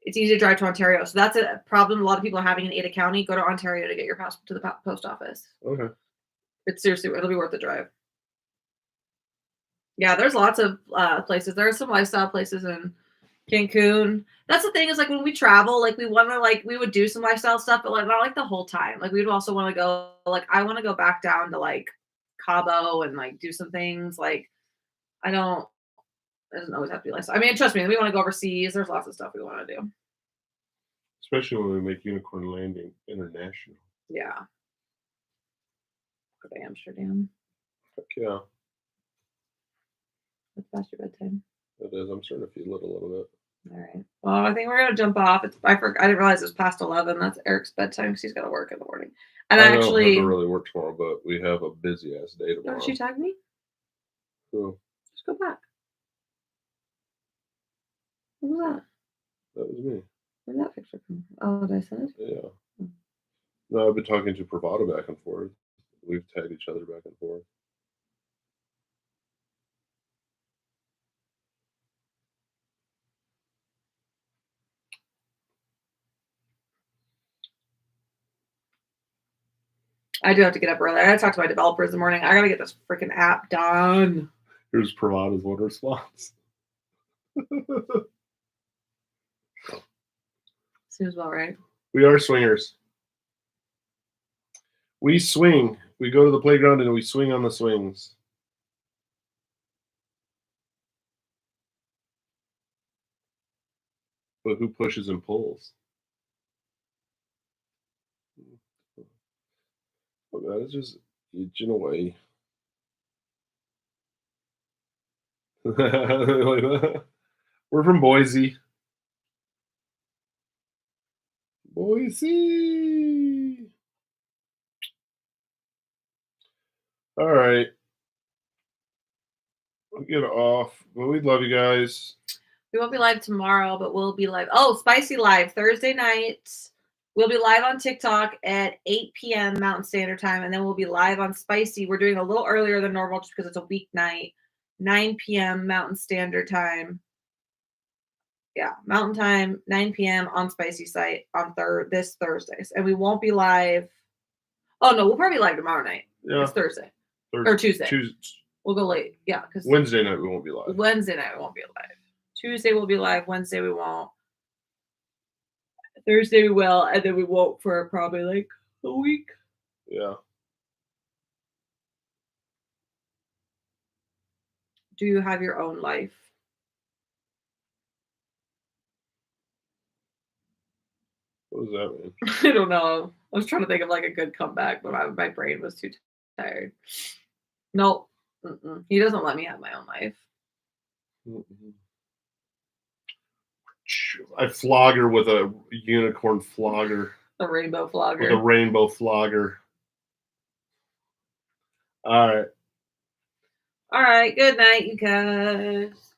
It's easy to drive to Ontario, so that's a problem a lot of people are having in Ada County. Go to Ontario to get your passport to the post office. Okay. It'll be worth the drive. Yeah, there's lots of places. There are some lifestyle places in Cancun. That's the thing is like when we travel, like we would do some lifestyle stuff, but like not like the whole time. Like we'd also want to go. Like I want to go back down to like Cabo and like do some things. Like it doesn't always have to be lifestyle. I mean, trust me, we want to go overseas. There's lots of stuff we want to do. Especially when we make Unicorn Landing international. Yeah. Go to Amsterdam. Heck yeah. It's past your bedtime. It is. I'm starting to feel it a little bit. All right. Well, I think we're gonna jump off. I didn't realize it was past 11. That's Eric's bedtime because he's got to work in the morning. And I don't actually, have to really work tomorrow, but we have a busy ass day tomorrow. don't you tag me? Who? Just go back. What was that? That was me. Where did that picture come from? Oh, did I send it? Yeah. No, I've been talking to Bravado back and forth. We've tagged each other back and forth. I do have to get up early. I gotta talk to my developers in the morning. I gotta get this freaking app done. Here's Bravado's one response. Seems about right. We are swingers. We swing. We go to the playground and we swing on the swings. But who pushes and pulls? Oh, that is just itching away. Like that. We're from Boise. Boise. All right. We'll get off. But we love you guys. We won't be live tomorrow, but we'll be live. Oh, Spicy Live Thursday night. We'll be live on TikTok at 8 p.m. Mountain Standard Time, and then we'll be live on Spicy. We're doing a little earlier than normal just because it's a weeknight, 9 p.m. Mountain Standard Time. Yeah, Mountain Time, 9 p.m. on Spicy site on this Thursdays. And we won't be live. Oh, no, we'll probably be live tomorrow night. Yeah. It's Thursday. Or Tuesday. We'll go late. Yeah. Because Wednesday night we won't be live. Wednesday night we won't be live. Tuesday we'll be live. Wednesday we won't. Thursday we will. And then we won't for probably like a week. Yeah. Do you have your own life? What does that mean? I don't know. I was trying to think of like a good comeback, but my brain was too tired. Nope. He doesn't let me have my own life. I flog her with a unicorn flogger. A rainbow flogger. With a rainbow flogger. All right. All right. Good night, you guys.